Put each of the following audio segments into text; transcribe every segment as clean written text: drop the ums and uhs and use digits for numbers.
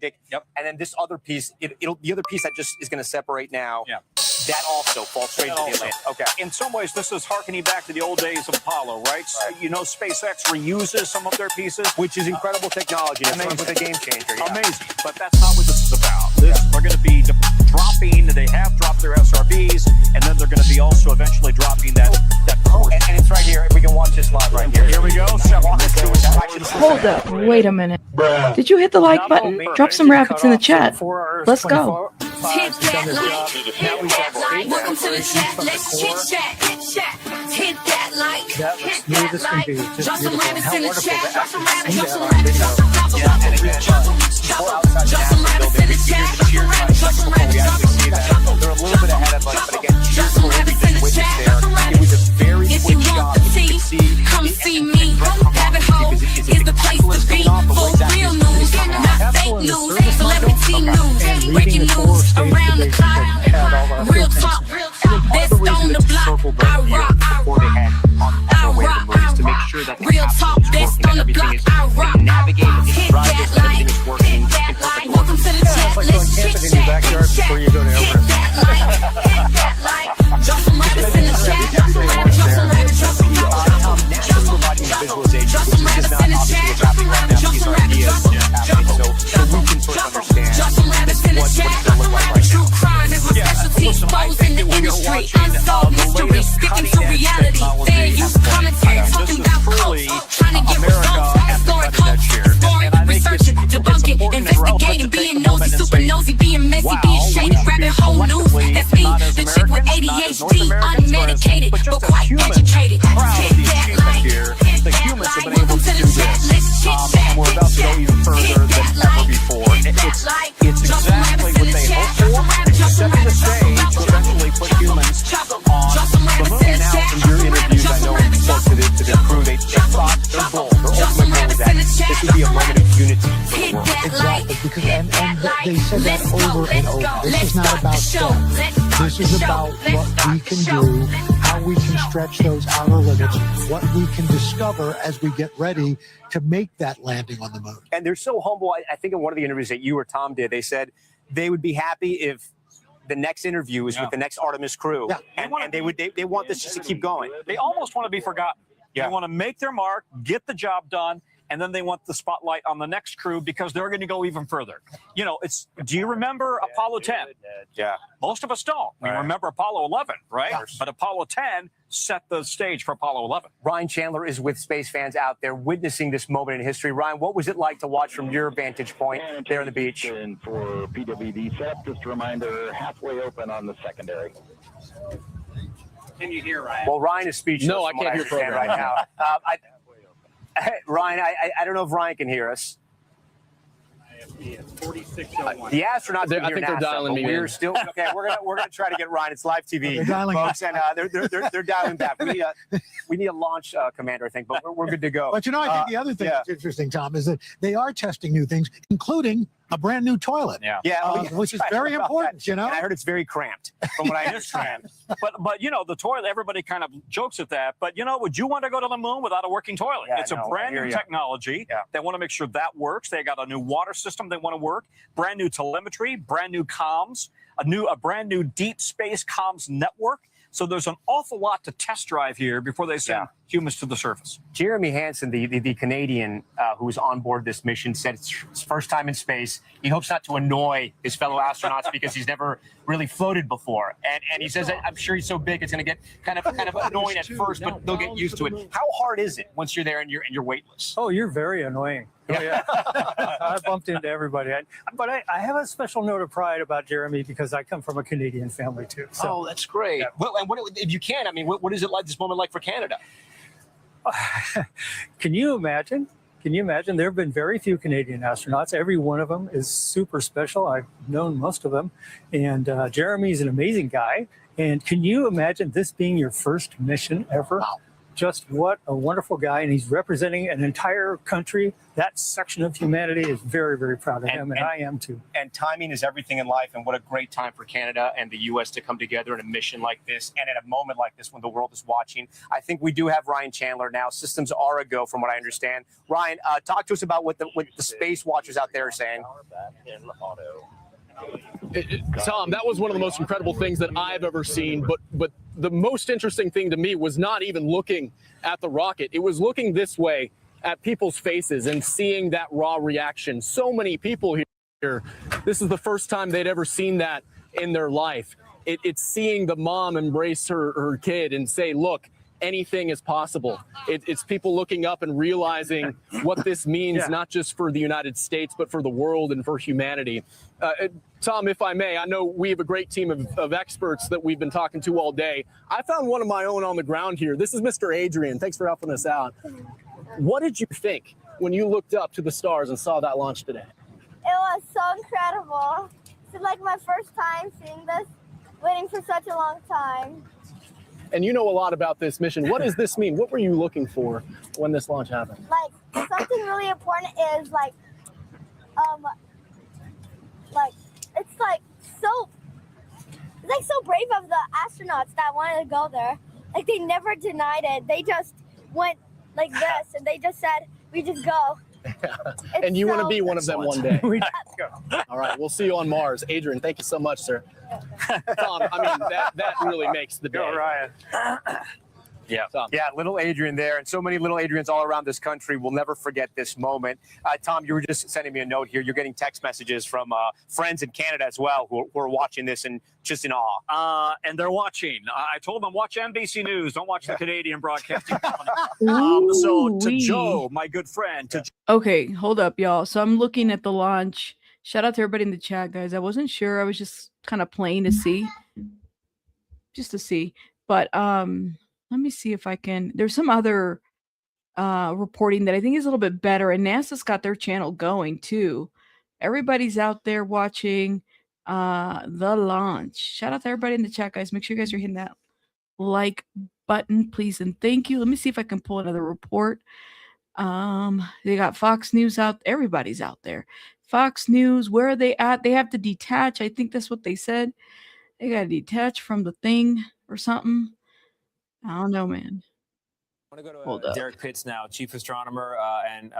Yep. And then this other piece, the other piece that just is going to separate now. Yeah. That also falls straight into the Atlantic. Okay. In some ways, this is harkening back to the old days of Apollo, right? So, you know, SpaceX reuses some of their pieces, which is incredible technology. It's a game changer. Yeah. Amazing. But that's not what this is about. They're going to be dropping. They have dropped their SRBs, and then they're going to be also eventually dropping that. And it's right here. If we can watch this live right here. Here we go. Hold up. Wait a minute. Did you hit the like button? Drop some rapids in the chat. Let's go. Hit that like. Welcome to the chat. Let's chit chat. Hit that like. Hit that like. Drop some rabbits in the chat. Drop some rabbits. Drop some rabbits. Drop some rabbits. Drop some rabbits in the chat. Drop some rabbits. Drop some rabbits. They're a little bit ahead of us, but again, drop some rabbits in the chat. Drop some rabbits. If you want the tea, come see me. Rabbit hole is the place to be for real news, not fake news. Celebrity news, breaking news around the clock. Real talk, best on the block. I rock. Real talk, best on the block. I rock. Hit that light. Hit that light. Welcome to the chat. Let's chit chat. Hit that light. Hit that light. Drop some rabbits in the chat. Drop some rabbits. Drop some rabbits. Drop some rabbits. Drop some rabbits in the chat. Drop some rabbits. Drop some rabbits. Drop some rabbits in the chat. True crime is my specialty. Exposed in the industry. Unsolved mystery. Sticking to reality. Fair use commentary. Talking about cults. Trying to get results. Historic hoax. Exploring, researching, debunking, investigating, being nosy, super nosy, being messy, being shady, rabbit hole news. That's me, the chick with ADHD, unmedicated, but quite educated. Hit that like. Hit that like. Welcome to the chat. Let's chit chat. We're about to go even further than ever before. It's exactly what they hope for. Setting the stage to eventually put humans on the moon. And now, in your interviews, I know you spoke to the crew. They thought their goal, their ultimate goal was that this would be a moment of unity for the world. Exactly, because and they said that over and over. This is not about them. This is about what we can do, how we can stretch those outer limits, what we can discover as we get ready to make that landing on the moon. And they're so humble. I think in one of the interviews that you or Tom did, they said they would be happy if the next interview is with the next Artemis crew, and they want this just to keep going. They almost want to be forgotten. They want to make their mark, get the job done, and then they want the spotlight on the next crew because they're going to go even further. You know, do you remember Apollo 10? Yeah. Most of us don't. We remember Apollo 11, right? But Apollo 10 set the stage for Apollo 11. Ryan Chandler is with space fans out there witnessing this moment in history. Ryan, what was it like to watch from your vantage point there on the beach? And for PWD setup, just a reminder, halfway open on the secondary. Can you hear Ryan? Well, Ryan is speechless. No, I can't hear program right now. Ryan, I don't know if Ryan can hear us. 4601. The astronauts can hear I think NASA, they're dialing me. We're still okay. We're gonna try to get Ryan. It's live TV, folks, and they're dialing back. We need a launch commander, I think, but we're good to go. But you know, I think the other thing that's interesting, Tom, is that they are testing new things, including a brand new toilet. Which is very important. You know, and I heard it's very cramped from what I understand. But you know, the toilet. Everybody kind of jokes at that. But you know, would you want to go to the moon without a working toilet? It's a brand new technology. They want to make sure that works. They got a new water system they want to work. Brand new telemetry. Brand new comms. A brand new deep space comms network. So there's an awful lot to test drive here before they send humans to the surface. Jeremy Hansen, the Canadian who's on board this mission, said it's his first time in space. He hopes not to annoy his fellow astronauts because he's never really floated before. And he says, I'm sure he's so big it's going to get kind of annoying at first, but they'll get used to it. How hard is it once you're there and you're weightless? Oh, you're very annoying. Oh, yeah. I bumped into everybody. But I have a special note of pride about Jeremy because I come from a Canadian family, too. So. Oh, that's great. Well, and if you can, I mean, what is it like this moment like for Canada? Can you imagine? There have been very few Canadian astronauts. Every one of them is super special. I've known most of them. And Jeremy's an amazing guy. And can you imagine this being your first mission ever? Wow. just what a wonderful guy, and he's representing an entire country. That section of humanity is very, very proud of him, and I am too. And timing is everything in life, and what a great time for Canada and the U.S. to come together in a mission like this, and at a moment like this when the world is watching. I think we do have Ryan Chandler now. Systems are a go, from what I understand. Ryan, talk to us about what the space watchers out there are saying. Tom, that was one of the most incredible things that I've ever seen. But the most interesting thing to me was not even looking at the rocket. It was looking this way at people's faces and seeing that raw reaction. So many people here. This is the first time they'd ever seen that in their life. It's seeing the mom embrace her kid and say, look, anything is possible. It's people looking up and realizing what this means, not just for the United States, but for the world and for humanity. Tom, if I may, I know we have a great team of experts that we've been talking to all day. I found one of my own on the ground here. This is Mr. Adrian. Thanks for helping us out. What did you think when you looked up to the stars and saw that launch today? It was so incredible. It's like my first time seeing this, waiting for such a long time. And you know a lot about this mission. What does this mean? What were you looking for when this launch happened? Like, something really important is like it's like so brave of the astronauts that wanted to go there. Like, they never denied it. They just went like this, and they just said, we just go. And you want to be one of them one day. All right, we'll see you on Mars. Adrian, thank you so much, sir. Tom, I mean, that really makes the day. Go, Ryan. Yeah. Tom. Yeah, little Adrian there, and so many little Adrians all around this country will never forget this moment. Tom, you were just sending me a note here. You're getting text messages from friends in Canada as well who are watching this and just in awe. And they're watching. I told them, watch NBC News. Don't watch the Canadian Broadcasting Company. So to Joe, my good friend. Okay, hold up, y'all. So I'm looking at the launch. Shout out to everybody in the chat, guys. I wasn't sure. I was just kind of playing to see. Just to see. But let me see if I can. There's some other reporting that I think is a little bit better, and NASA's got their channel going too. Everybody's out there watching the launch. Shout out to everybody in the chat, guys. Make sure you guys are hitting that like button, please, and thank you. Let me see if I can pull another report. They got Fox News out. Everybody's out there. Fox News, where are they at? They have to detach. I think that's what they said. They got to detach from the thing or something. I don't know, man. I want to go to Derek Pitts now, chief astronomer and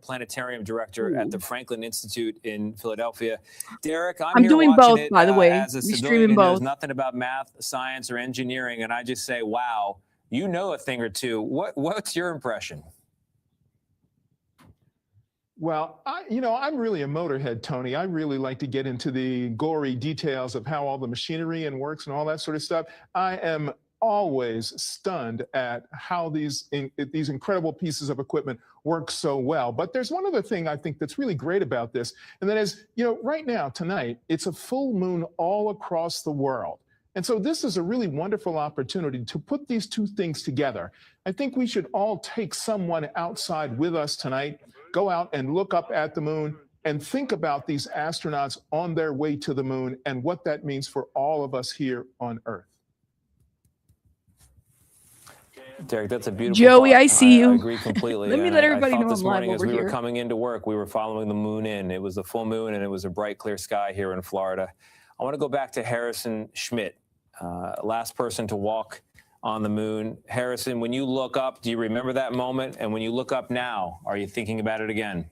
planetarium director at the Franklin Institute in Philadelphia. Derek, I'm doing both, by the way. As a civilian, knows nothing about math, science, or engineering, and I just say, wow, you know a thing or two. What's your impression? Well, I'm really a motorhead, Tony. I really like to get into the gory details of how all the machinery and works and all that sort of stuff. I am always stunned at how these incredible pieces of equipment work so well. But there's one other thing I think that's really great about this, and that is, right now, tonight, it's a full moon all across the world. And so this is a really wonderful opportunity to put these two things together. I think we should all take someone outside with us tonight, go out and look up at the moon and think about these astronauts on their way to the moon and what that means for all of us here on Earth. Derek, that's a beautiful Joey, thought. I see you. I agree completely. Let me And let I everybody thought know this I'm live morning over as we here. were coming into work, we were following the moon in. It was a full moon, and it was a bright, clear sky here in Florida. I want to go back to Harrison Schmitt, last person to walk on the moon. Harrison, when you look up, do you remember that moment? And when you look up now, are you thinking about it again?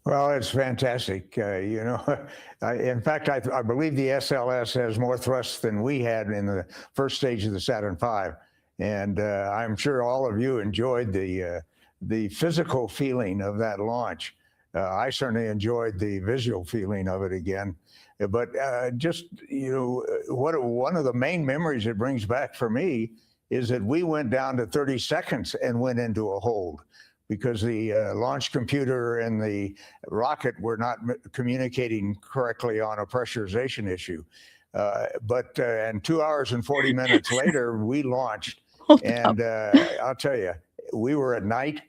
Well, it's fantastic. In fact, I believe the SLS has more thrust than we had in the first stage of the Saturn V. And I'm sure all of you enjoyed the physical feeling of that launch. I certainly enjoyed the visual feeling of it again. But one of the main memories it brings back for me is that we went down to 30 seconds and went into a hold, because the launch computer and the rocket were not communicating correctly on a pressurization issue. And 2 hours and 40 minutes later, we launched. And I'll tell you, we were at night,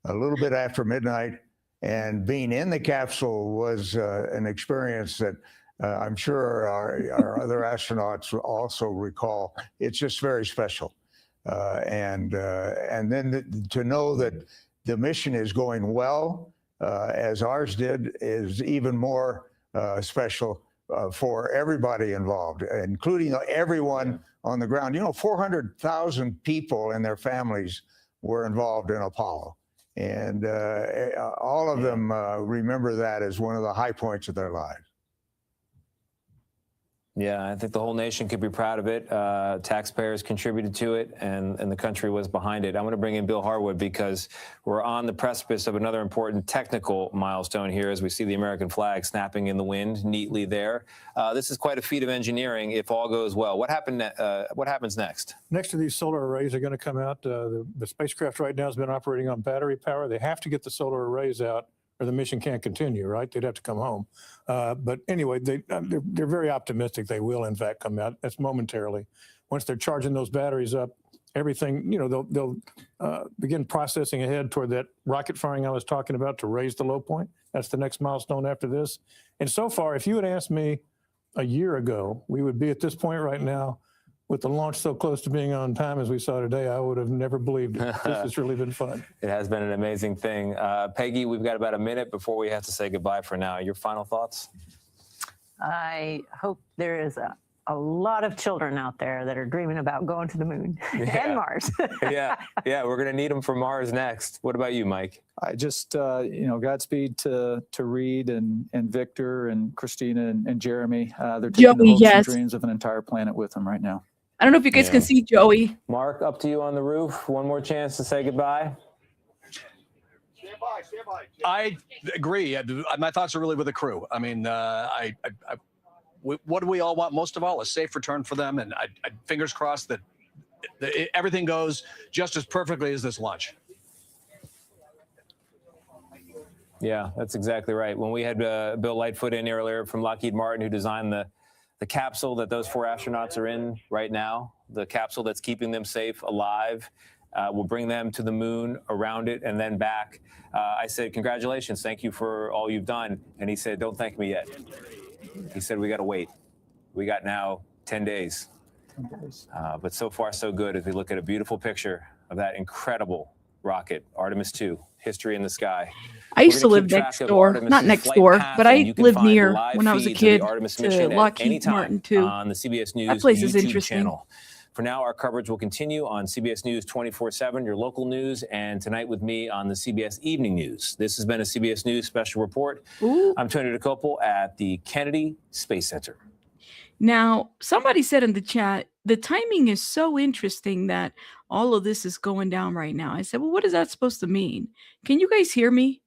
a little bit after midnight, and being in the capsule was an experience that I'm sure our other astronauts will also recall. It's just very special. and then to know that the mission is going well, as ours did, is even more special for everybody involved, including everyone on the ground. 400,000 people and their families were involved in Apollo. And all of them remember that as one of the high points of their lives. Yeah, I think the whole nation could be proud of it. Taxpayers contributed to it, and the country was behind it. I'm going to bring in Bill Harwood because we're on the precipice of another important technical milestone here as we see the American flag snapping in the wind neatly there. This is quite a feat of engineering if all goes well. What happens next? Next to these solar arrays are going to come out. The spacecraft right now has been operating on battery power. They have to get the solar arrays out or the mission can't continue, right? They'd have to come home. But anyway, they're very optimistic they will, in fact, come out. That's momentarily. Once they're charging those batteries up, everything, they'll begin processing ahead toward that rocket firing I was talking about to raise the low point. That's the next milestone after this. And so far, if you had asked me a year ago, we would be at this point right now with the launch so close to being on time as we saw today. I would have never believed it. This has really been fun. It has been an amazing thing. Peggy, we've got about a minute before we have to say goodbye for now. Your final thoughts? I hope there is a lot of children out there that are dreaming about going to the moon and Mars. yeah, we're going to need them for Mars next. What about you, Mike? I just, Godspeed to Reed and Victor and Christina and Jeremy. They're taking the hopes and dreams of an entire planet with them right now. I don't know if you guys can see Joey. Mark, up to you on the roof. One more chance to say goodbye. Stand by. I agree. My thoughts are really with the crew. I mean, what do we all want most of all? A safe return for them, and I fingers crossed that everything goes just as perfectly as this launch. Yeah, that's exactly right. When we had Bill Lightfoot in earlier from Lockheed Martin, who designed the capsule that those 4 astronauts are in right now, the capsule that's keeping them safe, alive, will bring them to the moon, around it, and then back. I said, congratulations, thank you for all you've done. And he said, don't thank me yet. He said, we got to wait. We got now 10 days. But so far, so good as we look at a beautiful picture of that incredible rocket, Artemis II, history in the sky. I used to live next door, not next door, but I lived near when I was a kid to Lockheed Martin too. On the CBS News that place is YouTube interesting. channel. For now, our coverage will continue on CBS News 24/7, your local news, and tonight with me on the CBS Evening News. This has been a CBS News special report. Ooh. I'm Tony DeCopel at the Kennedy Space Center. Now, somebody said in the chat, the timing is so interesting that all of this is going down right now. I said, well, what is that supposed to mean? Can you guys hear me?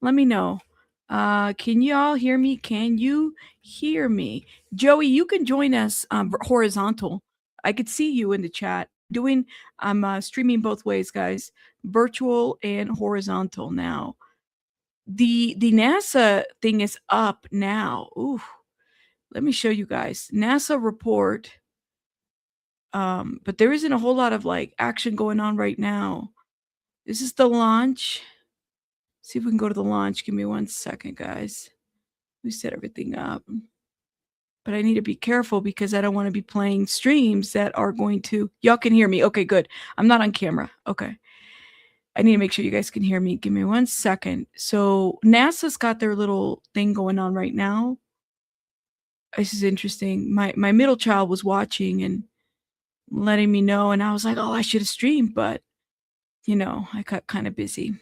Let me know. Can you all hear me? Can you hear me? Joey, you can join us horizontal. I could see you in the chat. I'm streaming both ways, guys. Virtual and horizontal now. The NASA thing is up now. Ooh. Let me show you guys. NASA report. But there isn't a whole lot of action going on right now. This is the launch. See if we can go to the launch. Give me 1 second, guys. We set everything up. But I need to be careful because I don't want to be playing streams that are going to... Y'all can hear me. Okay, good. I'm not on camera. Okay. I need to make sure you guys can hear me. Give me 1 second. So NASA's got their little thing going on right now. This is interesting. My middle child was watching and letting me know, and I was like, oh, I should have streamed, but I got kind of busy.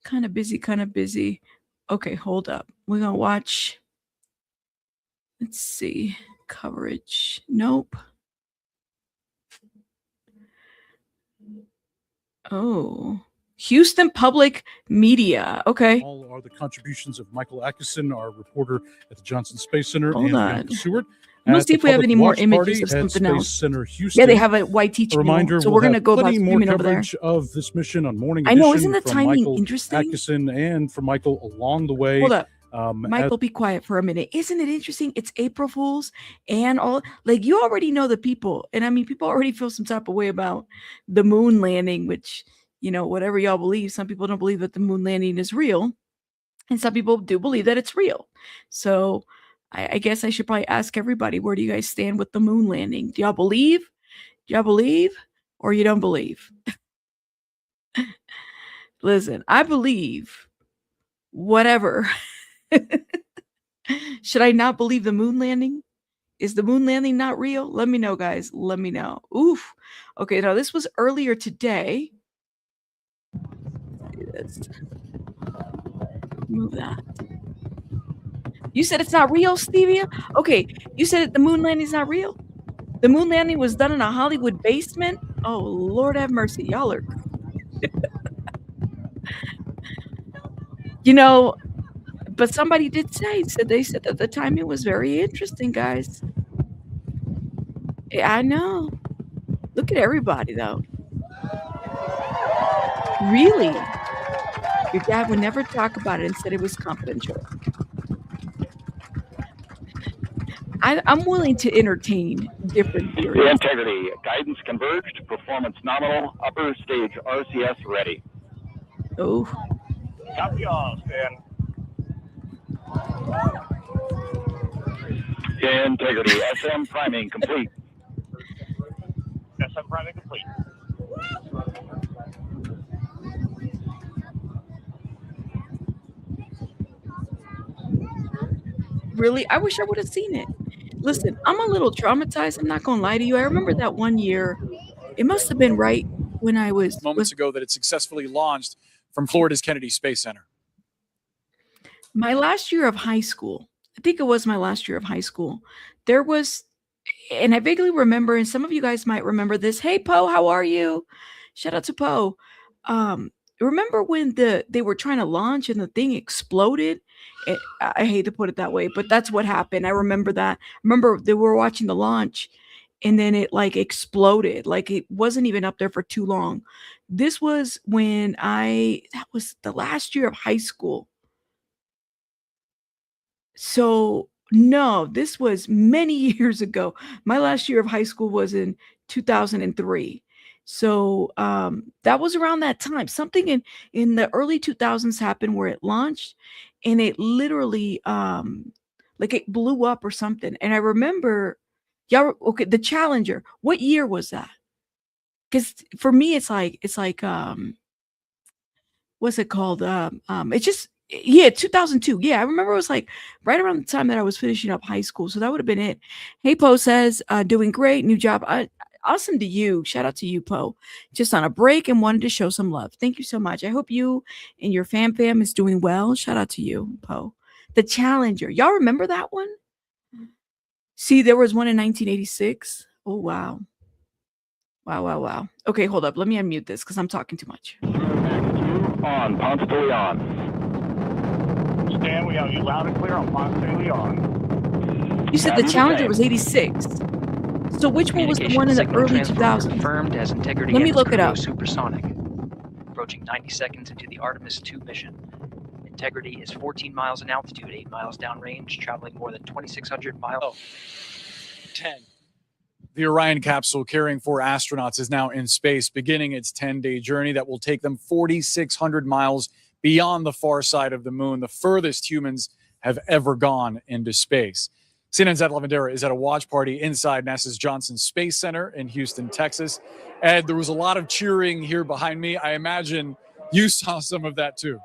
Kind of busy. Okay, hold up. We're gonna watch. Let's see. Coverage. Nope. Oh. Houston Public Media. Okay. All are the contributions of Michael Atkinson, our reporter at the Johnson Space Center, Hold and on. Bianca Seward. Let's see if we have any more images of something else. Center, Houston. Yeah, they have a YT channel. Reminder, so we're going to go about more streaming over there. coverage of this mission on Morning I know, Edition isn't the from timing Michael interesting? Atkinson and from Michael along the way. Hold up. Michael, be quiet for a minute. Isn't it interesting? It's April Fools and all, you already know the people. And I mean, people already feel some type of way about the moon landing, which, whatever y'all believe, some people don't believe that the moon landing is real. And some people do believe that it's real. So I guess I should probably ask everybody, where do you guys stand with the moon landing? Do y'all believe? or you don't believe. Listen, I believe whatever. Should I not believe the moon landing? Is the moon landing not real? Let me know, guys. Let me know. Oof. Okay, now this was earlier today. Let's move that. You said it's not real, Stevia? Okay, you said the moon landing is not real? The moon landing was done in a Hollywood basement? Oh, Lord have mercy. Y'all are... You know, but somebody did say, they said that the timing was very interesting, guys. Yeah, I know. Look at everybody, though. Really? Your dad would never talk about it and said it was confidential. I'm willing to entertain different theories. Integrity, guidance converged, performance nominal, upper stage RCS ready. Oh. Copy all, Stan. Integrity, SM priming complete. SM priming complete. Really? I wish I would have seen it. Listen, I'm a little traumatized. I'm not going to lie to you. I remember that one year. It must have been right when I was... Moments ago that it successfully launched from Florida's Kennedy Space Center. My last year of high school. I think it was my last year of high school. There was... And I vaguely remember, and some of you guys might remember this. Hey, Poe, how are you? Shout out to Poe. Remember when they were trying to launch and the thing exploded? I hate to put it that way, but that's what happened. I remember that. I remember they were watching the launch and then it like exploded. Like it wasn't even up there for too long. This was when that was the last year of high school. So no, this was many years ago. My last year of high school was in 2003. So that was around that time. Something in the early 2000s happened where it launched and it literally like it blew up or something. And I remember, okay, the Challenger. What year was that? Because for me, it's like what's it called? It's just 2002. Yeah, I remember it was like right around the time that I was finishing up high school. So that would have been it. Hey, Poe says, doing great, new job. Awesome to you. Shout out to you, Poe. Just on a break and wanted to show some love. Thank you so much. I hope you and your fam is doing well. Shout out to you, Poe. The Challenger. Y'all remember that one? See, there was one in 1986. Oh, wow. Wow. Okay, hold up. Let me unmute this because I'm talking too much. On, Ponce de Leon. Stan, we have you loud and clear on Ponce de Leon. You said the Challenger was 86. So which one was the one in the early 2000s? Confirmed as integrity. Let me look it up. Supersonic, approaching 90 seconds into the Artemis II mission. Integrity is 14 miles in altitude, 8 miles downrange, traveling more than 2,600 miles. 10. The Orion capsule carrying 4 astronauts is now in space, beginning its 10-day journey that will take them 4,600 miles beyond the far side of the moon, the furthest humans have ever gone into space. CNN's Ed Lavandera is at a watch party inside NASA's Johnson Space Center in Houston, Texas. Ed, there was a lot of cheering here behind me. I imagine you saw some of that too.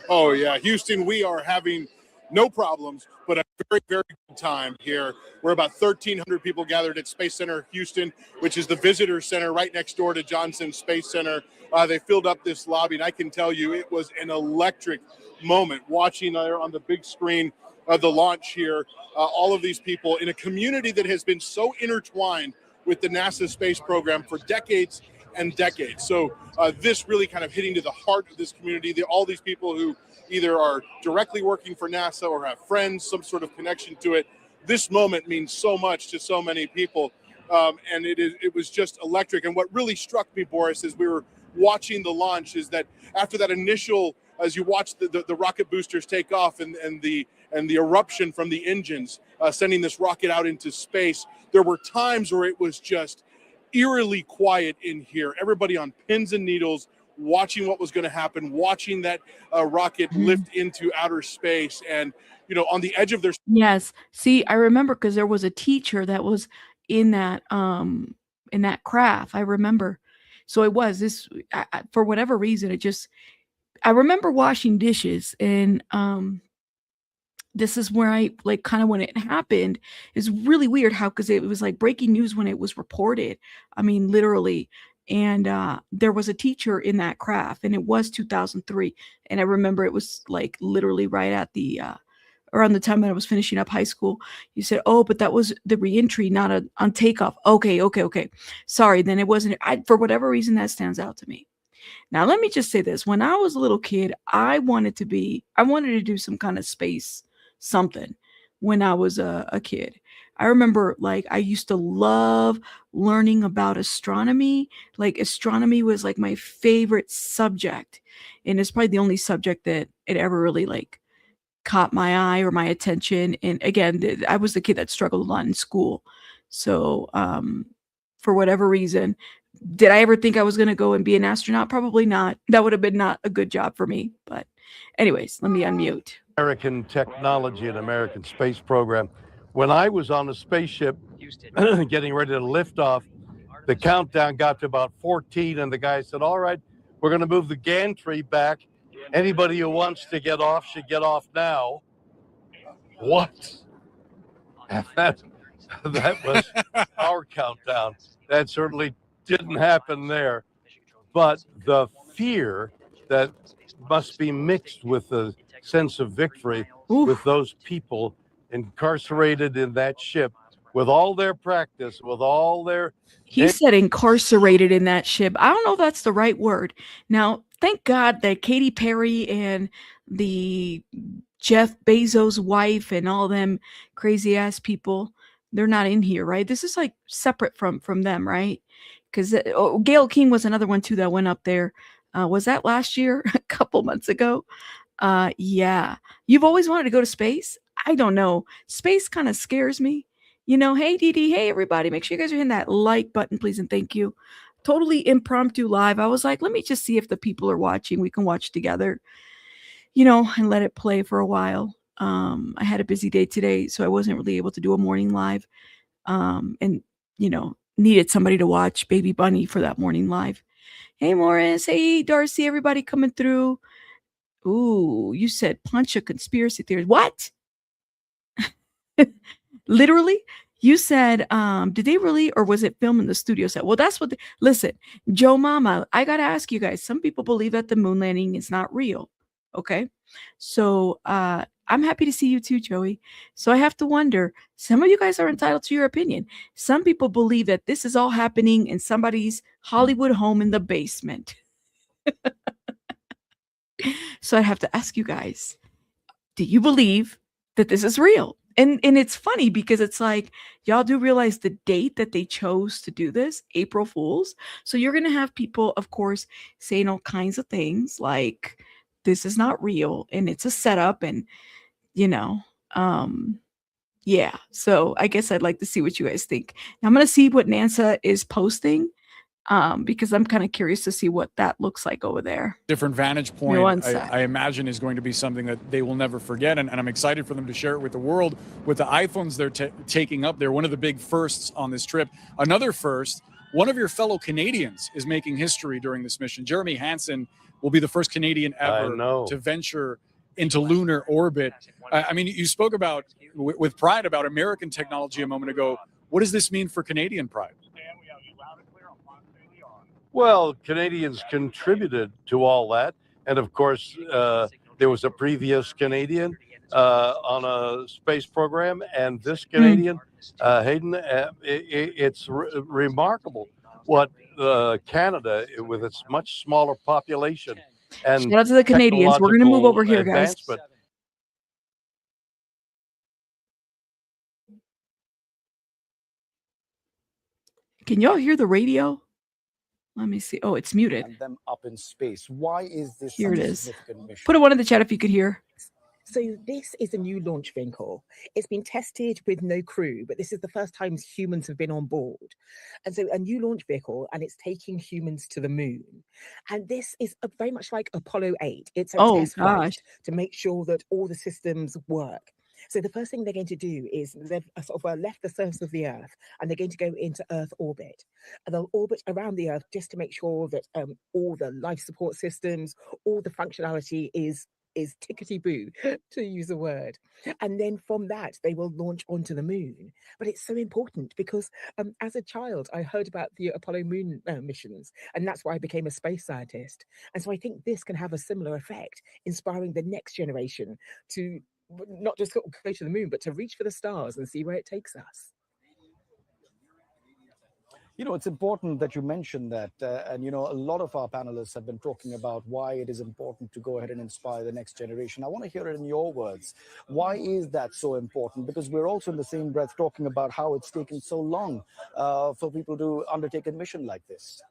Oh, yeah. Houston, we are having no problems, but a very, very good time here. We're about 1,300 people gathered at Space Center Houston, which is the visitor center right next door to Johnson Space Center. They filled up this lobby, and I can tell you it was an electric moment watching there on the big screen of the launch here. All of these people in a community that has been so intertwined with the NASA space program for decades and decades. So this really kind of hitting to the heart of this community. All these people who either are directly working for NASA or have friends, some sort of connection to it. This moment means so much to so many people. And it was just electric. And what really struck me, Boris, as we were watching the launch is that after that initial, as you watch the rocket boosters take off and the eruption from the engines, sending this rocket out into space, there were times where it was just eerily quiet in here. Everybody on pins and needles, watching what was going to happen, watching that rocket lift into outer space, and on the edge of their... Yes. See, I remember because there was a teacher that was in that craft. I remember. So it was this for whatever reason. I remember washing dishes, and this is where I like kind of when it happened. It's really weird how because it was like breaking news when it was reported. I mean, literally. And there was a teacher in that craft, and it was 2003. And I remember it was like literally right at the around the time that I was finishing up high school. You said, "Oh, but that was the reentry, not on takeoff." Okay. Sorry, then it wasn't. For whatever reason, that stands out to me. Now, let me just say this. When I was a little kid, I wanted to do some kind of space something when I was a kid. I remember like I used to love learning about astronomy. Like astronomy was like my favorite subject. And it's probably the only subject that it ever really like caught my eye or my attention. And again, I was the kid that struggled a lot in school. So for whatever reason, did I ever think I was going to go and be an astronaut? Probably not. That would have been not a good job for me. But anyways, let me unmute. American technology and American space program. When I was on a spaceship getting ready to lift off, the countdown got to about 14 and the guy said, "All right, we're going to move the gantry back. Anybody who wants to get off should get off now." What? That was our countdown. That certainly didn't happen there. But the fear that must be mixed with the sense of victory with those people incarcerated in that ship with all their practice, with all their... He said incarcerated in that ship. I don't know if that's the right word. Now, thank God that Katy Perry and the Jeff Bezos' wife and all them crazy ass people, they're not in here, right? This is like separate from them, right? Because Gail King was another one too that went up there. Was that last year? A couple months ago? Yeah. You've always wanted to go to space? I don't know. Space kind of scares me. You know, hey, Dee Dee, hey, everybody. Make sure you guys are hitting that like button, please, and thank you. Totally impromptu live. I was like, let me just see if the people are watching. We can watch together, you know, and let it play for a while. I had a busy day today, so I wasn't really able to do a morning live. And, you know, needed somebody to watch Baby Bunny for that morning live. Hey, Morris. Hey, Darcy. Everybody coming through. Ooh, you said punch a conspiracy theory. What? Literally? You said, did they really, or was it filmed in the studio set? Well, that's what, listen, Joe Mama, I got to ask you guys, some people believe that the moon landing is not real. Okay. So, I'm happy to see you too, Joey. So I have to wonder, some of you guys are entitled to your opinion. Some people believe that this is all happening in somebody's Hollywood home in the basement. So I have to ask you guys, do you believe that this is real? And it's funny because it's like, y'all do realize the date that they chose to do this, April Fools. So you're going to have people, of course, saying all kinds of things like, this is not real and it's a setup and, you know, yeah. So I guess I'd like to see what you guys think. Now I'm going to see what NASA is posting. Because I'm kind of curious to see what that looks like over there. Different vantage point, I imagine, is going to be something that they will never forget. And I'm excited for them to share it with the world with the iPhones they're taking up. They're one of the big firsts on this trip. Another first, one of your fellow Canadians is making history during this mission. Jeremy Hansen will be the first Canadian ever to venture into lunar orbit. I mean, you spoke about, with pride, about American technology a moment ago. What does this mean for Canadian pride? Well, Canadians contributed to all that. And of course, there was a previous Canadian on a space program, and this Canadian, Hayden, it's remarkable what Canada, with its much smaller population and shout out to the Canadians. We're going to move over here, guys. Can y'all hear the radio? Let me see. Oh, it's muted. And them up in space. Why is this here? It such a is. Significant mission? Put one in the chat if you could hear. So this is a new launch vehicle. It's been tested with no crew, but this is the first time humans have been on board. And so a new launch vehicle, and it's taking humans to the moon. And this is very much like Apollo 8. It's a test flight to make sure that all the systems work. So the first thing they're going to do is they've sort of left the surface of the Earth, and they're going to go into Earth orbit. And they'll orbit around the Earth just to make sure that all the life support systems, all the functionality is tickety-boo, to use a word. And then from that, they will launch onto the moon. But it's so important because as a child, I heard about the Apollo moon missions, and that's why I became a space scientist. And so I think this can have a similar effect, inspiring the next generation to not just sort of go to the moon, but to reach for the stars and see where it takes us. You know, it's important that you mentioned that. And, you know, a lot of our panelists have been talking about why it is important to go ahead and inspire the next generation. I want to hear it in your words. Why is that so important? Because we're also in the same breath talking about how it's taken so long for people to undertake a mission like this.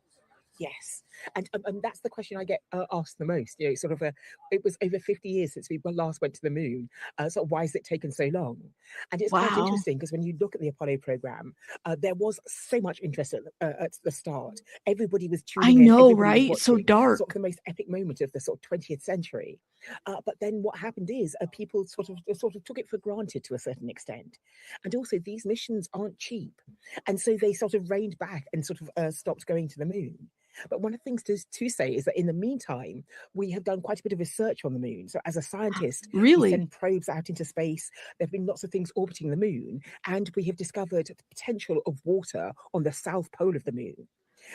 Yes, and that's the question I get asked the most. You know, sort of it was over 50 years since we last went to the moon. So why has it taken so long? And it's quite interesting because when you look at the Apollo program, there was so much interest at the start. Everybody was tuning in. I know, everybody was right? It's so watching, dark. Sort of the most epic moment of the sort of 20th century. But then what happened is people sort of took it for granted to a certain extent. And also these missions aren't cheap. And so they sort of reined back and sort of stopped going to the moon. But one of the things to say is that in the meantime, we have done quite a bit of research on the moon. So as a scientist, we send probes out into space. There have been lots of things orbiting the moon, and we have discovered the potential of water on the south pole of the moon.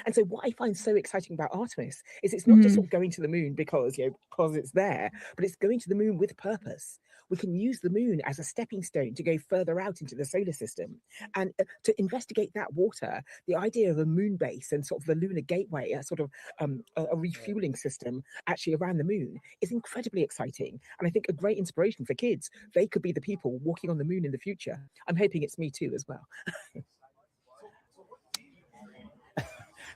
And so what I find so exciting about Artemis is it's not just sort of going to the moon because, you know, because it's there, but it's going to the moon with purpose. We can use the moon as a stepping stone to go further out into the solar system. And to investigate that water, the idea of a moon base and sort of the lunar gateway, a sort of a refueling system actually around the moon is incredibly exciting. And I think a great inspiration for kids. They could be the people walking on the moon in the future. I'm hoping it's me too as well.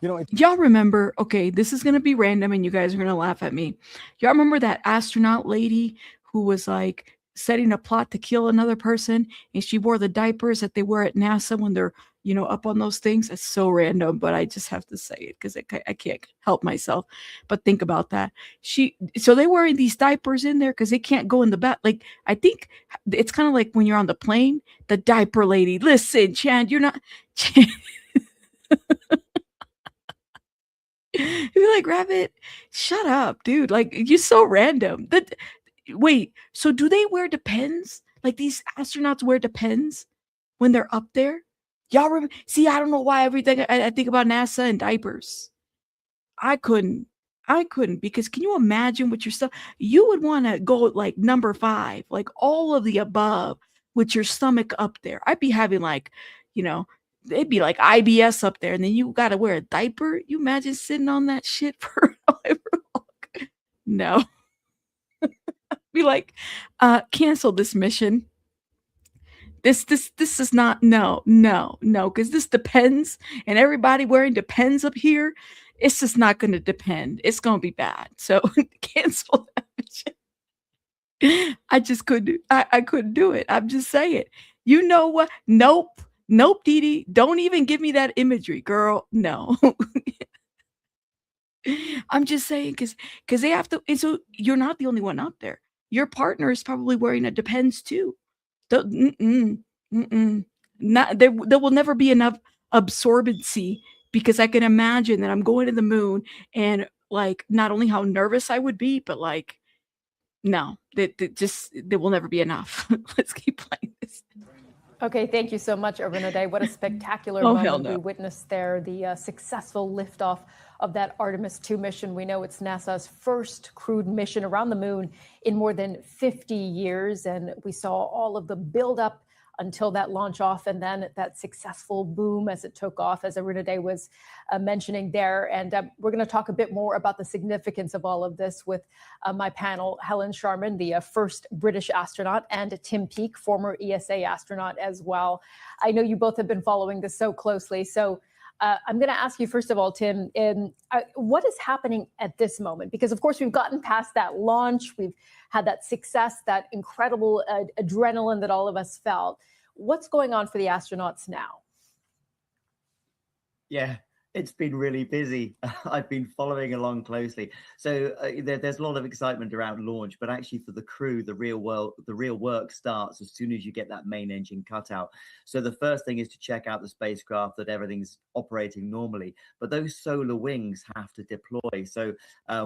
You know, y'all remember, okay, this is going to be random and you guys are going to laugh at me. Y'all remember that astronaut lady who was like setting a plot to kill another person, and she wore the diapers that they wear at NASA when they're, you know, up on those things? It's so random, but I just have to say it because I can't help myself. But think about that. So they're wearing these diapers in there because they can't go in the back. Like, I think it's kind of like when you're on the plane, the diaper lady, listen, Chan, you're not... You're like, Rabbit, shut up, dude. Like, you're so random. Wait, so do they wear Depends? Like, these astronauts wear Depends when they're up there? Y'all see, I don't know why everything I think about NASA and diapers. I couldn't because can you imagine what your stuff? You would want to go like number 5, like all of the above with your stomach up there. I'd be having like, you know, it'd be like IBS up there, and then you got to wear a diaper. You imagine sitting on that shit for however long? No. Be like, cancel this mission. This is not, no, because this Depends, and everybody wearing Depends up here, it's just not going to depend. It's going to be bad. So cancel that mission. I just couldn't. I couldn't do it. I'm just saying. You know what? Nope, Dee Dee. Don't even give me that imagery, girl. No. I'm just saying because they have to. And so you're not the only one up there. Your partner is probably wearing a Depends too. Not there will never be enough absorbency, because I can imagine that I'm going to the moon and like not only how nervous I would be, but like no, there will never be enough. Let's keep playing this. Okay, thank you so much, Day. What a spectacular moment we witnessed there. The successful liftoff of that Artemis II mission. We know it's NASA's first crewed mission around the moon in more than 50 years. And we saw all of the buildup until that launch off, and then that successful boom as it took off, as Day was mentioning there. And we're going to talk a bit more about the significance of all of this with my panel, Helen Sharman, the first British astronaut, and Tim Peake, former ESA astronaut as well. I know you both have been following this so closely. So I'm going to ask you, first of all, Tim, what is happening at this moment? Because, of course, we've gotten past that launch. We've had that success, that incredible adrenaline that all of us felt. What's going on for the astronauts now? Yeah, It's been really busy. I've been following along closely. So there's a lot of excitement around launch, but actually for the crew, the real work starts as soon as you get that main engine cut out. So the first thing is to check out the spacecraft, that everything's operating normally. But those solar wings have to deploy. So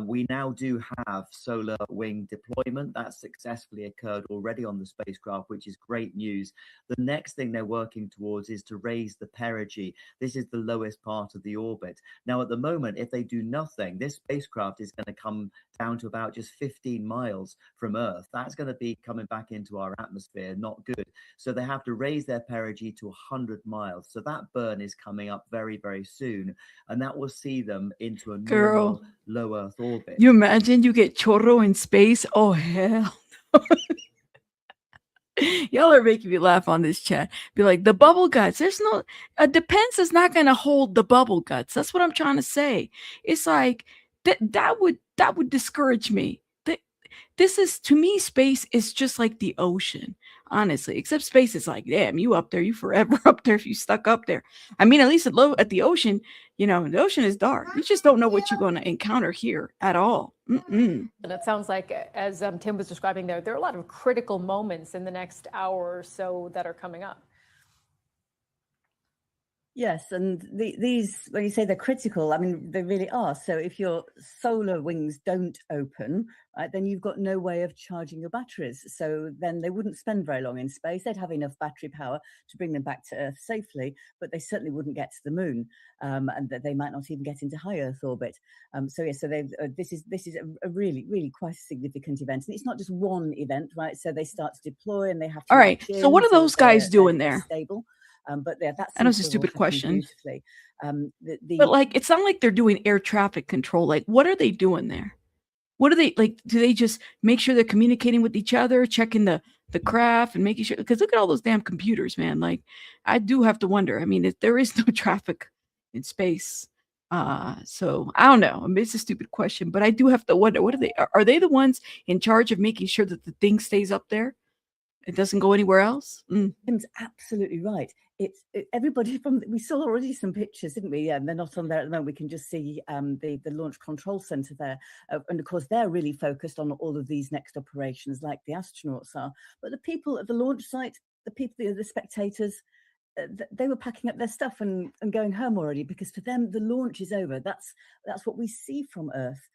we now do have solar wing deployment. That successfully occurred already on the spacecraft, which is great news. The next thing they're working towards is to raise the perigee. This is the lowest part of the orbit. Now, at the moment, if they do nothing, this spacecraft is going to come down to about just 15 miles from Earth. That's going to be coming back into our atmosphere, not good. So they have to raise their perigee to 100 miles. So that burn is coming up very, very soon. And that will see them into a normal low Earth orbit. You imagine you get chorro in space? Oh, hell. Y'all are making me laugh on this chat. Be like, the bubble guts. There's no, Depends is not going to hold the bubble guts. That's what I'm trying to say. It's like that would discourage me. This is, to me, space is just like the ocean, honestly. Except space is like, damn, you up there, you forever up there if you stuck up there. I mean, at least at the ocean, the ocean is dark. You just don't know what you're going to encounter here at all. And it sounds like, as Tim was describing there are a lot of critical moments in the next hour or so that are coming up. Yes, and these, when you say they're critical, I mean, they really are. So if your solar wings don't open, right, then you've got no way of charging your batteries. So then they wouldn't spend very long in space. They'd have enough battery power to bring them back to Earth safely, but they certainly wouldn't get to the moon, and that they might not even get into high Earth orbit. So this is a really, really quite a significant event. And it's not just one event, right? So they start to deploy and they have to. All right. So what are those guys doing there? Stable. But yeah, that's I know it's a stupid question. But like, it's not like they're doing air traffic control. Like, what are they doing there? What are they like? Do they just make sure they're communicating with each other, checking the craft and making sure? Because look at all those damn computers, man. Like, I do have to wonder. I mean, if there is no traffic in space, so I don't know. I mean, it's a stupid question, but I do have to wonder. What are they? Are they the ones in charge of making sure that the thing stays up there? It doesn't go anywhere else. Tim's absolutely right. Everybody we saw already some pictures, didn't we? Yeah, and they're not on there at the moment. We can just see the Launch Control Center there. And of course, they're really focused on all of these next operations like the astronauts are. But the people at the launch site, the spectators, they were packing up their stuff and going home already, because for them, the launch is over. That's what we see from Earth.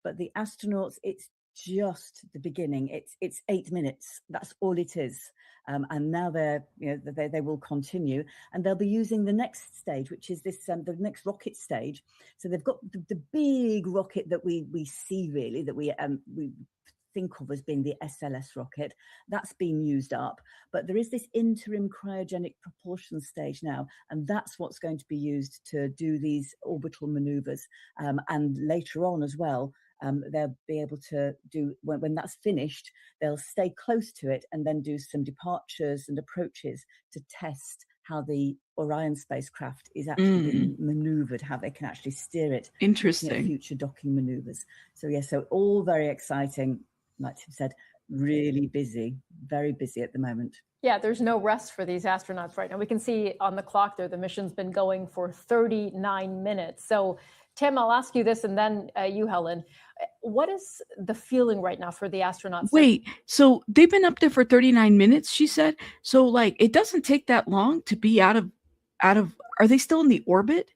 But the astronauts, it's just the beginning. It's 8 minutes. That's all it is. And now they will continue, and they'll be using the next stage, which is this the next rocket stage. So they've got the big rocket that we see, really, that we think of as being the SLS rocket. That's been used up, but there is this interim cryogenic propulsion stage now, and that's what's going to be used to do these orbital maneuvers. And later on as well, they'll be able to do, when that's finished, they'll stay close to it and then do some departures and approaches to test how the Orion spacecraft is actually being maneuvered, how they can actually steer it. Interesting. Future docking maneuvers. So yeah, so all very exciting. Like Tim said, really busy, very busy at the moment. Yeah, there's no rest for these astronauts right now. We can see on the clock there, the mission's been going for 39 minutes. So Tim, I'll ask you this, and then you, Helen. What is the feeling right now for the astronauts? Wait, so they've been up there for 39 minutes, she said? So, like, it doesn't take that long to be out of, are they still in the orbit?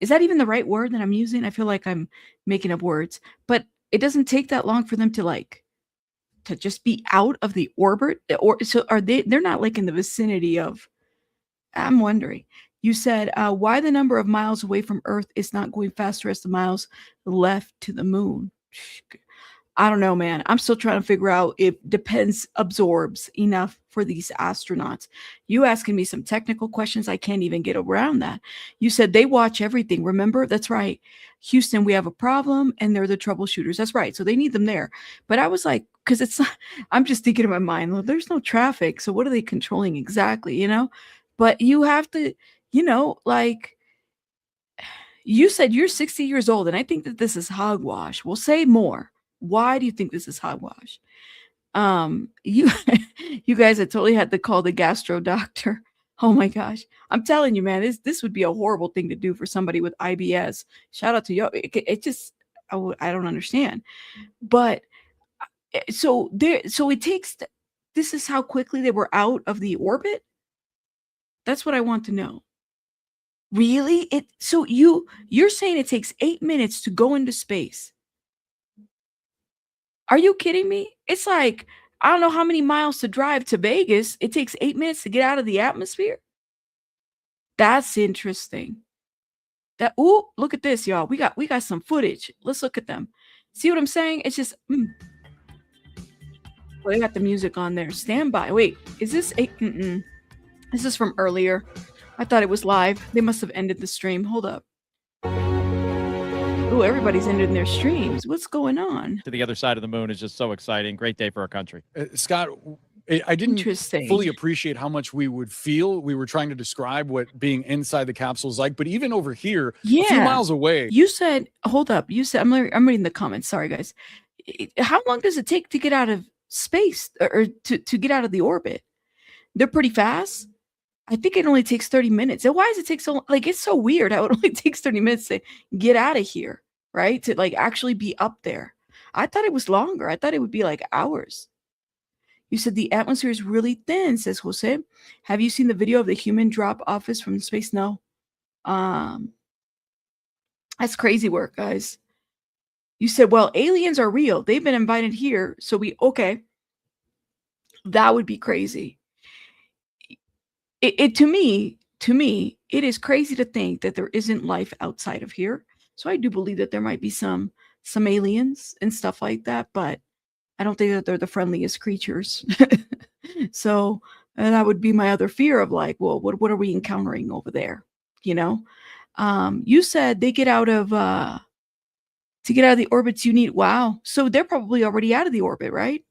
Is that even the right word that I'm using? I feel like I'm making up words. But it doesn't take that long for them to just be out of the orbit? Or so they're not like in the vicinity of, I'm wondering. You said why the number of miles away from Earth is not going faster as the miles left to the moon. I don't know, man. I'm still trying to figure out if Depends absorbs enough for these astronauts. You asking me some technical questions, I can't even get around that. You said they watch everything. Remember? That's right. Houston, we have a problem, and they're the troubleshooters. That's right. So they need them there. But I was like, because it's not, I'm just thinking in my mind, well, there's no traffic. So what are they controlling exactly, But you have to, like, you said you're 60 years old, and I think that this is hogwash. We'll say more. Why do you think this is hogwash? You guys had totally had to call the gastro doctor. Oh my gosh. I'm telling you, man, this would be a horrible thing to do for somebody with IBS. Shout out to you. It just, I don't understand. But so it takes, this is how quickly they were out of the orbit. That's what I want to know. Really? So you're saying it takes 8 minutes to go into space. Are you kidding me? It's like, I don't know how many miles to drive to Vegas. It takes 8 minutes to get out of the atmosphere. That's interesting. Ooh, look at this, y'all. We got some footage. Let's look at them. See what I'm saying? It's just well, they got the music on there. Stand by. Wait, is this This is from earlier. I thought it was live. They must have ended the stream. Hold up. Ooh, everybody's ending their streams. What's going on? To the other side of the moon is just so exciting. Great day for our country. Scott, I didn't fully appreciate how much we would feel. We were trying to describe what being inside the capsule is like, but even over here, a few miles away. You said, hold up. You said, I'm reading the comments. Sorry, guys. How long does it take to get out of space or to get out of the orbit? They're pretty fast. I think it only takes 30 minutes. And why does it take so long? Like, it's so weird how it only takes 30 minutes to get out of here, right? To like actually be up there. I thought it was longer. I thought it would be like hours. You said the atmosphere is really thin, says Jose. Have you seen the video of the human drop office from space? No. That's crazy work, guys. You said, well, aliens are real. They've been invited here. So okay. That would be crazy. To me, it is crazy to think that there isn't life outside of here. So I do believe that there might be some aliens and stuff like that, but I don't think that they're the friendliest creatures. So that would be my other fear of like, well, what are we encountering over there? You know, you said they get out of to get out of the orbits you need. Wow. So they're probably already out of the orbit, right?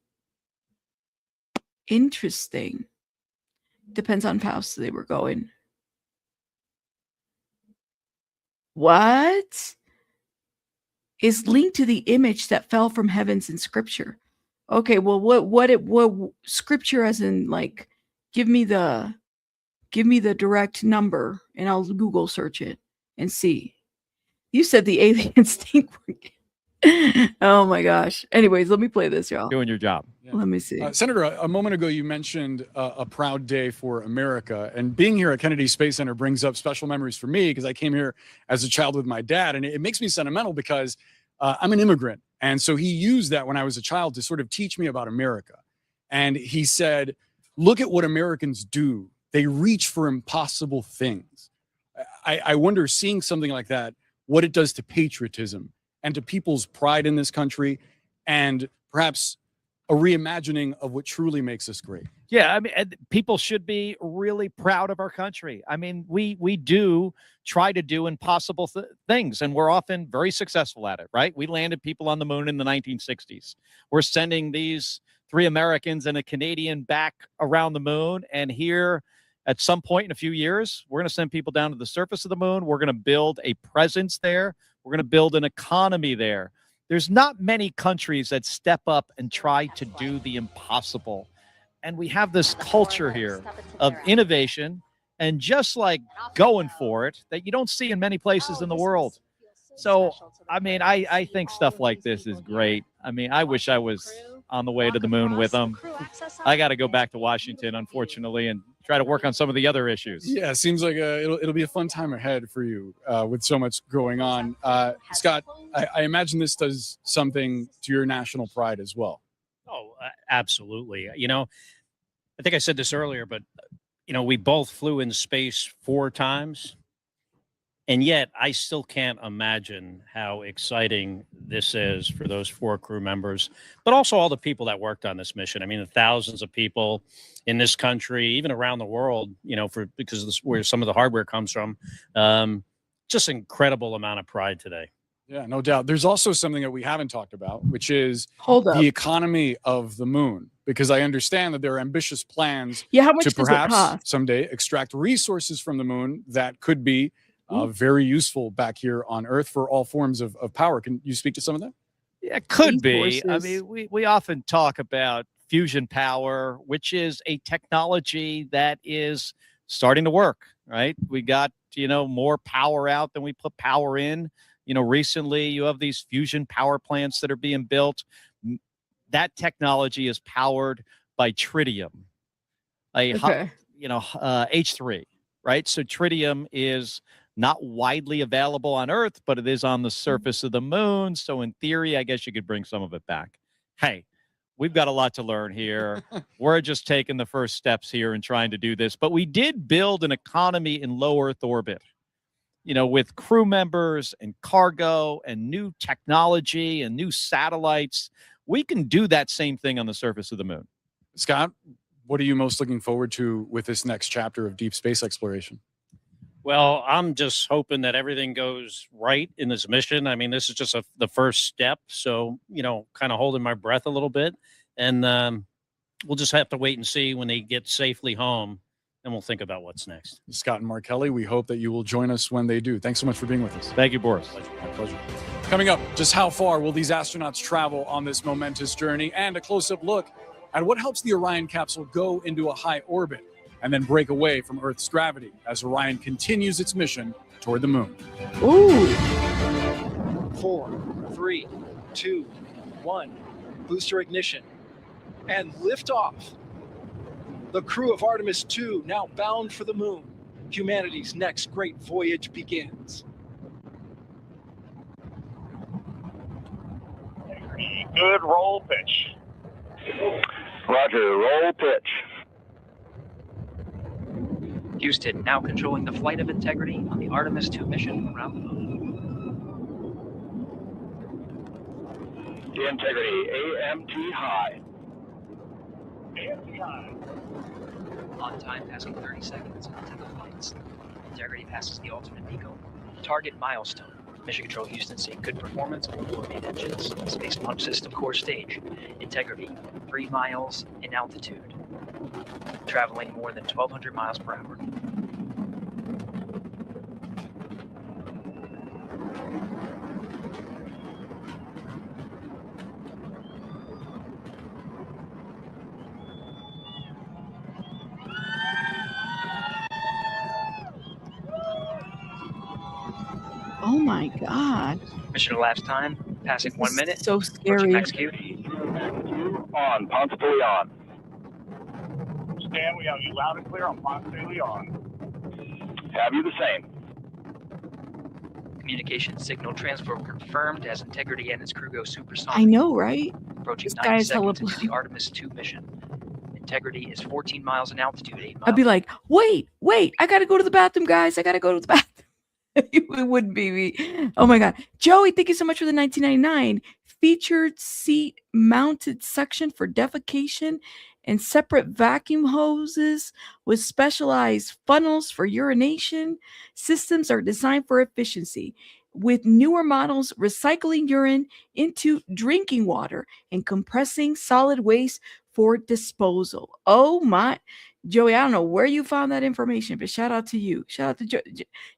Interesting. Depends on how fast they were going. What is linked to the image that fell from heavens in scripture? Okay, well, what scripture as in like, give me the direct number and I'll Google search it and see. You said the aliens think we're oh my gosh. Anyways, let me play this, y'all. Doing your job. Let me see. Senator, a moment ago, you mentioned a proud day for America. And being here at Kennedy Space Center brings up special memories for me because I came here as a child with my dad. And it makes me sentimental because I'm an immigrant. And so he used that when I was a child to sort of teach me about America. And he said, look at what Americans do. They reach for impossible things. I wonder, seeing something like that, what it does to patriotism and to people's pride in this country, and perhaps a reimagining of what truly makes us great. Yeah, I mean, people should be really proud of our country. I mean, we do try to do impossible things, and we're often very successful at it, right? We landed people on the moon in the 1960s. We're sending these 3 Americans and a Canadian back around the moon, and here at some point in a few years, we're going to send people down to the surface of the moon. We're going to build a presence there. We're going to build an economy there. There's not many countries that step up and try to do the impossible. And we have this culture here of innovation and just like going for it that you don't see in many places in the world. So, I mean, I think stuff like this is great. I mean, I wish I was on the way to the moon with them. I got to go back to Washington, unfortunately, and try to work on some of the other issues. Yeah, it seems like it'll be a fun time ahead for you with so much going on. Scott, I imagine this does something to your national pride as well. Oh, absolutely. You know, I think I said this earlier, but, you know, we both flew in space 4 times. And yet I still can't imagine how exciting this is for those 4 crew members, but also all the people that worked on this mission. I mean, the thousands of people in this country, even around the world, you know, because of this, where some of the hardware comes from. Just incredible amount of pride today. Yeah, no doubt. There's also something that we haven't talked about, which is the economy of the moon, because I understand that there are ambitious plans how much to does it perhaps cost? someday extract resources from the moon that could be very useful back here on Earth for all forms of power. Can you speak to some of that? Yeah, it could be. I mean, we often talk about fusion power, which is a technology that is starting to work, right? We got, more power out than we put power in. Recently you have these fusion power plants that are being built. That technology is powered by tritium, H3, right? So tritium is not widely available on Earth, but it is on the surface of the moon. So in theory, I guess you could bring some of it back. Hey, we've got a lot to learn here. We're just taking the first steps here and trying to do this. But we did build an economy in low Earth orbit, with crew members and cargo and new technology and new satellites. We can do that same thing on the surface of the moon. Scott, what are you most looking forward to with this next chapter of deep space exploration? Well, I'm just hoping that everything goes right in this mission. I mean, this is just the first step. So, kind of holding my breath a little bit. And we'll just have to wait and see when they get safely home. And we'll think about what's next. Scott and Mark Kelly, we hope that you will join us when they do. Thanks so much for being with us. Thank you, Boris. My pleasure. Coming up, just how far will these astronauts travel on this momentous journey? And a close-up look at what helps the Orion capsule go into a high orbit and then break away from Earth's gravity as Orion continues its mission toward the moon. Ooh. 4, 3, 2, 1. Booster ignition. And liftoff. The crew of Artemis II now bound for the moon. Humanity's next great voyage begins. Good roll pitch. Roger, roll pitch. Houston now controlling the flight of Integrity on the Artemis II mission around the moon. Integrity, AMT high. AMT high. On time passing 30 seconds into the flights. Integrity passes the ultimate MECO. Target milestone. Mission Control Houston seeing good performance on the main engines. Space Launch System core stage. Integrity, 3 miles in altitude. Traveling more than 1,200 miles per hour. Oh my God. Mission elapsed time, passing 1 minute. So scary. Max Q. On, Ponce de Leon. Stan, we have you loud and clear on Ponce de Leon. Have you the same? Communication signal transfer confirmed as Integrity and its crew go supersonic. I know, right? Approaching This 90 guy is hella seconds into the Artemis II mission. Integrity is 14 miles in altitude, 8 miles. I'd be like, wait, I gotta go to the bathroom, guys. I gotta go to the bathroom. It wouldn't be me. Oh my God. Joey, thank you so much for the 1999 featured seat mounted suction for defecation and separate vacuum hoses with specialized funnels for urination. Systems are designed for efficiency, with newer models recycling urine into drinking water and compressing solid waste for disposal. Oh my, Joey, I don't know where you found that information, but shout out to you. Shout out to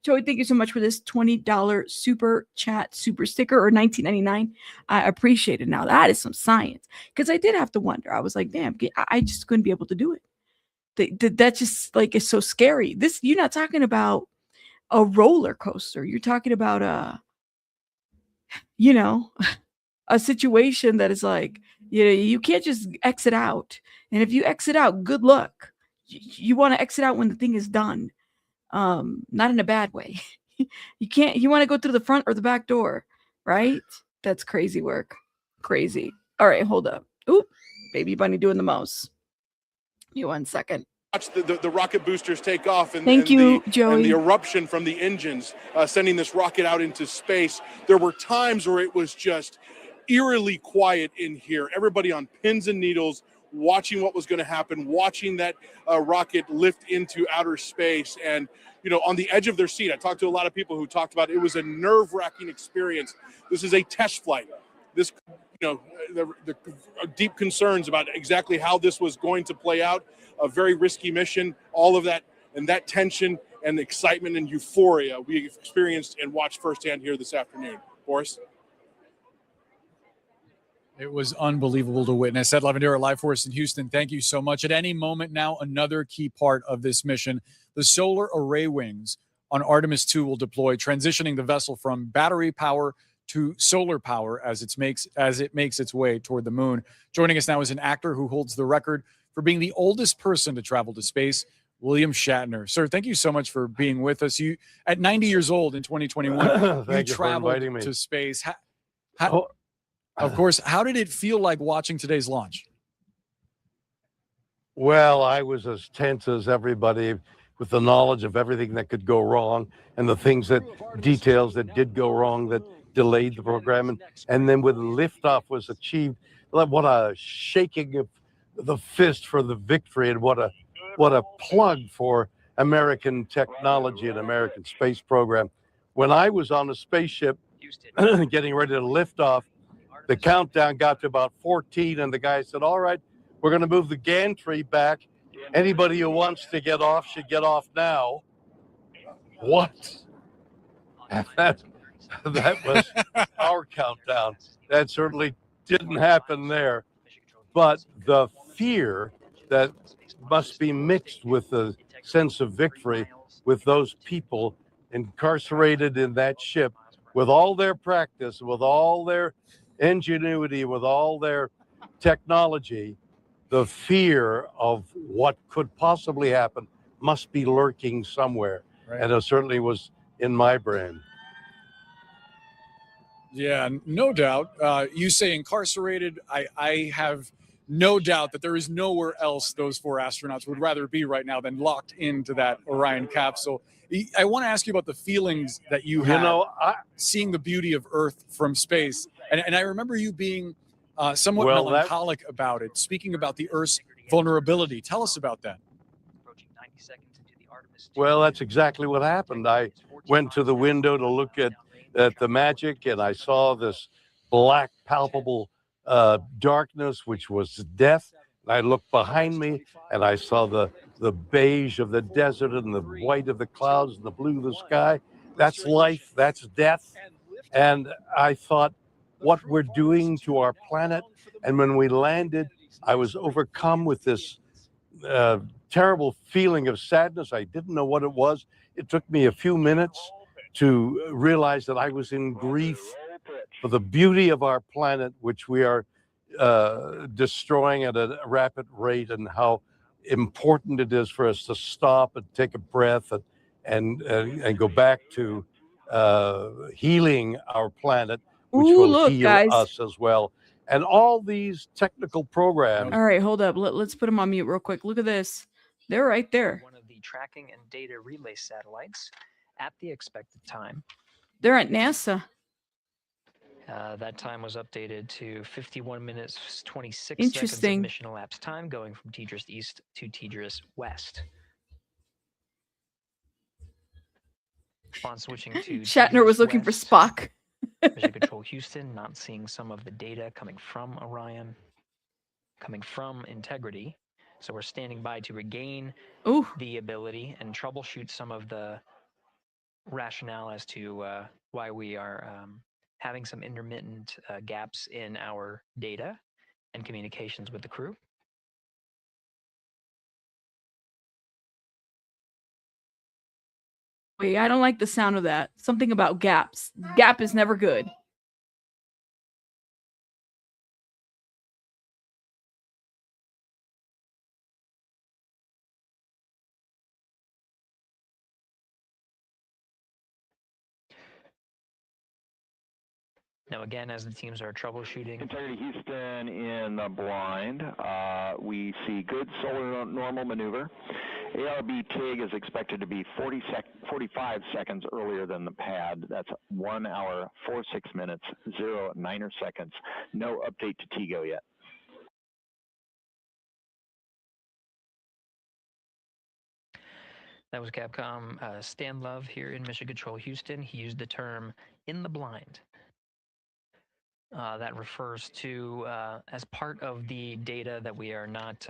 Joey. Thank you so much for this $20 super chat, super sticker, or $19.99. I appreciate it. Now that is some science, because I did have to wonder. I was like, damn, I just couldn't be able to do it. That just like is so scary. This, you're not talking about a roller coaster. You're talking about a situation that is like, you can't just exit out. And if you exit out, good luck. You want to exit out when the thing is done. Not in a bad way. You want to go through the front or the back door, right? That's crazy work. Crazy. All right, hold up. Oop, baby bunny doing the most. Give me 1 second. Watch the rocket boosters take off and, Thank you, Joey. And the eruption from the engines sending this rocket out into space. There were times where it was just eerily quiet in here. Everybody on pins and needles, watching what was going to happen, watching that rocket lift into outer space, and on the edge of their seat. I talked to a lot of people who talked about it was a nerve-wracking experience. This is a test flight. This, the deep concerns about exactly how this was going to play out. A very risky mission. All of that and that tension and excitement and euphoria we experienced and watched firsthand here this afternoon. Boris. It was unbelievable to witness. Ed Lavendera, Live Force in Houston, thank you so much. At any moment now, another key part of this mission, the solar array wings on Artemis II will deploy, transitioning the vessel from battery power to solar power as it makes its way toward the moon. Joining us now is an actor who holds the record for being the oldest person to travel to space, William Shatner. Sir, thank you so much for being with us. You, at 90 years old in 2021, you traveled to space. Of course, how did it feel like watching today's launch? Well, I was as tense as everybody with the knowledge of everything that could go wrong and the details that did go wrong that delayed the program. And then when liftoff was achieved, what a shaking of the fist for the victory, and what a plug for American technology and American space program. When I was on a spaceship getting ready to lift off, the countdown got to about 14, and the guy said, all right, we're going to move the gantry back. Anybody who wants to get off should get off now. What? That was our countdown. That certainly didn't happen there. But the fear that must be mixed with the sense of victory with those people incarcerated in that ship, with all their practice, with all their ingenuity, with all their technology, the fear of what could possibly happen must be lurking somewhere. Right. And it certainly was in my brain. Yeah, no doubt. You say incarcerated. I have no doubt that there is nowhere else those four astronauts would rather be right now than locked into that Orion capsule. I want to ask you about the feelings that you had seeing the beauty of Earth from space. And I remember you being somewhat melancholic about it, speaking about the Earth's vulnerability. Tell us about that. Well, that's exactly what happened. I went to the window to look at the magic, and I saw this black, palpable darkness, which was death. I looked behind me, and I saw the beige of the desert and the white of the clouds and the blue of the sky. That's life, that's death. And I thought, what we're doing to our planet. And when we landed, I was overcome with this terrible feeling of sadness. I didn't know what it was. It took me a few minutes to realize that I was in grief for the beauty of our planet, which we are destroying at a rapid rate, and how important it is for us to stop and take a breath and go back to healing our planet, which will heal us as well. And all these technical programs. All right, hold up. Let's put them on mute real quick. Look at this. They're right there. One of the tracking and data relay satellites at the expected time. They're at NASA. That time was updated to 51 minutes, 26 Interesting. seconds of mission elapsed time, going from TDRS East to TDRS West. On switching to Shatner was looking for Spock. Mission Control Houston, not seeing some of the data coming from Orion, coming from Integrity. So we're standing by to regain the ability and troubleshoot some of the rationale as to why we are having some intermittent gaps in our data and communications with the crew. Wait, I don't like the sound of that. Something about gaps. Gap is never good. Now, again, as the teams are troubleshooting. Integrity Houston in the blind. We see good solar normal maneuver. ARB TIG is expected to be 45 seconds earlier than the pad. That's 1 hour, 46 minutes, 0 9 seconds. No update to TIGO yet. That was Capcom Stan Love here in Mission Control Houston. He used the term "in the blind." That refers to as part of the data that we are not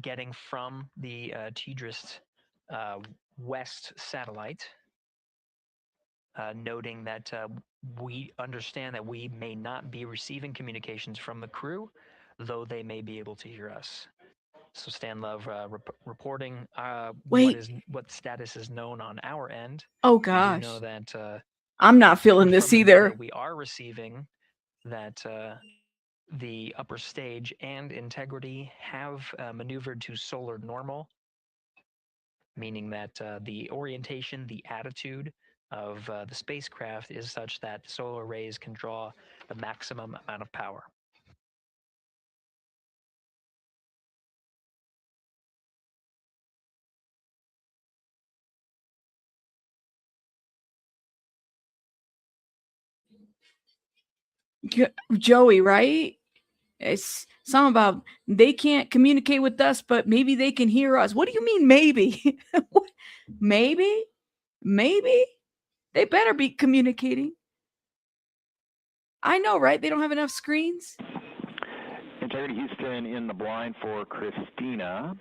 getting from the TDRS West satellite. noting that we understand that we may not be receiving communications from the crew, though they may be able to hear us. So Stan Love reporting what status is known on our end. Oh We do gosh. know that I'm not feeling this from the data either. we are receiving that the upper stage and integrity have maneuvered to solar normal, meaning that the orientation, the attitude of the spacecraft is such that solar rays can draw the maximum amount of power. Joey, right? It's something about they can't communicate with us, but maybe they can hear us. What do you mean, maybe? Maybe? Maybe? They better be communicating. I know, right? They don't have enough screens. Integrity Houston in the blind for Christina.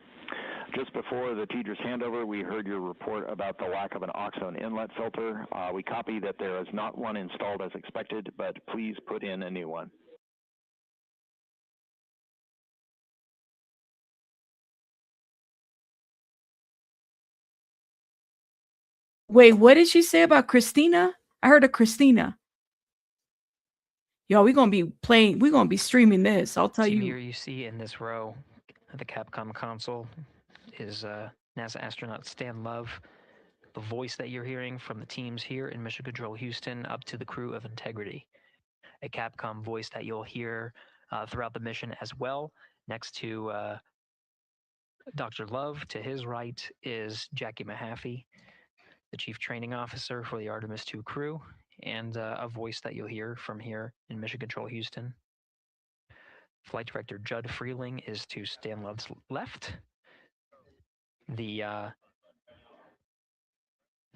Just before the TDRS handover, we heard your report about the lack of an oxone inlet filter. We copy that there is not one installed as expected, but please put in a new one. Wait, what did she say about Christina? I heard of Christina. Yo, we're gonna be streaming this. I'll tell Team you. here you see in this row at the Capcom console is NASA astronaut Stan Love. The voice that you're hearing from the teams here in Mission Control Houston up to the crew of Integrity. A Capcom voice that you'll hear throughout the mission as well. Next to Dr. Love, to his right is Jackie Mahaffey, the Chief Training Officer for the Artemis II crew, and a voice that you'll hear from here in Mission Control Houston. Flight Director Judd Freeling is to Stan Love's left. The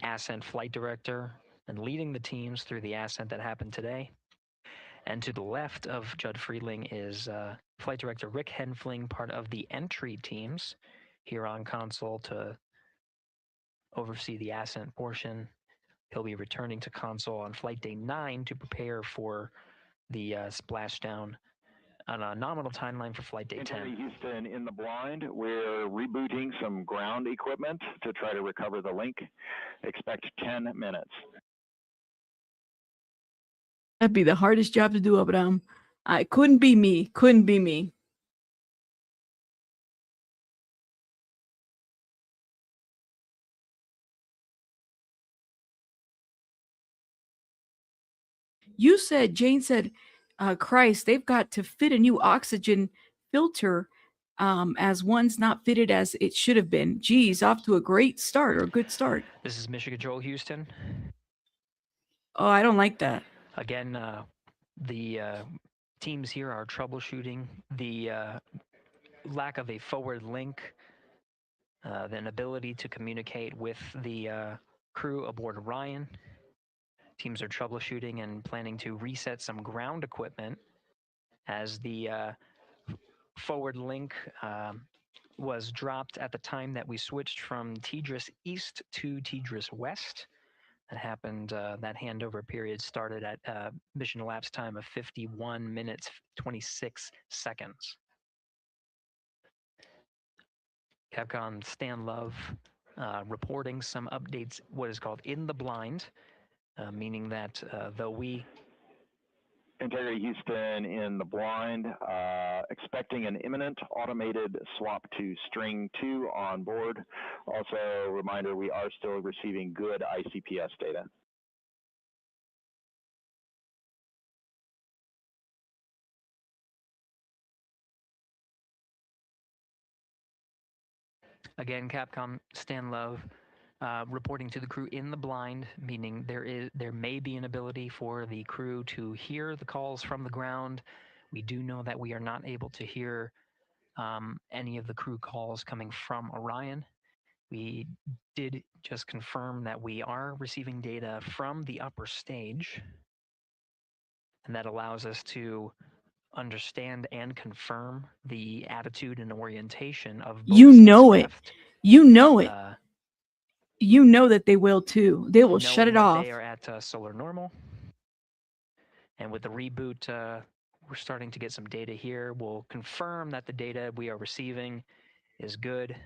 ascent flight director and leading the teams through the ascent that happened today. And to the left of Judd Freeling is Flight Director Rick Henfling, part of the entry teams here on console to oversee the ascent portion. He'll be returning to console on flight day 9 to prepare for the splashdown on a nominal timeline for flight day 10. Houston in the blind. We're rebooting some ground equipment to try to recover the link. Expect 10 minutes. That'd be the hardest job to do, Abraham. It couldn't be me. Couldn't be me. You said, Jane said, Christ, they've got to fit a new oxygen filter as one's not fitted as it should have been. Geez, off to a great start or a good start. This is Mission Control Houston. Oh, I don't like that. Again, the teams here are troubleshooting the lack of a forward link, the inability to communicate with the crew aboard Orion. Teams are troubleshooting and planning to reset some ground equipment as the forward link was dropped at the time that we switched from TDRS East to TDRS West. That happened, that handover period started at mission elapsed time of 51 minutes, 26 seconds. Capcom Stan Love reporting some updates, what is called in the blind, meaning that though we... Integrity Houston in the blind, expecting an imminent automated swap to string 2 on board. Also, reminder, we are still receiving good ICPS data. Again, Capcom Stan Love reporting to the crew in the blind, meaning there may be an ability for the crew to hear the calls from the ground. We do know that we are not able to hear any of the crew calls coming from Orion. We did just confirm that we are receiving data from the upper stage, and that allows us to understand and confirm the attitude and orientation of both You know it. spacecraft. You know it. You know that they will too. They will shut knowing it that off. they are at solar normal. And with the reboot, we're starting to get some data here. We'll confirm that the data we are receiving is good.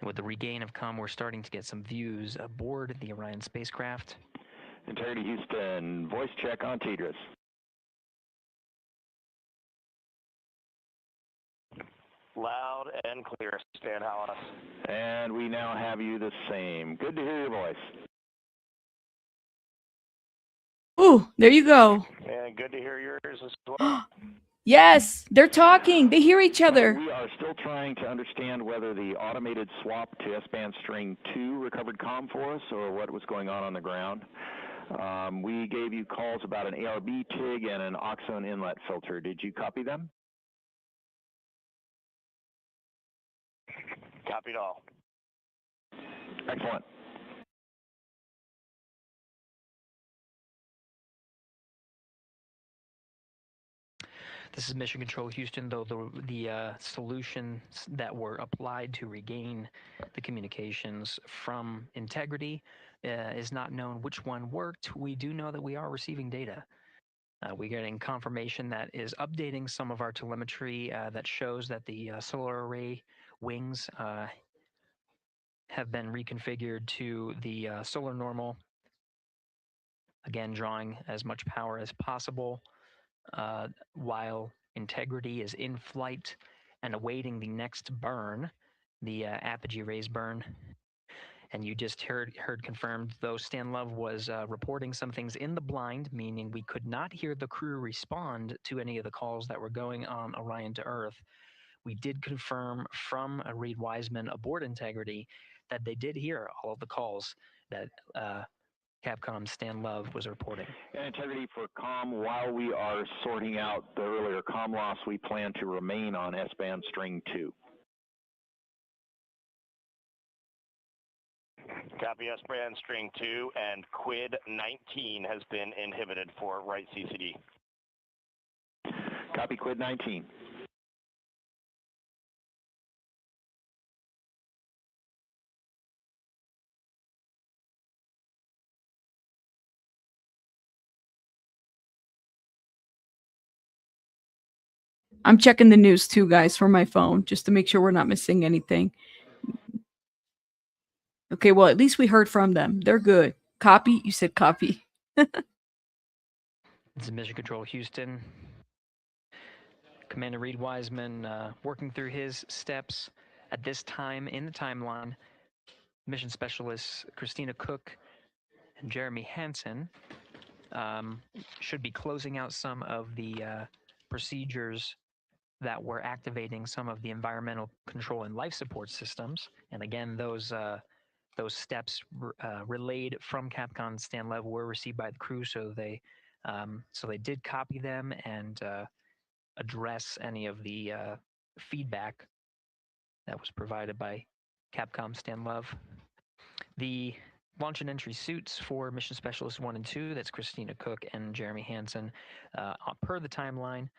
And with the regain of comm, we're starting to get some views aboard the Orion spacecraft. Integrity Houston, voice check on TDRS. Loud and clear, Stan Hollis. And we now have you the same. Good to hear your voice. Ooh, there you go. And good to hear yours as well. Yes, they're talking. They hear each other. We are still trying to understand whether the automated swap to S-band string 2 recovered comm for us or what was going on the ground. We gave you calls about an ARB TIG and an oxone inlet filter. Did you copy them? Copied all. Excellent. This is Mission Control Houston, though the solutions that were applied to regain the communications from Integrity is not known which one worked. We do know that we are receiving data. We're getting confirmation that is updating some of our telemetry that shows that the solar array wings have been reconfigured to the solar normal. Again, drawing as much power as possible while Integrity is in flight and awaiting the next burn, the apogee raise burn. And you just heard confirmed, though Stan Love was reporting some things in the blind, meaning we could not hear the crew respond to any of the calls that were going on Orion to Earth. We did confirm from Reed Wiseman aboard Integrity that they did hear all of the calls that Capcom Stan Love was reporting. And Integrity for comm, while we are sorting out the earlier comm loss, we plan to remain on S-band string 2. Copy S-band string 2 and quid 19 has been inhibited for right CCD. Copy quid 19. I'm checking the news too, guys, from my phone, just to make sure we're not missing anything. Okay, well, at least we heard from them. They're good. Copy? You said copy. This is Mission Control Houston. Commander Reed Wiseman working through his steps. At this time in the timeline, mission specialists Christina Cook and Jeremy Hansen should be closing out some of the procedures that were activating some of the environmental control and life support systems. And again, those steps relayed from Capcom Stan Love were received by the crew, so they did copy them and address any of the feedback that was provided by Capcom Stan Love. The launch and entry suits for Mission Specialists 1 and 2, that's Christina Cook and Jeremy Hansen, per the timeline,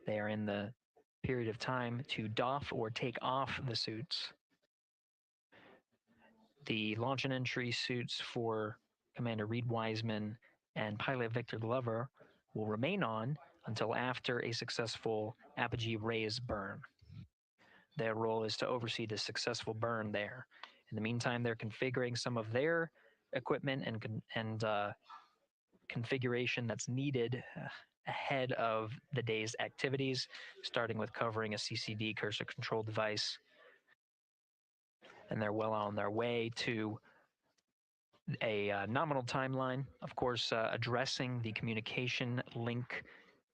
they are in the period of time to doff or take off the suits. The launch and entry suits for Commander Reed Wiseman and Pilot Victor Glover will remain on until after a successful apogee raise burn. Their role is to oversee the successful burn there. In the meantime, they're configuring some of their equipment and configuration that's needed ahead of the day's activities, starting with covering a CCD cursor control device. And they're well on their way to a nominal timeline, of course, addressing the communication link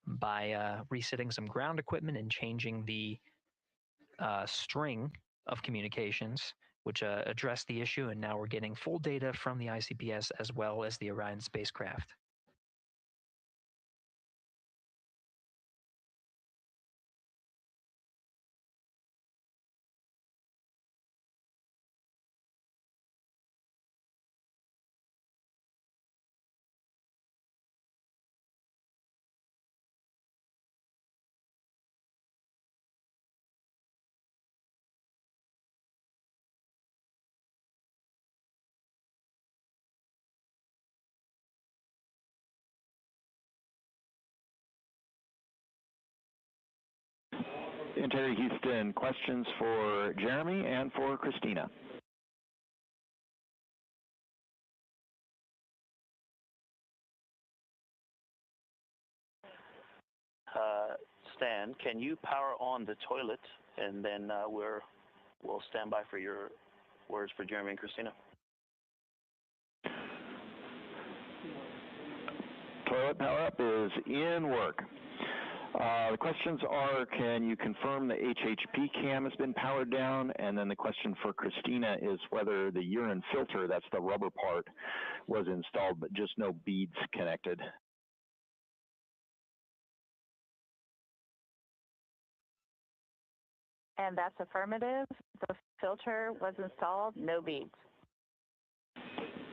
by resetting some ground equipment and changing the string of communications, which addressed the issue, and now we're getting full data from the ICPS as well as the Orion spacecraft. Interior Houston, questions for Jeremy and for Christina. Stan, can you power on the toilet, and then we'll stand by for your words for Jeremy and Christina. Toilet power up is in work. The questions are, can you confirm the HHP cam has been powered down? And then the question for Christina is whether the urine filter, that's the rubber part, was installed, but just no beads connected. And that's affirmative. The filter was installed, no beads.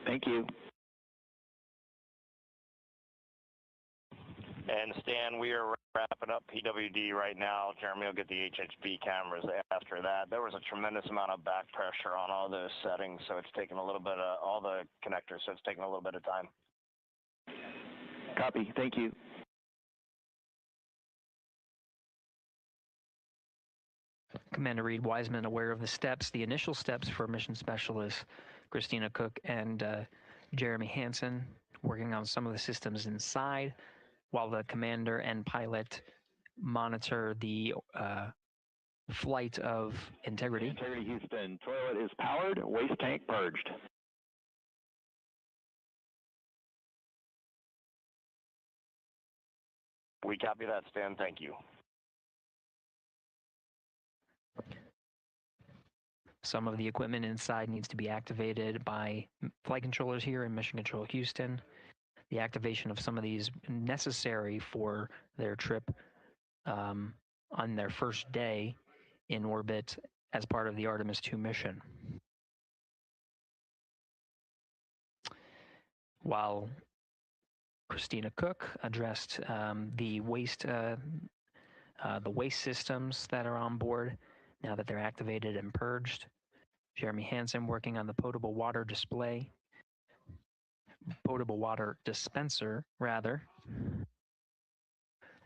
Thank you. And Stan, we are wrapping up PWD right now. Jeremy will get the HHP cameras after that. There was a tremendous amount of back pressure on all those settings, so it's taking a little bit of all the connectors, so it's taking a little bit of time. Copy. Thank you. Commander Reed Wiseman aware of the steps, the initial steps for mission specialists Christina Cook and Jeremy Hansen, working on some of the systems inside, while the commander and pilot monitor the flight of Integrity. Integrity Houston, toilet is powered, waste tank purged. We copy that, Stan. Thank you. Some of the equipment inside needs to be activated by flight controllers here in Mission Control Houston. The activation of some of these necessary for their trip on their first day in orbit as part of the Artemis II mission. While Christina Cook addressed the waste systems that are on board now that they're activated and purged. Jeremy Hansen working on the potable water dispenser, rather.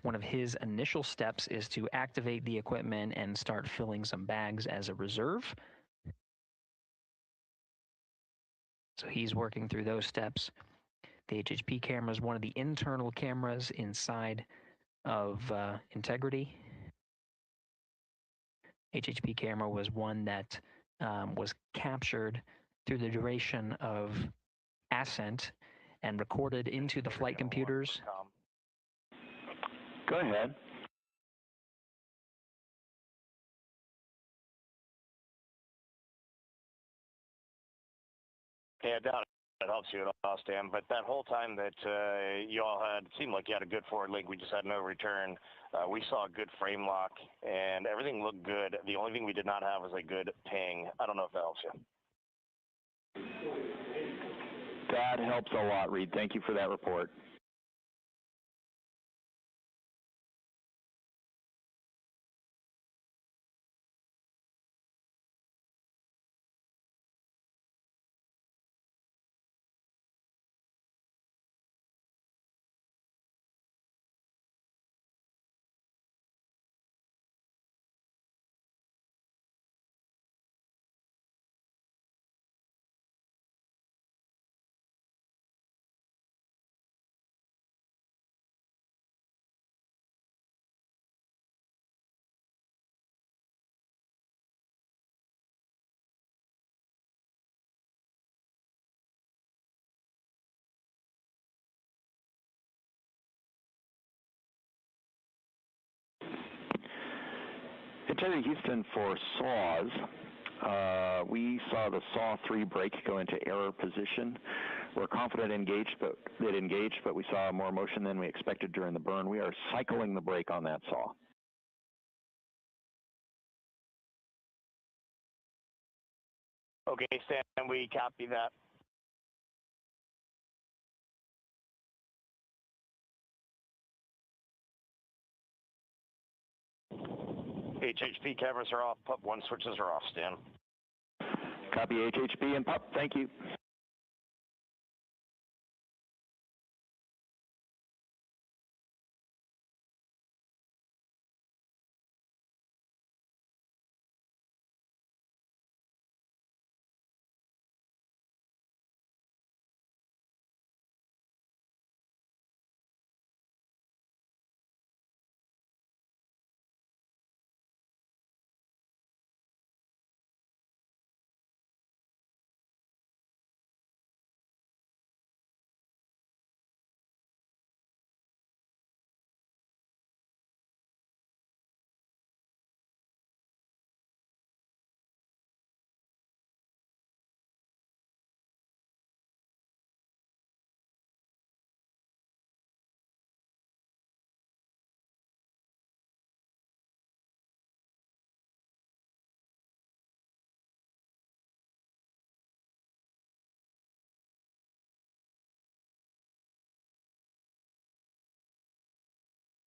One of his initial steps is to activate the equipment and start filling some bags as a reserve. So he's working through those steps. The HHP camera is one of the internal cameras inside of Integrity. HHP camera was one that was captured through the duration of ascent and recorded into the flight computers. Go ahead. Yeah, doubt it helps you at all, Stan. But that whole time that you all had, it seemed like you had a good forward link. We just had no return. We saw a good frame lock, and everything looked good. The only thing we did not have was a good ping. I don't know if that helps you. That helps a lot, Reed. Thank you for that report. Integrity Houston for saws. We saw the saw 3 brake go into error position. We're confident it engaged, but we saw more motion than we expected during the burn. We are cycling the brake on that saw. Okay, Stan, we copy that. HHP cameras are off, PUP 1 switches are off, Stan. Copy HHP and PUP, thank you.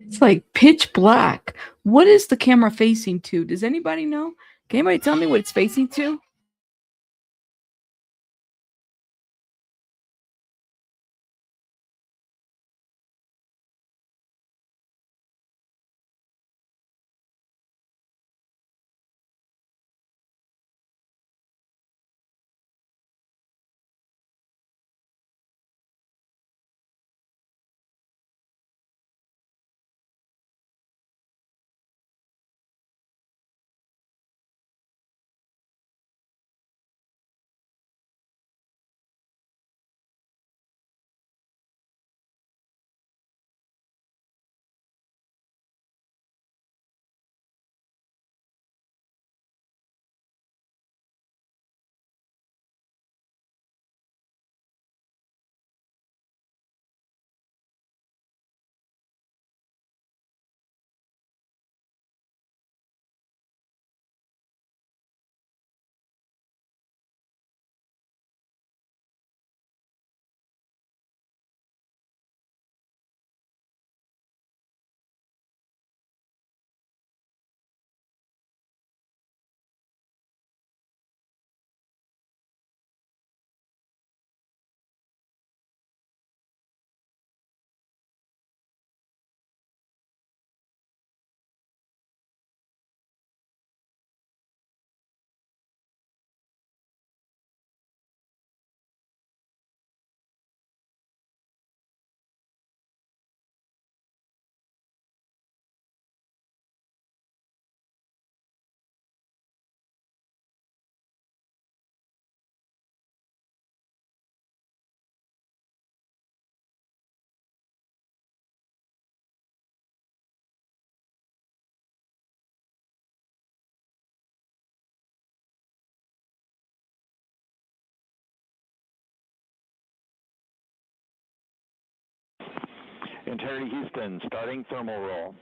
It's like pitch black. What is the camera facing to? Does anybody know? Can anybody tell me what it's facing to? Integrity Houston, starting thermal roll.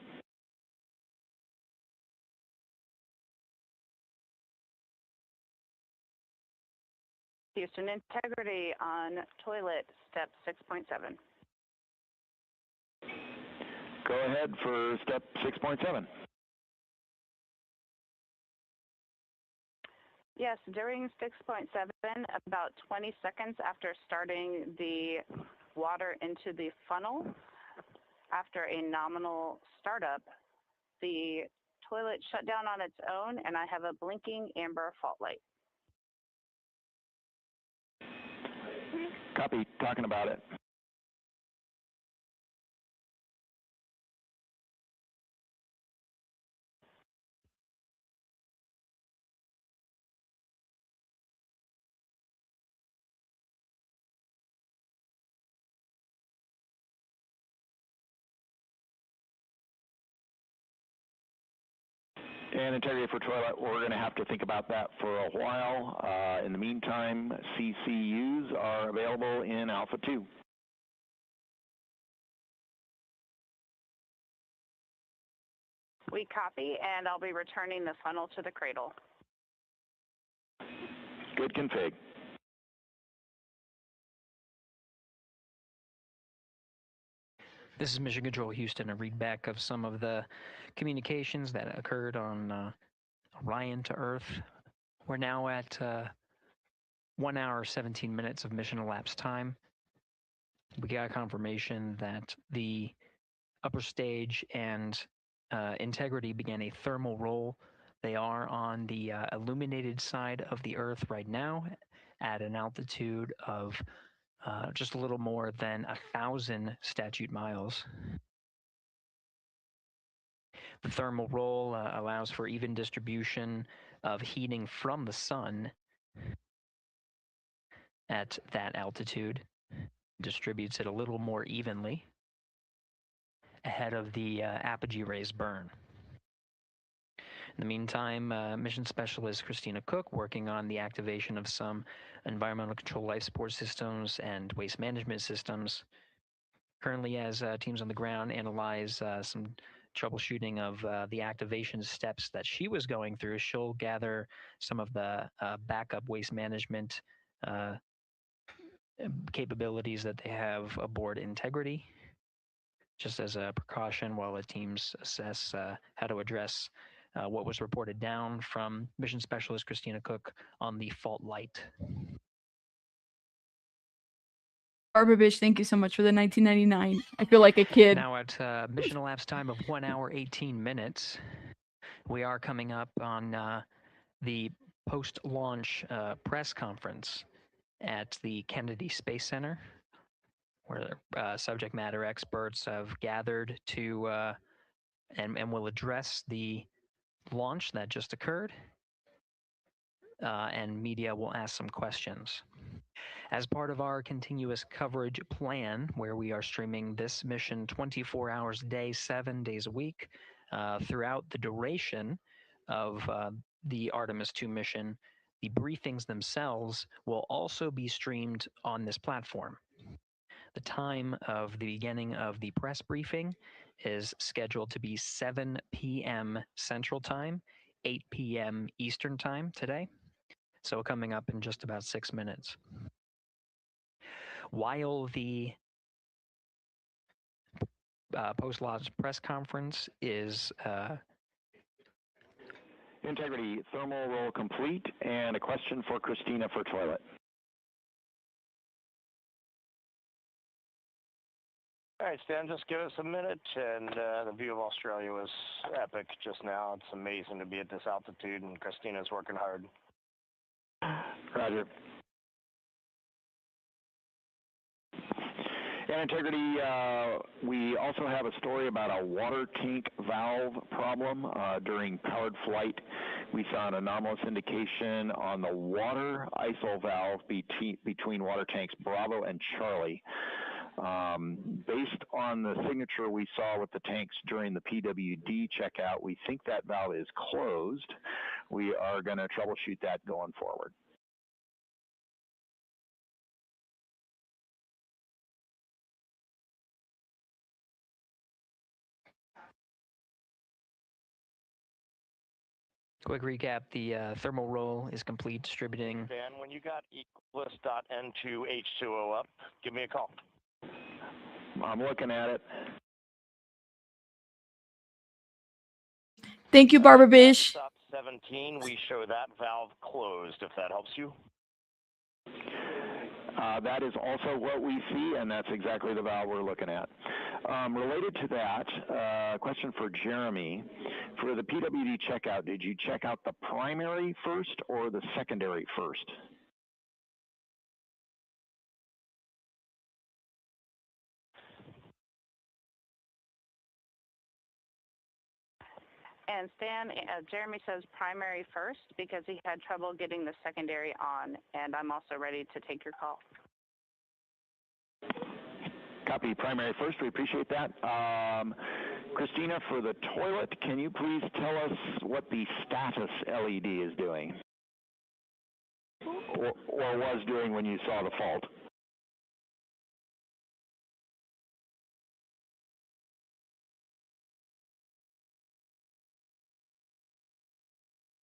Houston, integrity on toilet, step 6.7. Go ahead for step 6.7. Yes, during 6.7, about 20 seconds after starting the water into the funnel, after a nominal startup, the toilet shut down on its own, and I have a blinking amber fault light. Copy, talking about it. And integrity for toilet, we're going to have to think about that for a while. In the meantime, CCUs are available in Alpha 2. We copy, and I'll be returning the funnel to the cradle. Good config. This is Mission Control Houston, a read back of some of the communications that occurred on Orion to Earth. We're now at 1 hour, 17 minutes of mission elapsed time. We got confirmation that the upper stage and Integrity began a thermal roll. They are on the illuminated side of the Earth right now at an altitude of just a little more than 1,000 statute miles. The thermal roll allows for even distribution of heating from the sun at that altitude, distributes it a little more evenly ahead of the apogee rays burn. In the meantime, mission specialist Christina Cook working on the activation of some environmental control life support systems and waste management systems. Currently, as teams on the ground analyze some troubleshooting of the activation steps that she was going through, she'll gather some of the backup waste management capabilities that they have aboard Integrity. just as a precaution while the teams assess how to address what was reported down from mission specialist Christina Cook on the fault light. Barbara Bish, thank you so much for the 1999. I feel like a kid. Now at mission elapsed time of 1 hour 18 minutes, we are coming up on the post-launch press conference at the Kennedy Space Center, where subject matter experts have gathered to and will address the launch that just occurred, and media will ask some questions. As part of our continuous coverage plan, where we are streaming this mission 24 hours a day, 7 days a week, throughout the duration of the Artemis II mission, the briefings themselves will also be streamed on this platform. The time of the beginning of the press briefing is scheduled to be 7 p.m. Central Time, 8 p.m. Eastern Time today. So coming up in just about 6 minutes. While the post-launch press conference is Integrity thermal roll complete, and a question for Christina for toilet. All right, Stan, just give us a minute, and the view of Australia was epic just now. It's amazing to be at this altitude, and Christina's working hard. Roger. And Integrity, we also have a story about a water tank valve problem during powered flight. We saw an anomalous indication on the water ISO valve between water tanks Bravo and Charlie. Based on the signature we saw with the tanks during the PWD checkout, we think that valve is closed. We are going to troubleshoot that going forward. quick recap. The thermal roll is complete, distributing. Dan, when you got Equus.N2H2O up, give me a call. I'm looking at it. Thank you, Barbara Bish. Stop 17, we show that valve closed, if that helps you. That is also what we see, and that's exactly the valve we're looking at. Related to that, question for Jeremy. For the PWD checkout, did you check out the primary first or the secondary first? And Stan, Jeremy says primary first because he had trouble getting the secondary on, and I'm also ready to take your call. Copy, primary first. We appreciate that. Christina, for the toilet, can you please tell us what the status LED is doing? Or was doing when you saw the fault?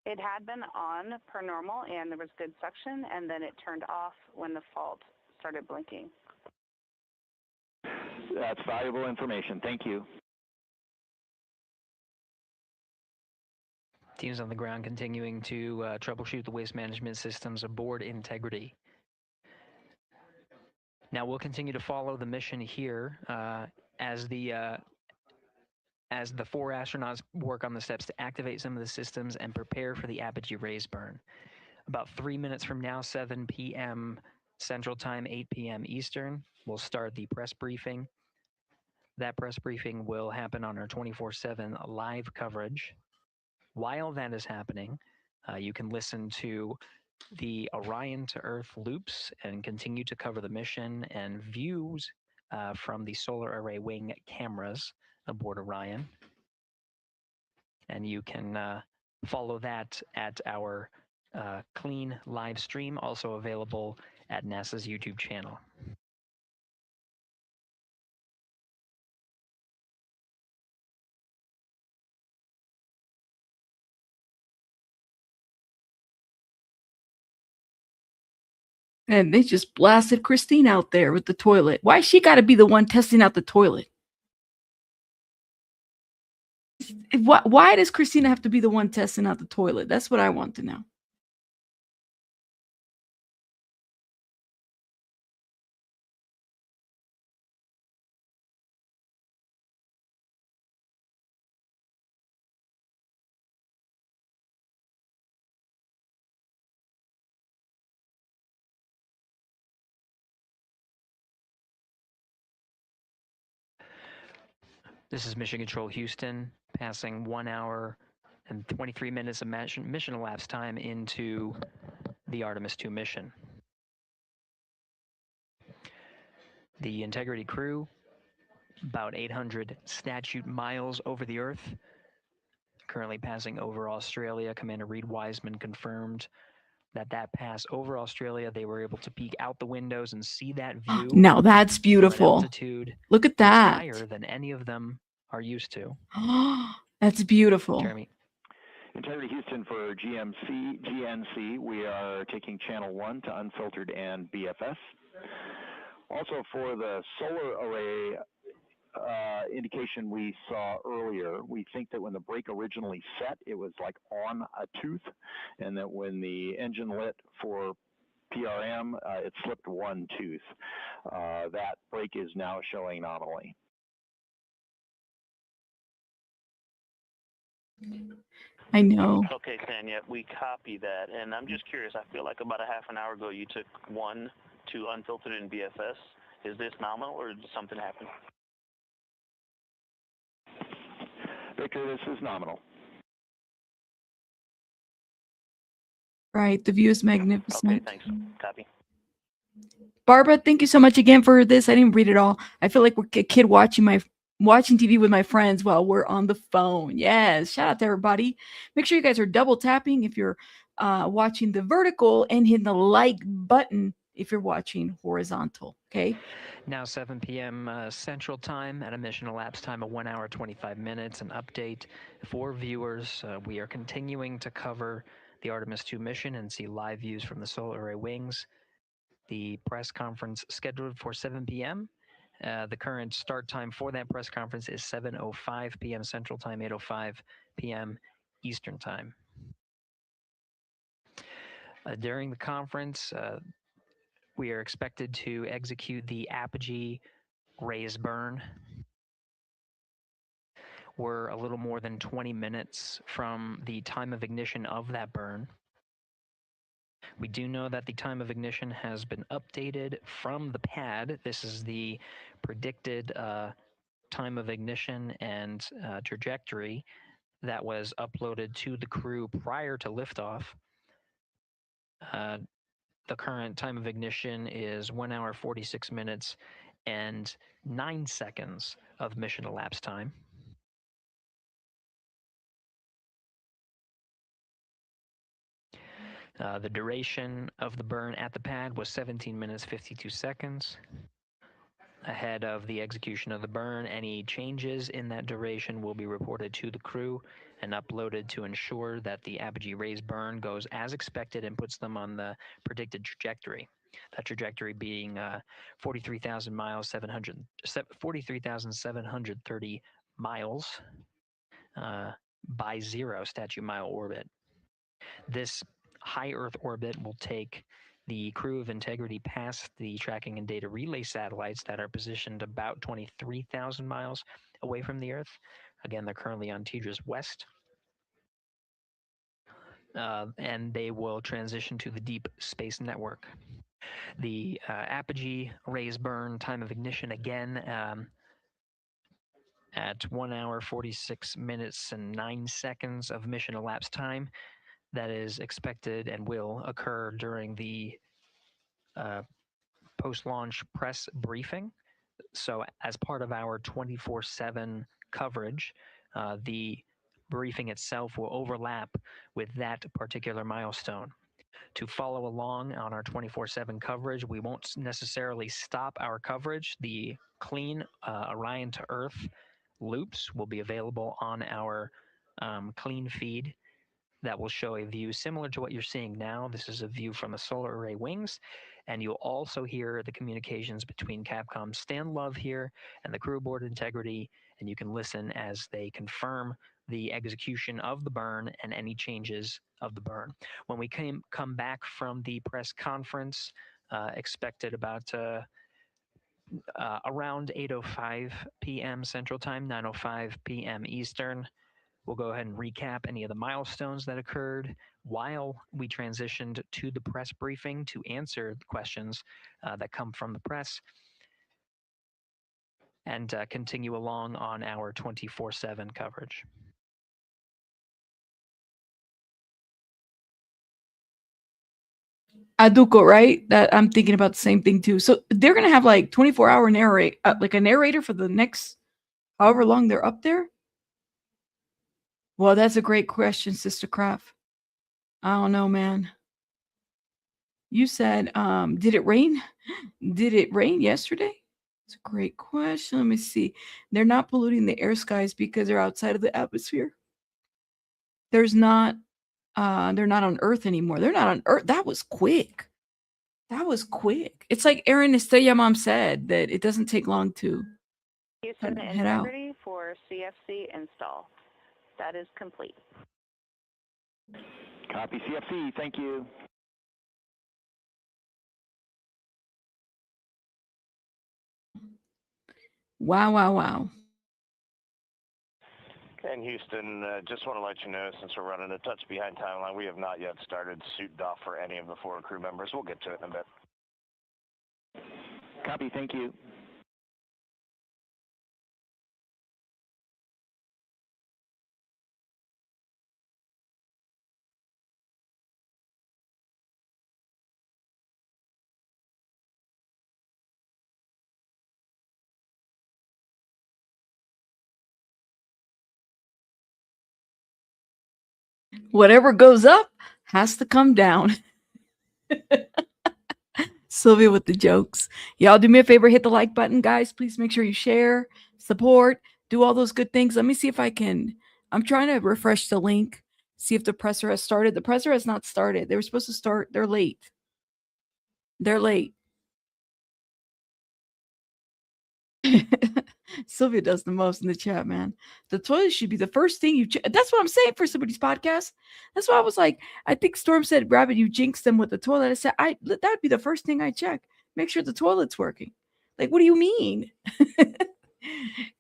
It had been on per normal, and there was good suction, and then it turned off when the fault started blinking. That's valuable information. Thank you. Teams on the ground continuing to troubleshoot the waste management systems aboard Integrity. Now we'll continue to follow the mission here as the 4 astronauts work on the steps to activate some of the systems and prepare for the apogee raise burn. About 3 minutes from now, 7 p.m. Central Time, 8 p.m. Eastern, we'll start the press briefing. That press briefing will happen on our 24/7 live coverage. While that is happening, you can listen to the Orion to Earth loops and continue to cover the mission and views from the solar array wing cameras aboard Orion. And you can follow that at our clean live stream, also available at NASA's YouTube channel. And they just blasted Christine out there with the toilet. Why she got to be the one testing out the toilet? Why does Christina have to be the one testing out the toilet? That's what I want to know. This is Mission Control Houston, passing 1 hour and 23 minutes of mission elapsed time into the Artemis II mission. The Integrity crew, about 800 statute miles over the Earth, currently passing over Australia. Commander Reed Wiseman confirmed that pass over Australia, they were able to peek out the windows and see that view. Now that's from an beautiful. altitude Look at that's that. higher than any of them are used to. That's beautiful. Jeremy. Integrity Houston for GNC, we are taking channel 1 to unfiltered and BFS. Also for the solar array indication we saw earlier, we think that when the brake originally set, it was like on a tooth, and that when the engine lit for PRM, it slipped one tooth. That brake is now showing nominally. I know. Okay, Tanya, we copy that. And I'm just curious, I feel like about a half an hour ago you took 1 to unfiltered in BFS. Is this nominal or did something happen? Victor, this is nominal. Right. The view is magnificent. Okay, thanks. Copy. Barbara, thank you so much again for this. I didn't read it all. I feel like we're a kid watching TV with my friends while we're on the phone. Yes. Shout out to everybody. Make sure you guys are double tapping if you're watching the vertical and hit the like button if you're watching horizontal. Okay. Now 7 p.m. Central Time at a mission elapsed time of 1 hour 25 minutes. An update for viewers. We are continuing to cover the Artemis II mission and see live views from the solar array wings. The press conference scheduled for 7 p.m. The current start time for that press conference is 7:05 p.m. Central Time, 8:05 p.m. Eastern Time. During the conference, we are expected to execute the apogee raise burn. We're a little more than 20 minutes from the time of ignition of that burn. We do know that the time of ignition has been updated from the pad. This is the predicted time of ignition and trajectory that was uploaded to the crew prior to liftoff. The current time of ignition is 1 hour 46 minutes and 9 seconds of mission elapsed time. The duration of the burn at the pad was 17 minutes 52 seconds. Ahead of the execution of the burn, any changes in that duration will be reported to the crew and uploaded to ensure that the apogee raise burn goes as expected and puts them on the predicted trajectory. That trajectory being 43,000 miles, 43,730 miles by 0 statute mile orbit. This high Earth orbit will take the crew of Integrity past the tracking and data relay satellites that are positioned about 23,000 miles away from the Earth. Again, they're currently on TDRS West. And they will transition to the Deep Space Network. The apogee raise burn time of ignition again at 1 hour 46 minutes and 9 seconds of mission elapsed time. That is expected and will occur during the post-launch press briefing. So as part of our 24/7 coverage, the briefing itself will overlap with that particular milestone. To follow along on our 24/7 coverage, we won't necessarily stop our coverage. The clean Orion to Earth loops will be available on our clean feed that will show a view similar to what you're seeing now. This is a view from the solar array wings, and you'll also hear the communications between Capcom's Stan Love here and the crew aboard Integrity, and you can listen as they confirm the execution of the burn and any changes of the burn. When we come back from the press conference, expected about around 8:05 p.m. Central Time, 9:05 p.m. Eastern. We'll go ahead and recap any of the milestones that occurred while we transitioned to the press briefing to answer the questions that come from the press, and continue along on our 24/7 coverage. Aduko, right? That I'm thinking about the same thing too. So they're gonna have like 24-hour narrate, like a narrator for the next however long they're up there. Well, that's a great question, Sister Craft. I don't know, man. You said, did it rain? Did it rain yesterday? It's a great question. Let me see. They're not polluting the air skies because they're outside of the atmosphere. They're not on Earth anymore. They're not on Earth. That was quick. That was quick. It's like Aaron Estrella Mom said that it doesn't take long to Houston head out. integrity for CFC install. That is complete. Copy CFC. Thank you. Wow, wow, wow. And Houston, just want to let you know, since we're running a touch behind timeline, we have not yet started suit doff for any of the 4 crew members. We'll get to it in a bit. Copy. Thank you. Whatever goes up has to come down. Sylvia with the jokes. Y'all do me a favor, hit the like button, guys. Please make sure you share, support, do all those good things. Let me see if I can. I'm trying to refresh the link, see if the presser has started. The presser has not started. They were supposed to start. They're late. They're late. Sylvia does the most in the chat, man. The toilet should be the first thing you check. That's what I'm saying for somebody's podcast. That's why I was like, I think Storm said, Rabbit, you jinxed them with the toilet. I said, that would be the first thing I check. Make sure the toilet's working. Like, what do you mean?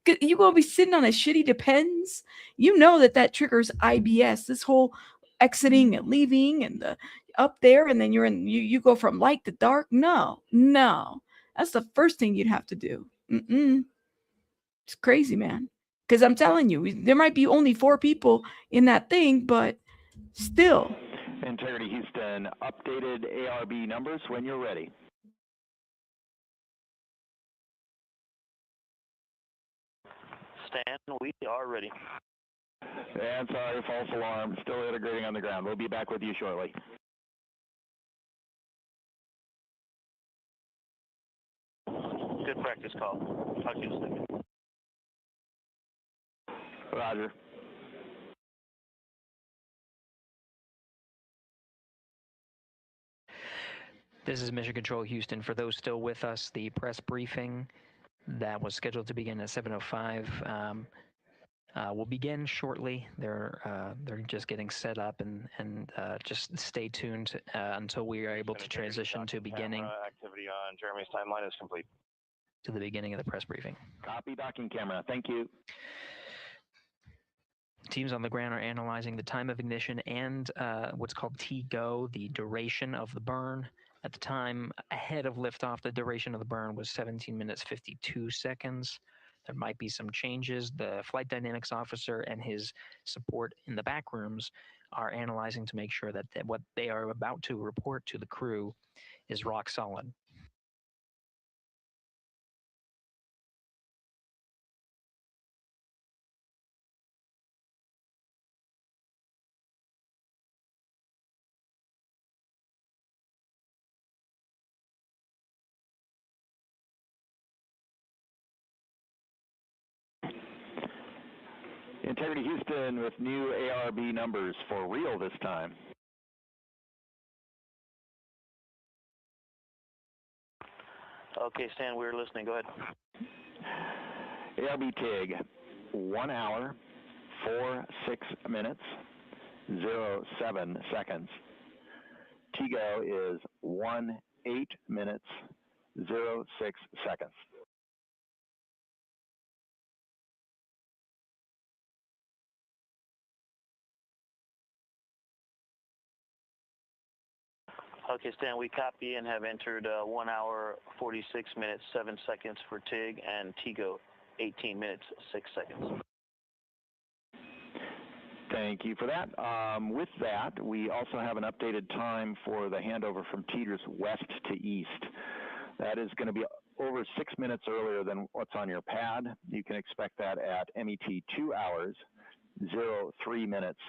You gonna be sitting on a shitty Depends? You know that triggers IBS. This whole exiting and leaving and the up there, and then you go from light to dark. No, that's the first thing you'd have to do. It's crazy, man. Because I'm telling you, there might be only 4 people in that thing, but still. Integrity Houston, updated ARB numbers when you're ready. Stan, we are ready. And sorry, false alarm. Still integrating on the ground. We'll be back with you shortly. Good practice call. Talk to you in a second. Roger. This is Mission Control Houston. For those still with us, the press briefing that was scheduled to begin at 7:05 will begin shortly. They're just getting set up, and just stay tuned until we are able to transition to beginning. Activity on Jeremy's timeline is complete. To the beginning of the press briefing. Copy docking camera. Thank you. Teams on the ground are analyzing the time of ignition and what's called T-GO, the duration of the burn. At the time ahead of liftoff, the duration of the burn was 17 minutes 52 seconds. There might be some changes. The flight dynamics officer and his support in the back rooms are analyzing to make sure that what they are about to report to the crew is rock solid. Integrity Houston with new ARB numbers for real this time. Okay, Stan, we're listening. Go ahead. ARB TIG, 1 hour, 46 minutes, 07 seconds. TGO is 18 minutes, 06 seconds. Okay, Stan, we copy and have entered 1 hour, 46 minutes, 7 seconds for TIG, and TGO 18 minutes, 6 seconds. Thank you for that. With that, we also have an updated time for the handover from teeters west to east. That is going to be over 6 minutes earlier than what's on your pad. You can expect that at MET 2 hours, 03 minutes,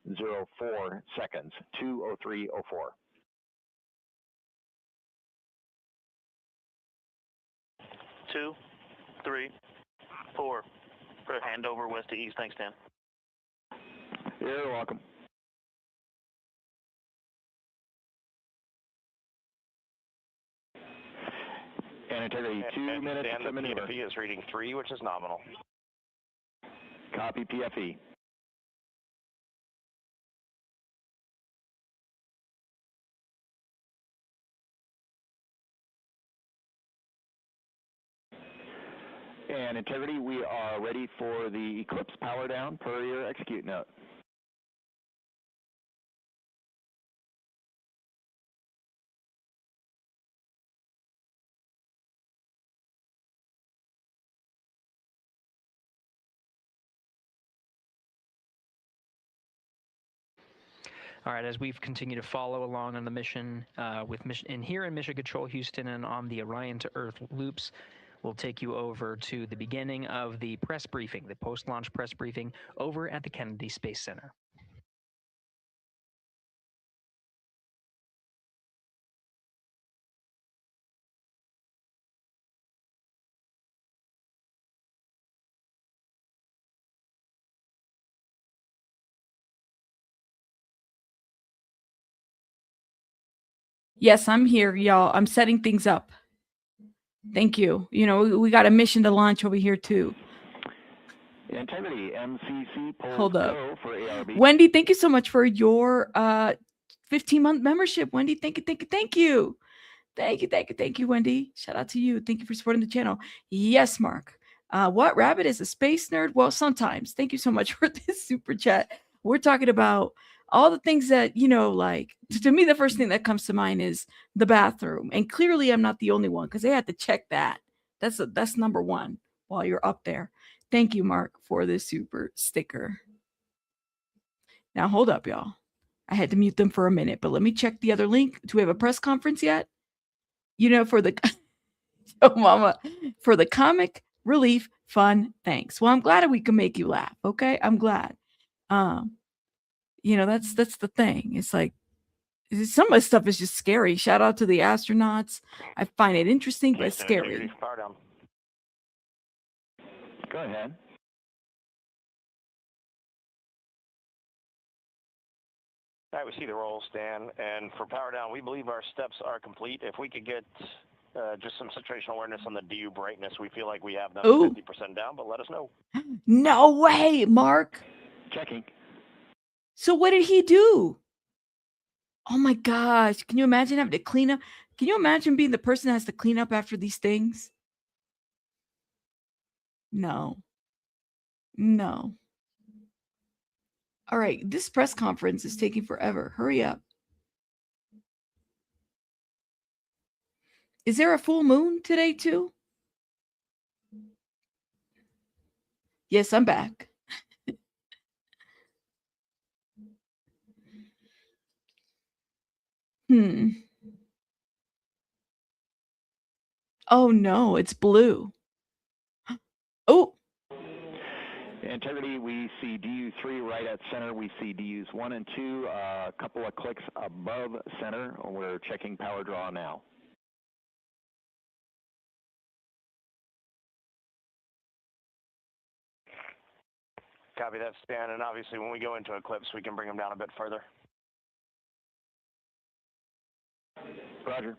04 seconds, 2:03:04. 2, 3, 4. For handover west to east. Thanks, Dan. You're welcome. And integrity 2 minutes to maneuver. PFE is reading 3, which is nominal. Copy PFE. And integrity, we are ready for the eclipse power down per your execute note. All right, as we've continued to follow along on the mission here in Mission Control Houston and on the Orion to Earth loops, we'll take you over to the beginning of the press briefing, the post-launch press briefing over at the Kennedy Space Center. Yes, I'm here, y'all. I'm setting things up. Thank you. You know, we got a mission to launch over here too. Integrity, MCC polls Hold up. go for ARB. Wendy, thank you so much for your 15-month membership. Wendy, thank you. Thank you, Wendy. Shout out to you. Thank you for supporting the channel. Yes, Mark. What Rabbit is a space nerd? Well, sometimes. Thank you so much for this super chat. We're talking about all the things that, you know, like to me, the first thing that comes to mind is the bathroom. And clearly I'm not the only one because they had to check that. That's number one while you're up there. Thank you, Mark, for this super sticker. Now, hold up, y'all. I had to mute them for a minute, but let me check the other link. Do we have a press conference yet? You know, for the oh, mama, for the comic relief fun. Thanks. Well, I'm glad we can make you laugh. Okay, I'm glad. You know, that's the thing. It's like some of the stuff is just scary. Shout out to the astronauts. I find it interesting, but it's scary. Power down. Go ahead. All right, we see the roll, Stan. And for power down, we believe our steps are complete. If we could get just some situational awareness on the DU brightness, we feel like we have them 50% down, but let us know. No way, Mark. Checking. So what did he do? Oh my gosh. Can you imagine having to clean up? Can you imagine being the person that has to clean up after these things? No. All right. This press conference is taking forever. Hurry up. Is there a full moon today too? Yes, I'm back. Oh no, it's blue. Oh. Integrity, we see DU3 right at center. We see DUs 1 and 2, a couple of clicks above center. We're checking power draw now. Copy that, Stan. And obviously, when we go into eclipse, we can bring them down a bit further. Roger.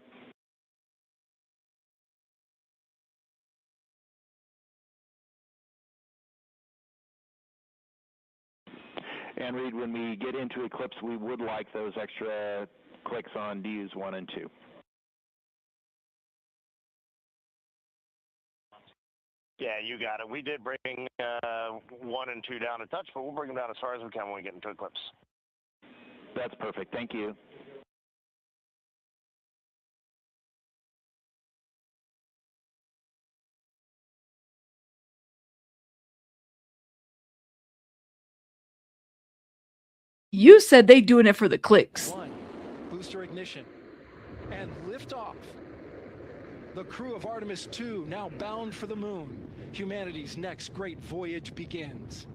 And Reed, when we get into eclipse, we would like those extra clicks on Ds 1 and 2. Yeah, you got it. We did bring 1 and 2 down a touch, but we'll bring them down as far as we can when we get into eclipse. That's perfect. Thank you. You said they doing it for the clicks. 1, booster ignition, and liftoff. The crew of Artemis II now bound for the moon. Humanity's next great voyage begins.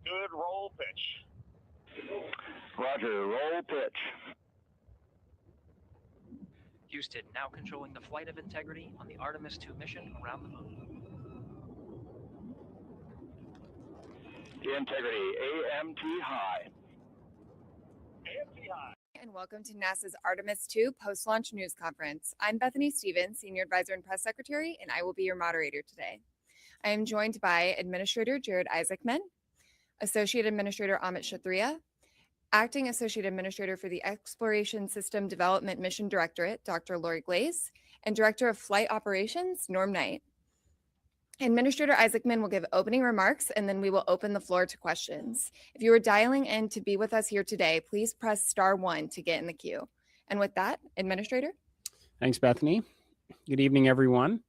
Good roll pitch. Roger, roll pitch. Houston now controlling the flight of integrity on the Artemis II mission around the moon. Integrity, AMT high. AMT high. And welcome to NASA's Artemis II post-launch news conference. I'm Bethany Stevens, Senior Advisor and Press Secretary, and I will be your moderator today. I am joined by Administrator Jared Isaacman, Associate Administrator Amit Kshatriya, Acting Associate Administrator for the Exploration System Development Mission Directorate, Dr. Lori Glaze, and Director of Flight Operations, Norm Knight. Administrator Isaacman will give opening remarks, and then we will open the floor to questions. If you are dialing in to be with us here today, please press *1 to get in the queue. And with that, Administrator. Thanks, Bethany. Good evening, everyone.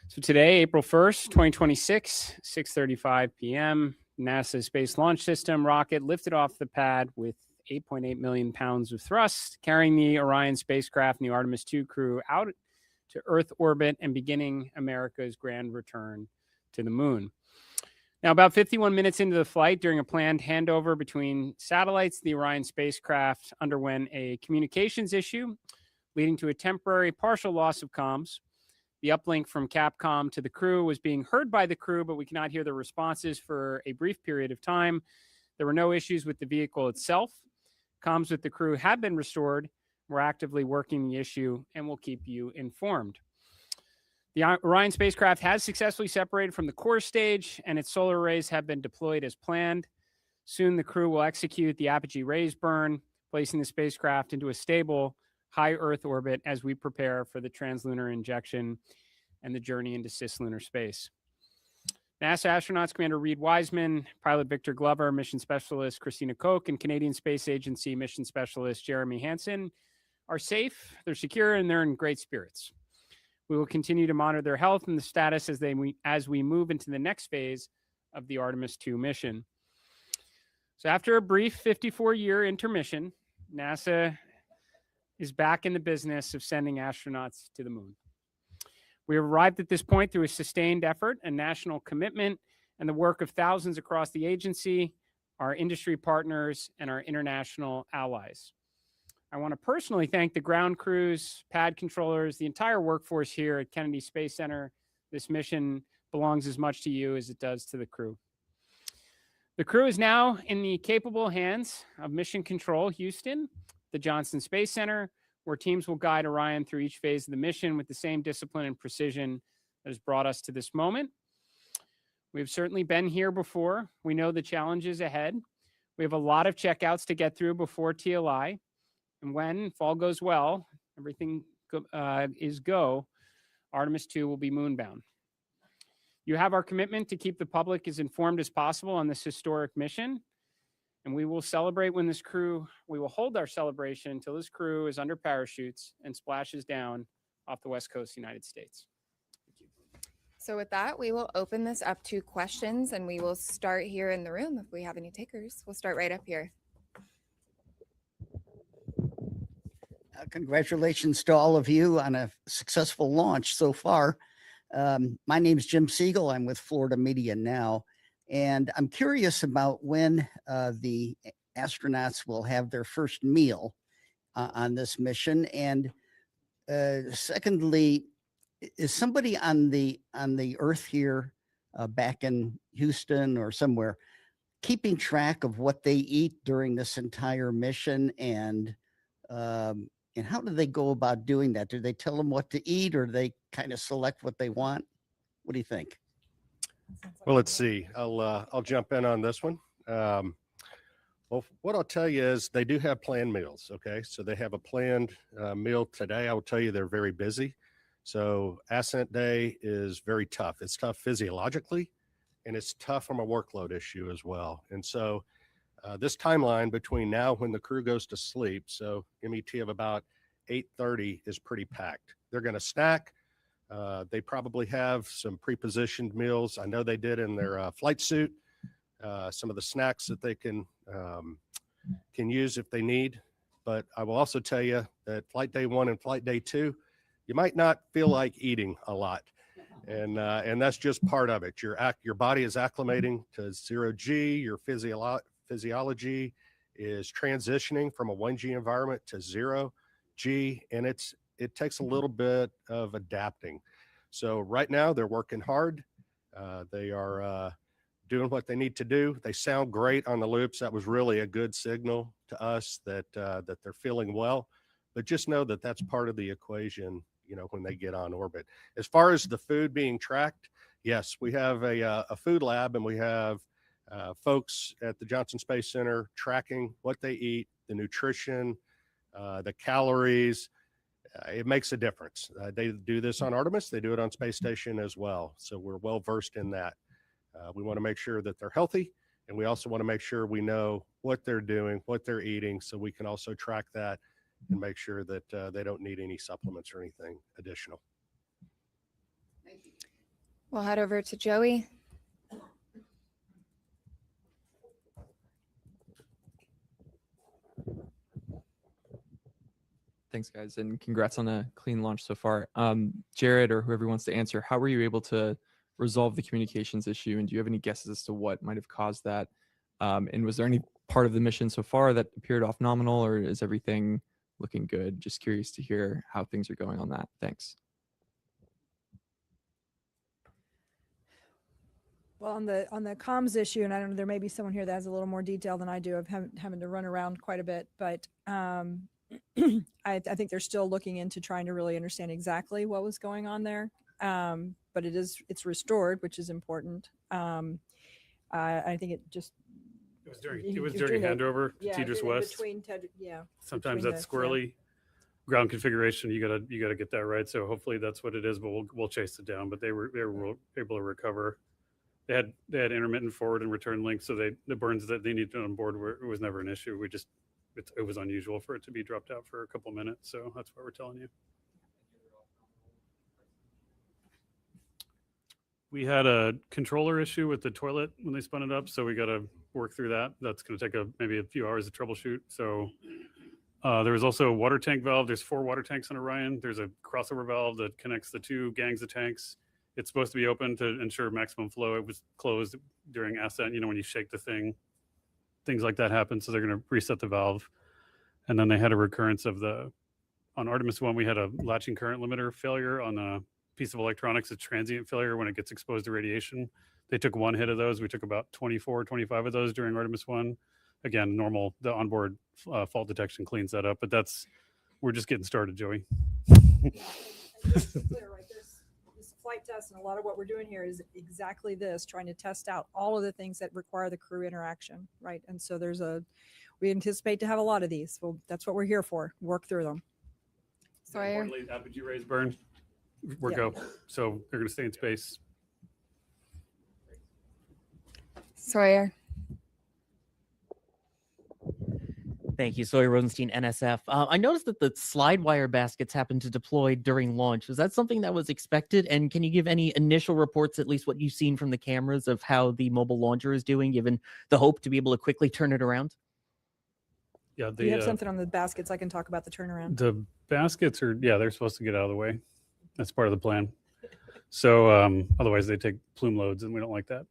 So today, April 1st, 2026, 6:35 p.m., NASA's Space Launch System rocket lifted off the pad with 8.8 million pounds of thrust, carrying the Orion spacecraft and the Artemis II crew out to Earth orbit and beginning America's grand return to the moon. Now, about 51 minutes into the flight, during a planned handover between satellites, the Orion spacecraft underwent a communications issue, leading to a temporary partial loss of comms. The uplink from Capcom to the crew was being heard by the crew, but we cannot hear the responses for a brief period of time. There were no issues with the vehicle itself. Comms with the crew have been restored. We're actively working the issue and we'll keep you informed. The Orion spacecraft has successfully separated from the core stage and its solar arrays have been deployed as planned. Soon the crew will execute the apogee raise burn, placing the spacecraft into a stable high Earth orbit as we prepare for the translunar injection and the journey into cislunar space. NASA astronauts Commander Reed Wiseman, pilot Victor Glover, mission specialist Christina Koch, and Canadian Space Agency mission specialist Jeremy Hansen are safe, they're secure, and they're in great spirits. We will continue to monitor their health and the status as we move into the next phase of the Artemis II mission. So after a brief 54-year intermission, NASA is back in the business of sending astronauts to the moon. We have arrived at this point through a sustained effort, a national commitment, and the work of thousands across the agency, our industry partners, and our international allies. I want to personally thank the ground crews, pad controllers, the entire workforce here at Kennedy Space Center. This mission belongs as much to you as it does to the crew. The crew is now in the capable hands of Mission Control Houston, the Johnson Space Center, where teams will guide Orion through each phase of the mission with the same discipline and precision that has brought us to this moment. We've certainly been here before. We know the challenges ahead. We have a lot of checkouts to get through before TLI. And when, if all goes well, everything is go, Artemis II will be moonbound. You have our commitment to keep the public as informed as possible on this historic mission. And we will celebrate when we will hold our celebration until this crew is under parachutes and splashes down off the West Coast of the United States. Thank you. So with that, we will open this up to questions and we will start here in the room if we have any takers. We'll start right up here. Congratulations to all of you on a successful launch so far. My name is Jim Siegel. I'm with Florida Media Now, and I'm curious about when the astronauts will have their first meal on this mission. And secondly, is somebody on the Earth here back in Houston or somewhere keeping track of what they eat during this entire mission, and how do they go about doing that? Do they tell them what to eat, or do they kind of select what they want? What do you think? Well, let's see. I'll jump in on this one. Well, what I'll tell you is they do have planned meals. Okay, so they have a planned meal today. I will tell you they're very busy. So ascent day is very tough. It's tough physiologically, and it's tough from a workload issue as well. And so this timeline between now when the crew goes to sleep, so MET of about 8:30 is pretty packed. They're going to snack. They probably have some pre-positioned meals. I know they did in their flight suit. Some of the snacks that they can use if they need. But I will also tell you that flight day 1 and flight day 2, you might not feel like eating a lot, and that's just part of it. Your body is acclimating to 0G. Your physiology is transitioning from a 1G environment to 0G, and it takes a little bit of adapting. So right now they're working hard. They are doing what they need to do. They sound great on the loops. That was really a good signal to us that they're feeling well. But just know that that's part of the equation, when they get on orbit. As far as the food being tracked, yes, we have a food lab, and we have folks at the Johnson Space Center tracking what they eat, the nutrition, the calories. It makes a difference. They do this on Artemis. They do it on Space Station as well. So we're well versed in that. We want to make sure that they're healthy, and we also want to make sure we know what they're doing, what they're eating, so we can also track that and make sure that they don't need any supplements or anything additional. We'll head over to Joey. Thanks, guys, and congrats on a clean launch so far. Jared, or whoever wants to answer, how were you able to resolve the communications issue, and do you have any guesses as to what might have caused that? And was there any part of the mission so far that appeared off nominal, or is everything looking good? Just curious to hear how things are going on that. Thanks. Well, on the comms issue, and I don't know, there may be someone here that has a little more detail than I do of having to run around quite a bit, but I think they're still looking into trying to really understand exactly what was going on there. But it's restored, which is important. I think it was during handover to Tedros West. Sometimes that's squirrely ground configuration. You gotta get that right. So hopefully that's what it is. But we'll chase it down. But they were able to recover. They had intermittent forward and return links, so the burns that they needed on board it was never an issue. It was unusual for it to be dropped out for a couple minutes. So that's what we're telling you. We had a controller issue with the toilet when they spun it up, so we got to work through that. That's going to take maybe a few hours to troubleshoot. So there was also a water tank valve. There's 4 water tanks on Orion. There's a crossover valve that connects the 2 gangs of tanks. It's supposed to be open to ensure maximum flow. It was closed during ascent. When you shake the thing, things like that happen. So they're going to reset the valve. And then they had a recurrence on Artemis 1, we had a latching current limiter failure on a piece of electronics, a transient failure when it gets exposed to radiation. They took 1 hit of those. We took about 24, 25 of those during Artemis 1. Again, normal, the onboard fault detection cleans that up, but we're just getting started, Joey. This flight test and a lot of what we're doing here is exactly this, trying to test out all of the things that require the crew interaction, right? And so we anticipate to have a lot of these. Well, that's what we're here for, work through them. Importantly, apogee rays burn. We're go. So they're going to stay in space. Sawyer. Thank you, Sawyer Rosenstein, NSF. I noticed that the slide wire baskets happened to deploy during launch. Was that something that was expected? And can you give any initial reports, at least what you've seen from the cameras, of how the mobile launcher is doing, given the hope to be able to quickly turn it around? Yeah, Do you have something on the baskets? I can talk about the turnaround. The baskets they're supposed to get out of the way. That's part of the plan. So otherwise they take plume loads, and we don't like that.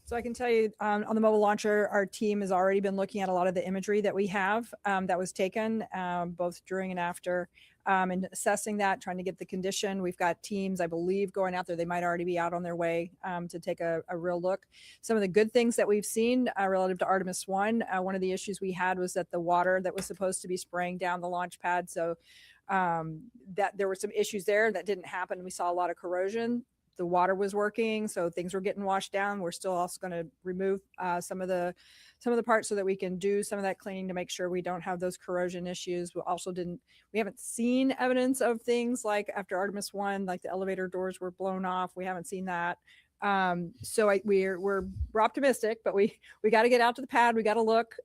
So I can tell you on the mobile launcher, our team has already been looking at a lot of the imagery that we have that was taken both during and after, and assessing that, trying to get the condition. We've got teams, I believe, going out there. They might already be out on their way to take a real look. Some of the good things that we've seen relative to Artemis 1, one of the issues we had was that the water that was supposed to be spraying down the launch pad, so that there were some issues there that didn't happen. We saw a lot of corrosion. the water was working, so things were getting washed down. We're still also going to remove some of the parts so that we can do some of that cleaning to make sure we don't have those corrosion issues. We haven't seen evidence of things like after Artemis 1, like the elevator doors were blown off. We haven't seen that. We're optimistic, but we got to get out to the pad. We got to look.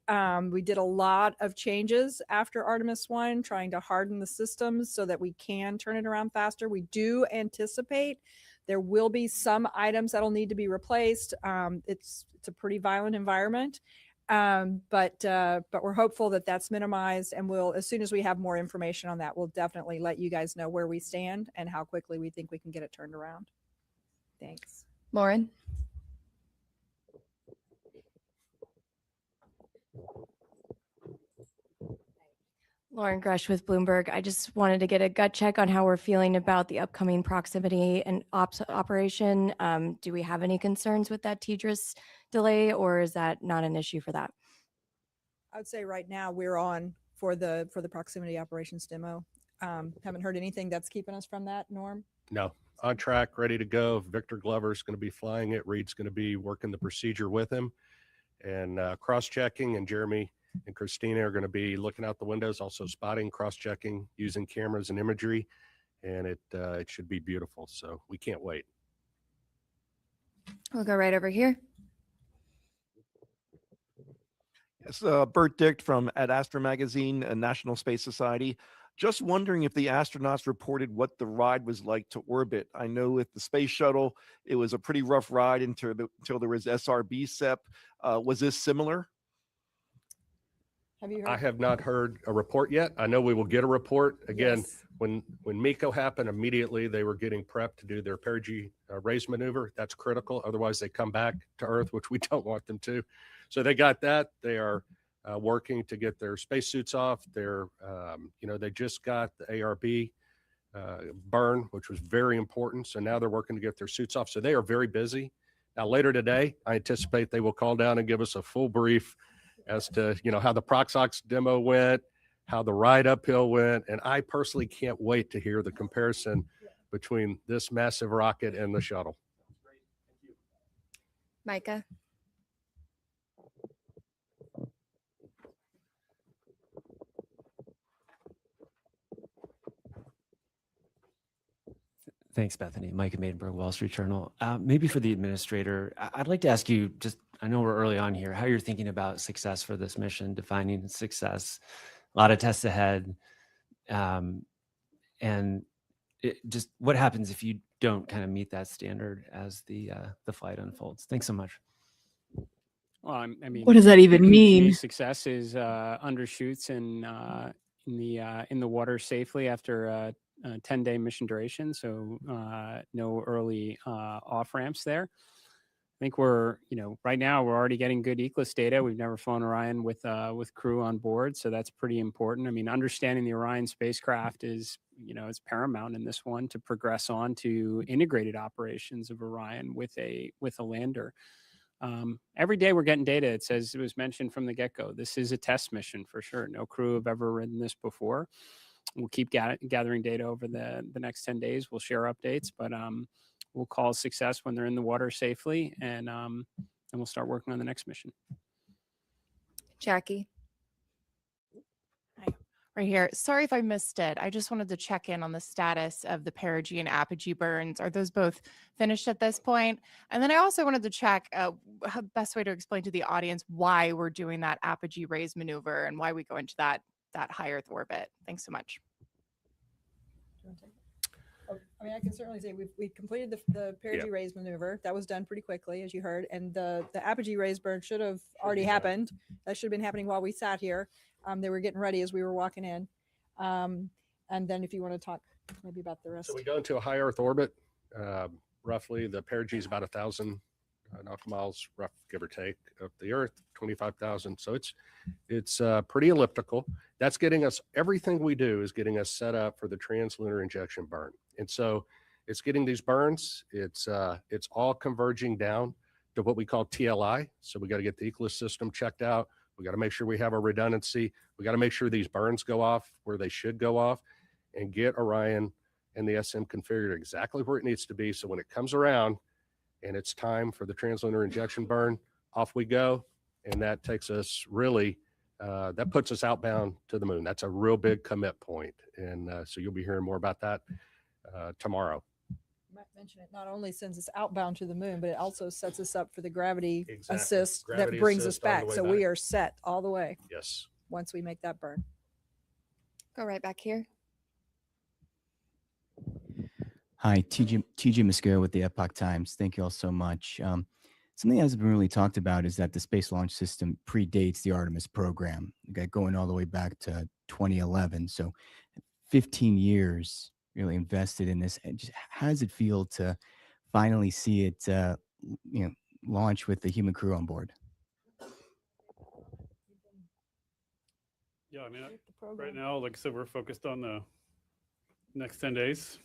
We did a lot of changes after Artemis 1, trying to harden the systems so that we can turn it around faster. We do anticipate there will be some items that'll need to be replaced. It's a pretty violent environment. But we're hopeful that that's minimized, and as soon as we have more information on that, we'll definitely let you guys know where we stand and how quickly we think we can get it turned around. Thanks. Lauren. Lauren Gresh with Bloomberg. I just wanted to get a gut check on how we're feeling about the upcoming proximity and ops operation. Do we have any concerns with that TDRS delay, or is that not an issue for that? I would say right now we're on for the proximity operations demo. Haven't heard anything that's keeping us from that, Norm? No, on track, ready to go. Victor Glover's going to be flying it. Reed's going to be working the procedure with him and cross-checking, and Jeremy and Christina are going to be looking out the windows, also spotting, cross-checking, using cameras and imagery, and it should be beautiful. So we can't wait. We'll go right over here. Yes, Bert Dick from at Astro Magazine, National Space Society. Just wondering if the astronauts reported what the ride was like to orbit. I know with the space shuttle, it was a pretty rough ride until there was SRB SEP. Was this similar? Have you heard? I have not heard a report yet. I know we will get a report. Again, Yes. when MECO happened, immediately they were getting prepped to do their perigee raise maneuver. That's critical. Otherwise, they come back to Earth, which we don't want them to. So they got that. They are working to get their spacesuits off. They're, they just got the ARB burn, which was very important. So now they're working to get their suits off. So they are very busy. Now, later today, I anticipate they will call down and give us a full brief as to, how the Proxox demo went, how the ride uphill went. And I personally can't wait to hear the comparison between this massive rocket and the shuttle. Micah. Thanks, Bethany. Micah Maidenberg, Wall Street Journal. Maybe for the administrator, I'd like to ask you, I know we're early on here, how you're thinking about success for this mission, defining success, a lot of tests ahead. And just what happens if you don't kind of meet that standard as the flight unfolds? Thanks so much. Well, I mean, What does that even to me, mean? success is undershoots in the water safely after a 10-day mission duration. So no early off ramps there. I think we're, right now we're already getting good ECLIS data. We've never flown Orion with crew on board, so that's pretty important. I mean, understanding the Orion spacecraft is, it's paramount in this one to progress on to integrated operations of Orion with a lander. Every day we're getting data. It says, it was mentioned from the get-go, this is a test mission for sure. No crew have ever ridden this before. We'll keep gathering data over the next 10 days. We'll share updates, but we'll call success when they're in the water safely, and we'll start working on the next mission. Jackie. Right here. Sorry if I missed it. I just wanted to check in on the status of the perigee and apogee burns. Are those both finished at this point? And then I also wanted to check how the best way to explain to the audience why we're doing that apogee raise maneuver and why we go into that high Earth orbit. Thanks so much. I mean, I can certainly say we completed the perigee raise maneuver. That was done pretty quickly, as you heard, and the apogee raise burn should have already happened. That should have been happening while we sat here. They were getting ready as we were walking in. And then if you want to talk maybe about the rest. So we go into a high Earth orbit. Roughly, the perigee is about 1,000 nautical miles, rough give or take, of the Earth, 25,000. So it's pretty elliptical. That's getting us, everything we do is getting us set up for the translunar injection burn. And so it's getting these burns. It's all converging down to what we call TLI. So we got to get the ECLIS system checked out. We got to make sure we have our redundancy. We got to make sure these burns go off where they should go off, and get Orion and the SM configured exactly where it needs to be. So when it comes around and it's time for the translunar injection burn, off we go. And that takes us really, that puts us outbound to the moon. That's a real big commit point. And so you'll be hearing more about that tomorrow. Might mention it not only sends us outbound to the moon, but it also sets us up for the gravity Exactly. assist Gravity that brings us assist all the back. way So back. we are set all the way Yes. once we make that burn. Go right back here. Hi, TJ Mosquera with the Epoch Times. Thank you all so much. Something that hasn't been really talked about is that the Space Launch System predates the Artemis program, going all the way back to 2011. So 15 years really invested in this. And just how does it feel to finally see it launch with the human crew on board? Yeah, I mean, right now, like I said, we're focused on the next 10 days.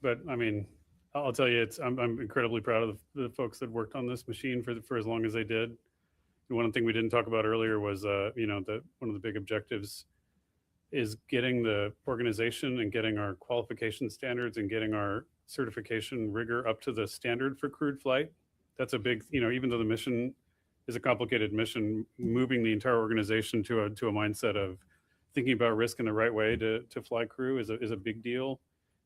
But I mean, I'll tell you, I'm incredibly proud of the folks that worked on this machine for as long as they did. And one thing we didn't talk about earlier was, one of the big objectives is getting the organization and getting our qualification standards and getting our certification rigor up to the standard for crewed flight. That's a big, even though the mission is a complicated mission, moving the entire organization to a mindset of thinking about risk in the right way to fly crew is a big deal.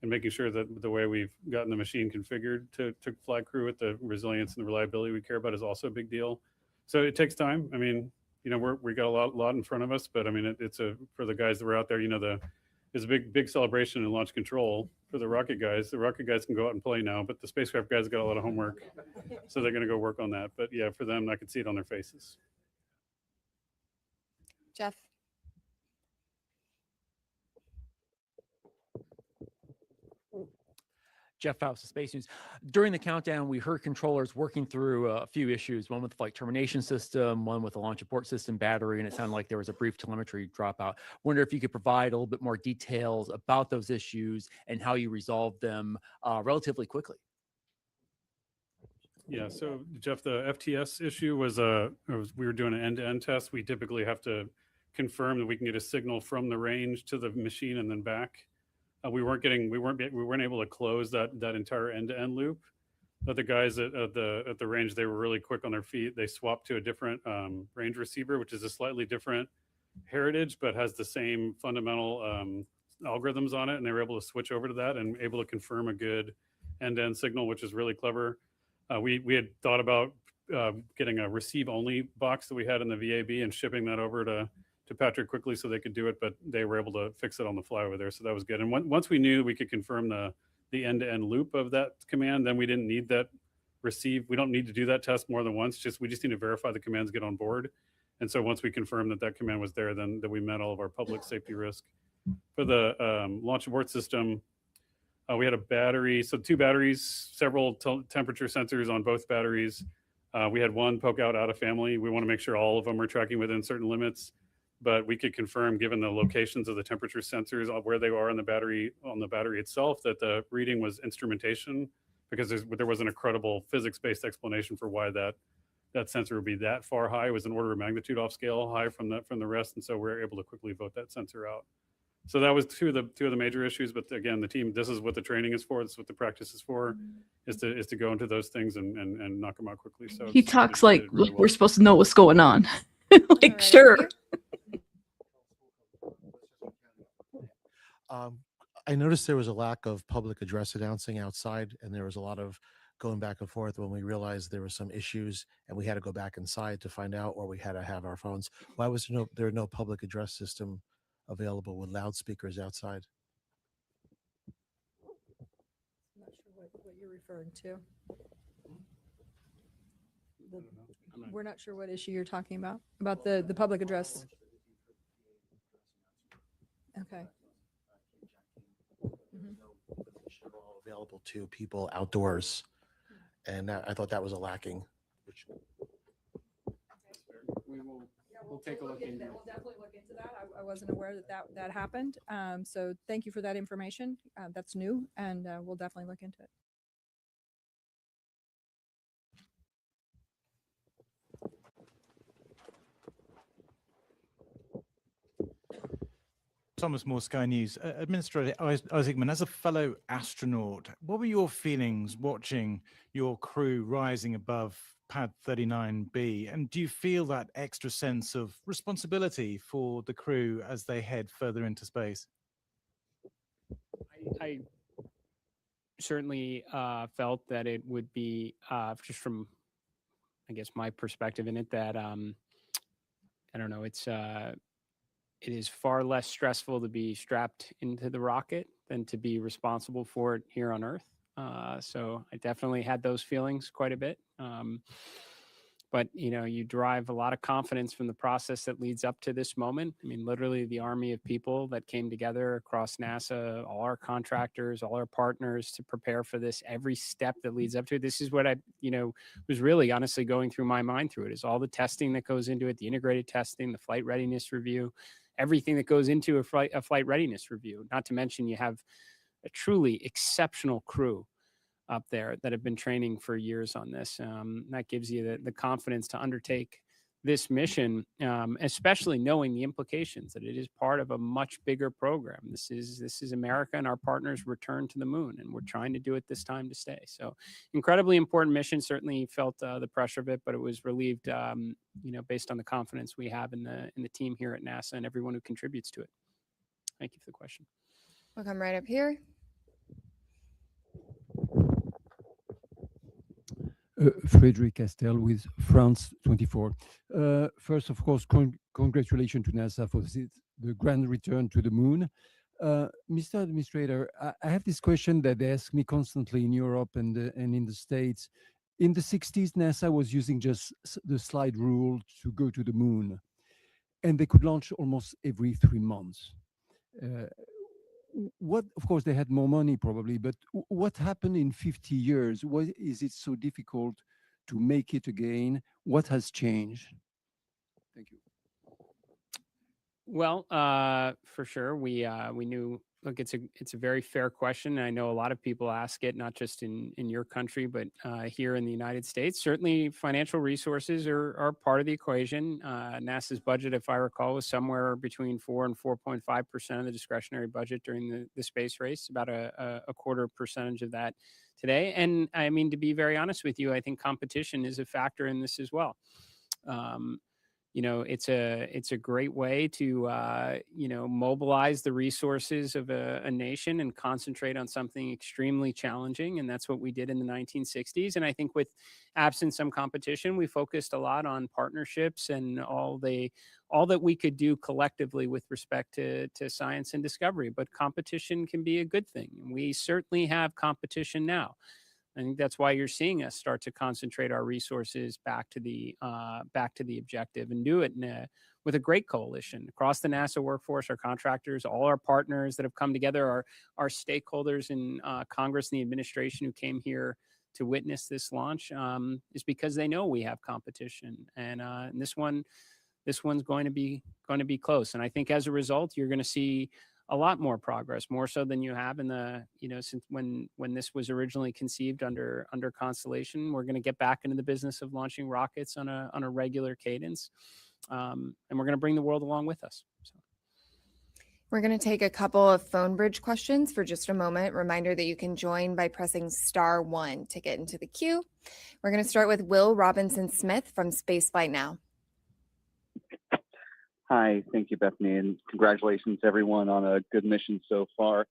And making sure that the way we've gotten the machine configured to fly crew with the resilience and the reliability we care about is also a big deal. So it takes time. I mean, we got a lot in front of us, but I mean, it's for the guys that were out there, there's a big celebration in launch control for the rocket guys. The rocket guys can go out and play now, but the spacecraft guys got a lot of homework. So they're going to go work on that. But yeah, for them, I could see it on their faces. Jeff. Jeff Faust of Space News. During the countdown, we heard controllers working through a few issues, one with the flight termination system, one with the launch abort system battery, and it sounded like there was a brief telemetry dropout. Wonder if you could provide a little bit more details about those issues and how you resolved them relatively quickly. Yeah, so Jeff, the FTS issue was we were doing an end-to-end test. We typically have to confirm that we can get a signal from the range to the machine and then back. We weren't able to close that entire end-to-end loop. But the guys at the range, they were really quick on their feet. They swapped to a different range receiver, which is a slightly different heritage, but has the same fundamental algorithms on it. And they were able to switch over to that and able to confirm a good end-to-end signal, which is really clever. We had thought about getting a receive-only box that we had in the VAB and shipping that over to Patrick quickly so they could do it, but they were able to fix it on the fly over there. So that was good. And once we knew we could confirm the end-to-end loop of that command, then we didn't need that receive. We don't need to do that test more than once. We just need to verify the commands get on board. And so once we confirmed that command was there, then we met all of our public safety risk. For the launch abort system, we had a battery, so 2 batteries, several temperature sensors on both batteries. We had one poke out of family. We want to make sure all of them are tracking within certain limits. But we could confirm, given the locations of the temperature sensors, where they are on the battery itself, that the reading was instrumentation, because there wasn't a credible physics-based explanation for why that sensor would be that far high. It was an order of magnitude off scale high from the rest, and so we were able to quickly vote that sensor out. So that was two of the major issues. But again, the team, this is what the training is for. This is what the practice is for, is to go into those things and knock them out quickly. So he talks like we're supposed to know what's going on. Like, sure. I noticed there was a lack of public address announcing outside, and there was a lot of going back and forth when we realized there were some issues and we had to go back inside to find out, or we had to have our phones. Why was there no public address system available with loudspeakers outside? I'm not sure what you're referring to. We're not sure what issue you're talking about the public address. Okay. Available to people outdoors, and I thought that was a lacking. We'll take a look into it. We'll definitely look into that. I wasn't aware that happened. So thank you for that information. That's new, and we'll definitely look into it. Thomas Moore, Sky News. Administrator Isaacman, as a fellow astronaut, what were your feelings watching your crew rising above Pad 39B? And do you feel that extra sense of responsibility for the crew as they head further into space? I certainly felt that it would be, just from, I guess, my perspective in it, that I don't know, it is far less stressful to be strapped into the rocket than to be responsible for it here on Earth. So I definitely had those feelings quite a bit. But you derive a lot of confidence from the process that leads up to this moment. I mean, literally the army of people that came together across NASA, all our contractors, all our partners to prepare for this, every step that leads up to it. This is what I, was really honestly going through my mind through it, is all the testing that goes into it, the integrated testing, the flight readiness review, everything that goes into a flight readiness review. Not to mention you have a truly exceptional crew up there that have been training for years on this. That gives you the confidence to undertake this mission, especially knowing the implications that it is part of a much bigger program. This is America and our partners' return to the moon, and we're trying to do it this time to stay. So incredibly important mission. Certainly felt the pressure of it, but it was relieved, based on the confidence we have in the team here at NASA and everyone who contributes to it. Thank you for the question. We'll come right up here. Frederic Castel with France 24. First, of course, congratulations to NASA for the grand return to the moon. Mr. Administrator, I have this question that they ask me constantly in Europe and in the States. In the 60s, NASA was using just the slide rule to go to the moon, and they could launch almost every 3 months. Of course, they had more money probably, but what happened in 50 years? Why is it so difficult to make it again? What has changed? Thank you. Well, for sure, we knew. Look, it's a very fair question. I know a lot of people ask it, not just in your country, but here in the United States. Certainly, financial resources are part of the equation. NASA's budget, if I recall, was somewhere between 4 and 4.5% of the discretionary budget during the space race. About a quarter percentage of that today. And I mean, to be very honest with you, I think competition is a factor in this as well. It's a great way to mobilize the resources of a nation and concentrate on something extremely challenging, and that's what we did in the 1960s. And I think with absent some competition, we focused a lot on partnerships and all that we could do collectively with respect to science and discovery. But competition can be a good thing. We certainly have competition now. I think that's why you're seeing us start to concentrate our resources back to the objective, and do it with a great coalition across the NASA workforce, our contractors, all our partners that have come together, our stakeholders in Congress and the administration who came here to witness this launch, is because they know we have competition, and this one's going to be close. And I think as a result, you're going to see a lot more progress, more so than you have in since when this was originally conceived under Constellation. We're going to get back into the business of launching rockets on a regular cadence, and we're going to bring the world along with us. So. We're going to take a couple of phone bridge questions for just a moment. Reminder that you can join by pressing *1 to get into the queue. We're going to start with Will Robinson Smith from Spaceflight Now. Hi, thank you, Bethany, and congratulations everyone on a good mission so far.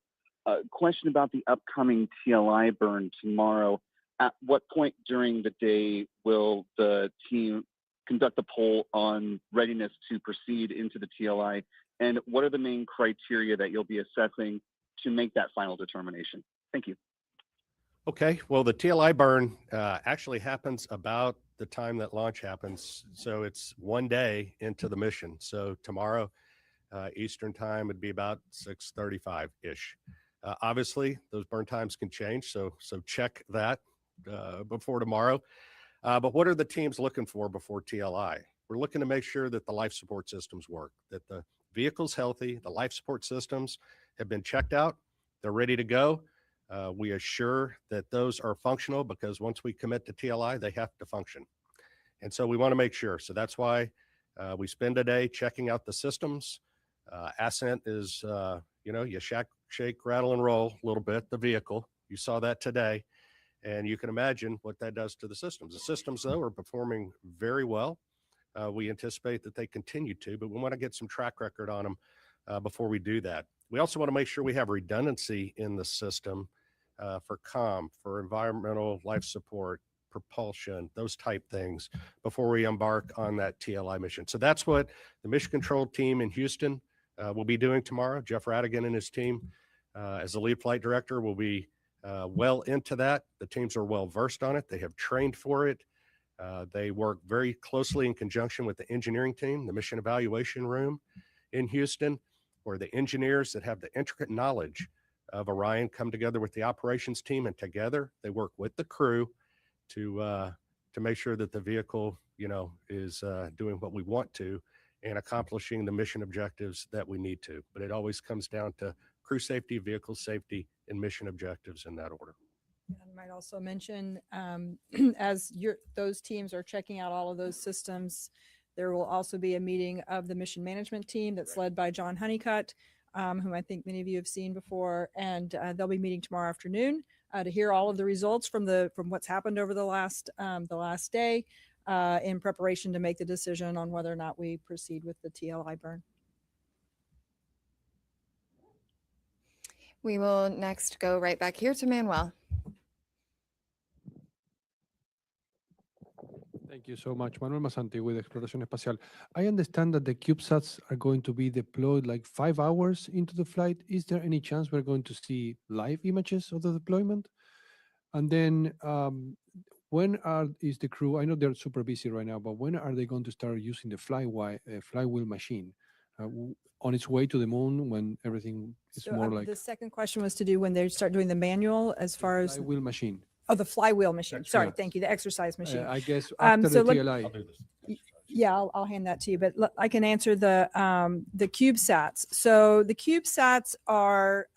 Question about the upcoming TLI burn tomorrow. At what point during the day will the team conduct a poll on readiness to proceed into the TLI? And what are the main criteria that you'll be assessing to make that final determination? Thank you. Okay, well, the TLI burn actually happens about the time that launch happens. So it's 1 day into the mission. So tomorrow, Eastern time would be about 6:35-ish. Obviously, those burn times can change. So check that before tomorrow. But what are the teams looking for before TLI? We're looking to make sure that the life support systems work, that the vehicle's healthy, the life support systems have been checked out, they're ready to go. We assure that those are functional, because once we commit to TLI, they have to function. And so we want to make sure. So that's why we spend a day checking out the systems. Ascent is, you shake, rattle, and roll a little bit, the vehicle. You saw that today, and you can imagine what that does to the systems. The systems, though, are performing very well. We anticipate that they continue to, but we want to get some track record on them before we do that. We also want to make sure we have redundancy in the system for comm, for environmental life support, propulsion, those type things before we embark on that TLI mission. So that's what the mission control team in Houston will be doing tomorrow. Jeff Radigan and his team, as the lead flight director, will be well into that. The teams are well versed on it. They have trained for it. They work very closely in conjunction with the engineering team, the mission evaluation room in Houston, where the engineers that have the intricate knowledge of Orion come together with the operations team, and together they work with the crew to make sure that the vehicle, is doing what we want to and accomplishing the mission objectives that we need to. But it always comes down to crew safety, vehicle safety, and mission objectives in that order. I might also mention, as those teams are checking out all of those systems, there will also be a meeting of the mission management team that's led by John Honeycutt, whom I think many of you have seen before, and they'll be meeting tomorrow afternoon to hear all of the results from what's happened over the last day, in preparation to make the decision on whether or not we proceed with the TLI burn. We will next go right back here to Manuel. Thank you so much. Manuel Masanti with Exploración Espacial. I understand that the CubeSats are going to be deployed like 5 hours into the flight. Is there any chance we're going to see live images of the deployment? And then when is the crew, I know they're super busy right now, but when are they going to start using the flywheel machine on its way to the moon, when everything is So, more like the second question was to do when they start doing the manual as far as flywheel machine? Oh, the flywheel machine. That's Sorry, correct. thank you. The exercise machine. I guess after so the TLI. I'll do this. Yeah, I'll hand that to you, but I can answer the CubeSats. So the CubeSats are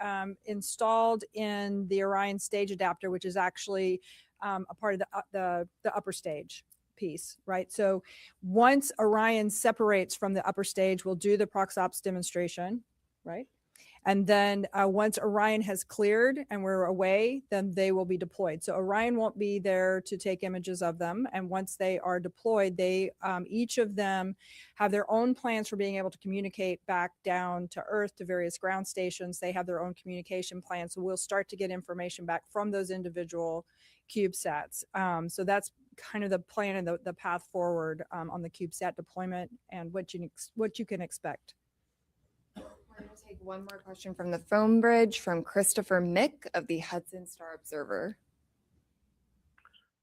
installed in the Orion stage adapter, which is actually a part of the upper stage piece, right? So once Orion separates from the upper stage, we'll do the ProxOps demonstration, right? And then once Orion has cleared and we're away, then they will be deployed. So Orion won't be there to take images of them. And once they are deployed, they each of them have their own plans for being able to communicate back down to Earth to various ground stations. They have their own communication plans. So we'll start to get information back from those individual CubeSats. So that's kind of the plan and the path forward on the CubeSat deployment and what you can expect. We're going to take one more question from the phone bridge from Christopher Mick of the Hudson Star Observer.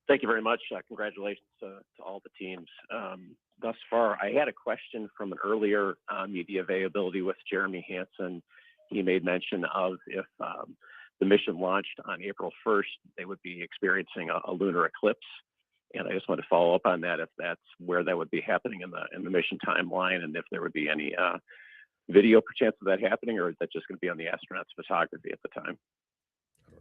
Thank you very much. Congratulations to all the teams. Thus far, I had a question from an earlier media availability with Jeremy Hansen. He made mention of if the mission launched on April 1st, they would be experiencing a lunar eclipse. And I just want to follow up on that, if that's where that would be happening in the mission timeline, and if there would be any video perchance of that happening, or is that just going to be on the astronauts' photography at the time?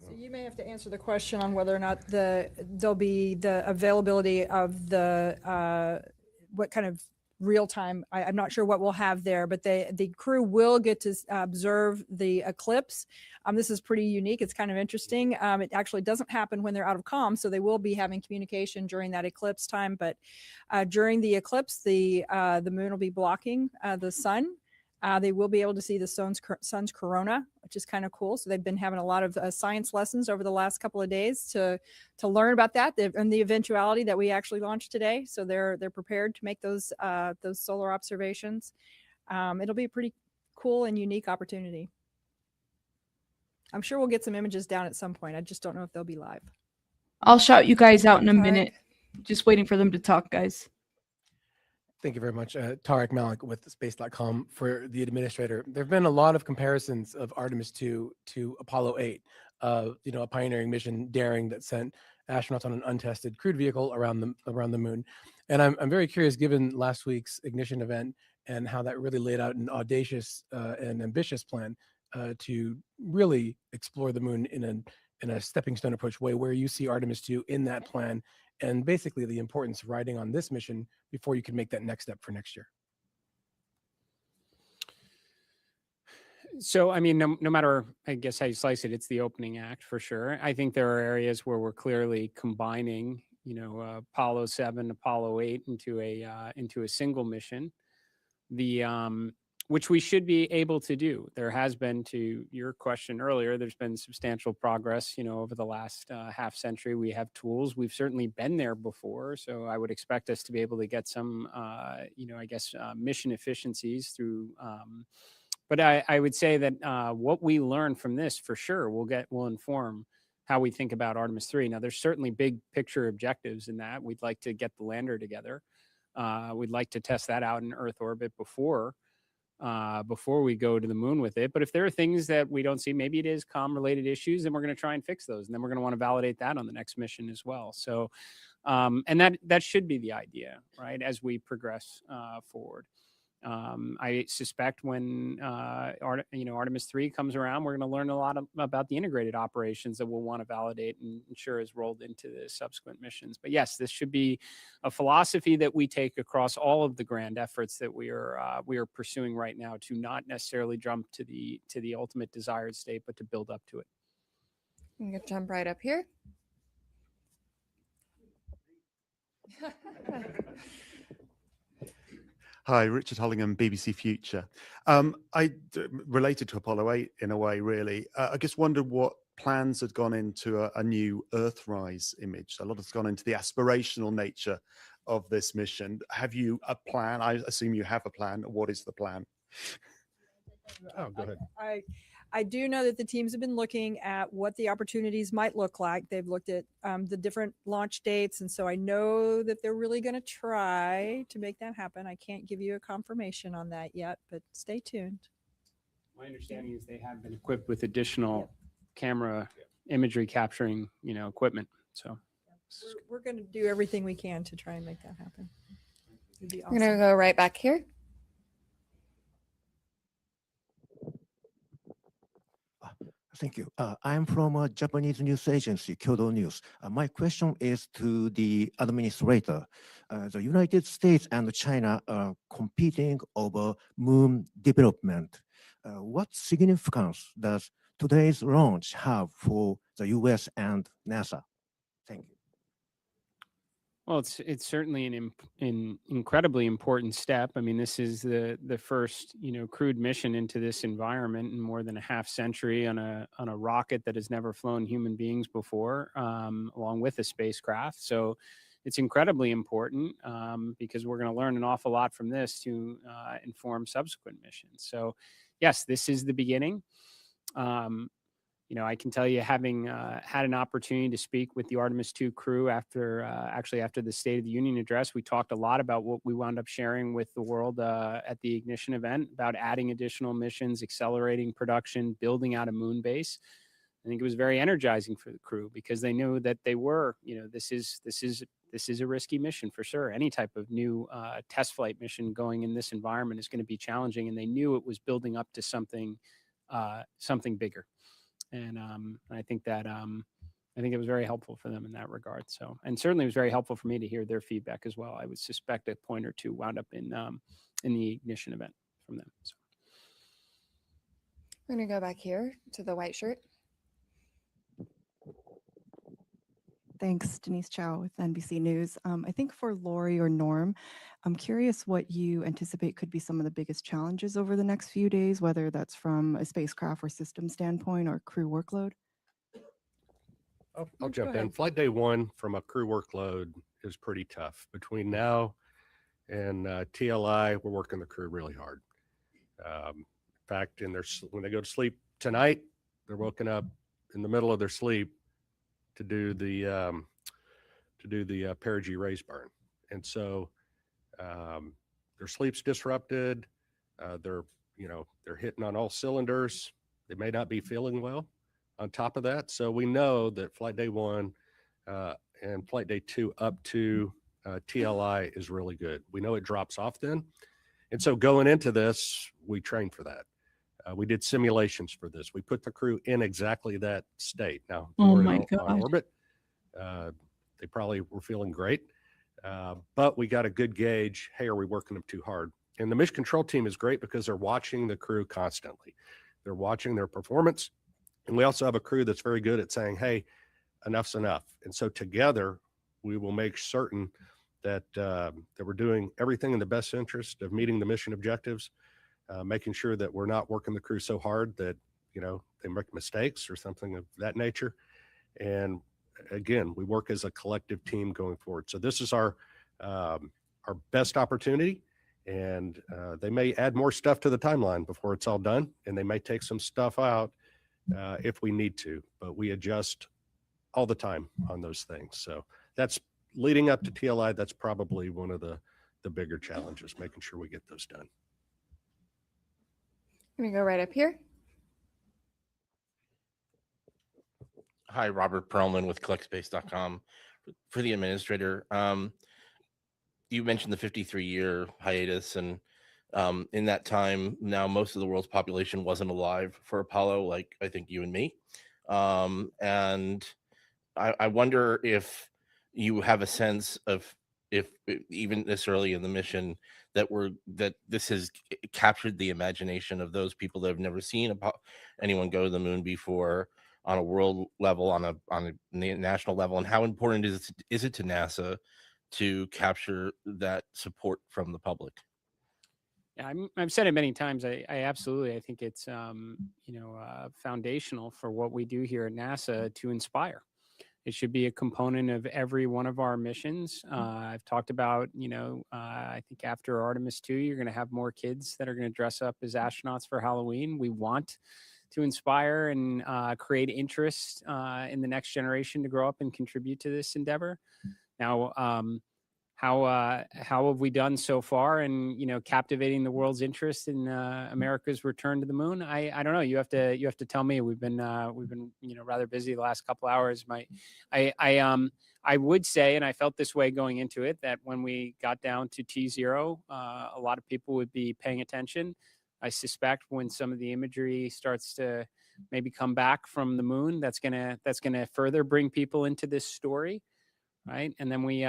So you may have to answer the question on whether or not there'll be the availability of the what kind of real time. I'm not sure what we'll have there, but the crew will get to observe the eclipse. This is pretty unique. It's kind of interesting. It actually doesn't happen when they're out of comm, so they will be having communication during that eclipse time. But during the eclipse, the moon will be blocking the sun. They will be able to see the sun's corona, which is kind of cool. So they've been having a lot of science lessons over the last couple of days to learn about that and the eventuality that we actually launched today. So they're prepared to make those solar observations. It'll be a pretty cool and unique opportunity. I'm sure we'll get some images down at some point. I just don't know if they'll be live. I'll shout you guys out in a minute. Just waiting for them to talk, guys. Thank you very much. Tarek Malik with space.com for the administrator. There have been a lot of comparisons of Artemis II to Apollo 8, a pioneering mission, daring, that sent astronauts on an untested crewed vehicle around the moon. And I'm very curious, given last week's ignition event and how that really laid out an audacious and ambitious plan to really explore the moon in a stepping stone approach way, where you see Artemis II in that plan, and basically the importance of riding on this mission before you can make that next step for next year. So, I mean, no matter, I guess, how you slice it, it's the opening act for sure. I think there are areas where we're clearly combining, Apollo 7, Apollo 8 into a single mission. Which we should be able to do. There has been, to your question earlier, there's been substantial progress, over the last half century. We have tools. We've certainly been there before. So I would expect us to be able to get some, mission efficiencies through. But I would say that what we learn from this for sure will inform how we think about Artemis 3. Now, there's certainly big picture objectives in that. We'd like to get the lander together. We'd like to test that out in Earth orbit before we go to the moon with it. But if there are things that we don't see, maybe it is comm-related issues, then we're going to try and fix those. And then we're going to want to validate that on the next mission as well. So, and that should be the idea, right, as we progress forward. I suspect when Artemis 3 comes around, we're going to learn a lot about the integrated operations that we'll want to validate and ensure is rolled into the subsequent missions. But yes, this should be a philosophy that we take across all of the grand efforts that we are pursuing right now, to not necessarily jump to the ultimate desired state, but to build up to it. I'm going to jump right up here. Hi, Richard Hollingham, BBC Future. Related to Apollo 8 in a way, really. I just wondered what plans had gone into a new Earthrise image. A lot has gone into the aspirational nature of this mission. Have you a plan? I assume you have a plan. What is the plan? Oh, go ahead. I do know that the teams have been looking at what the opportunities might look like. They've looked at the different launch dates. And so I know that they're really going to try to make that happen. I can't give you a confirmation on that yet, but stay tuned. My understanding is they have been equipped with additional camera imagery capturing, equipment. So we're going to do everything we can to try and make that happen. It'd be awesome. I'm going to go right back here. Thank you. I'm from a Japanese news agency, Kyodo News. My question is to the administrator. The United States and China are competing over moon development. What significance does today's launch have for the US and NASA? Thank you. Well, it's certainly an incredibly important step. I mean, this is the first crewed mission into this environment in more than a half century on a rocket that has never flown human beings before, along with a spacecraft. So it's incredibly important because we're going to learn an awful lot from this to inform subsequent missions. So yes, this is the beginning. I can tell you, having had an opportunity to speak with the Artemis II crew after the State of the Union address, we talked a lot about what we wound up sharing with the world at the ignition event about adding additional missions, accelerating production, building out a moon base. I think it was very energizing for the crew because they knew that they were, this is a risky mission for sure. Any type of new test flight mission going in this environment is going to be challenging, and they knew it was building up to something bigger. And I think that it was very helpful for them in that regard. So, and certainly it was very helpful for me to hear their feedback as well. I would suspect a point or two wound up in the ignition event from them. So. We're going to go back here to the white shirt. Thanks, Denise Chow with NBC News. I think for Lori or Norm, I'm curious what you anticipate could be some of the biggest challenges over the next few days, whether that's from a spacecraft or system standpoint or crew workload. I'll jump in. Flight day 1 from a crew workload is pretty tough. Between now and TLI, we're working the crew really hard. In fact, when they go to sleep tonight, they're woken up in the middle of their sleep to do the perigee raise burn, and so their sleep's disrupted. They're hitting on all cylinders. They may not be feeling well. On top of that, so we know that flight day 1 and flight day 2 up to TLI is really good. We know it drops off then, and so going into this, we trained for that. We did simulations for this. We put the crew in exactly that state. Now, on orbit, they probably were feeling great, but we got a good gauge. Hey, are we working them too hard? And the mission control team is great because they're watching the crew constantly. they're watching their performance. And we also have a crew that's very good at saying, hey, enough's enough. And so together we will make certain that that we're doing everything in the best interest of meeting the mission objectives, making sure that we're not working the crew so hard that, you know, they make mistakes or something of that nature. And again, we work as a collective team going forward. So this is our best opportunity, and they may add more stuff to the timeline before it's all done, and they may take some stuff out if we need to, but we adjust all the time on those things. So that's leading up to TLI. That's probably one of the bigger challenges, making sure we get those done. I'm gonna go right up here. Hi, Robert Perlman with collectspace.com. For the administrator, you mentioned the 53-year hiatus, and in that time, now most of the world's population wasn't alive for Apollo, like I think you and me. And I wonder if you have a sense of if even this early in the mission that this has captured the imagination of those people that have never seen anyone go to the moon before, on a world level, on a national level, and how important is it to NASA to capture that support from the public? Yeah, I've said it many times. I absolutely, I think it's foundational for what we do here at NASA to inspire. It should be a component of every one of our missions. I've talked about, I think after Artemis II, you're going to have more kids that are going to dress up as astronauts for Halloween. We want to inspire and create interest in the next generation to grow up and contribute to this endeavor. Now, how have we done so far in captivating the world's interest in America's return to the moon? I don't know. You have to tell me. We've been rather busy the last couple hours. I would say, and I felt this way going into it, that when we got down to T0, a lot of people would be paying attention. I suspect when some of the imagery starts to maybe come back from the moon, that's gonna further bring people into this story, right? And then we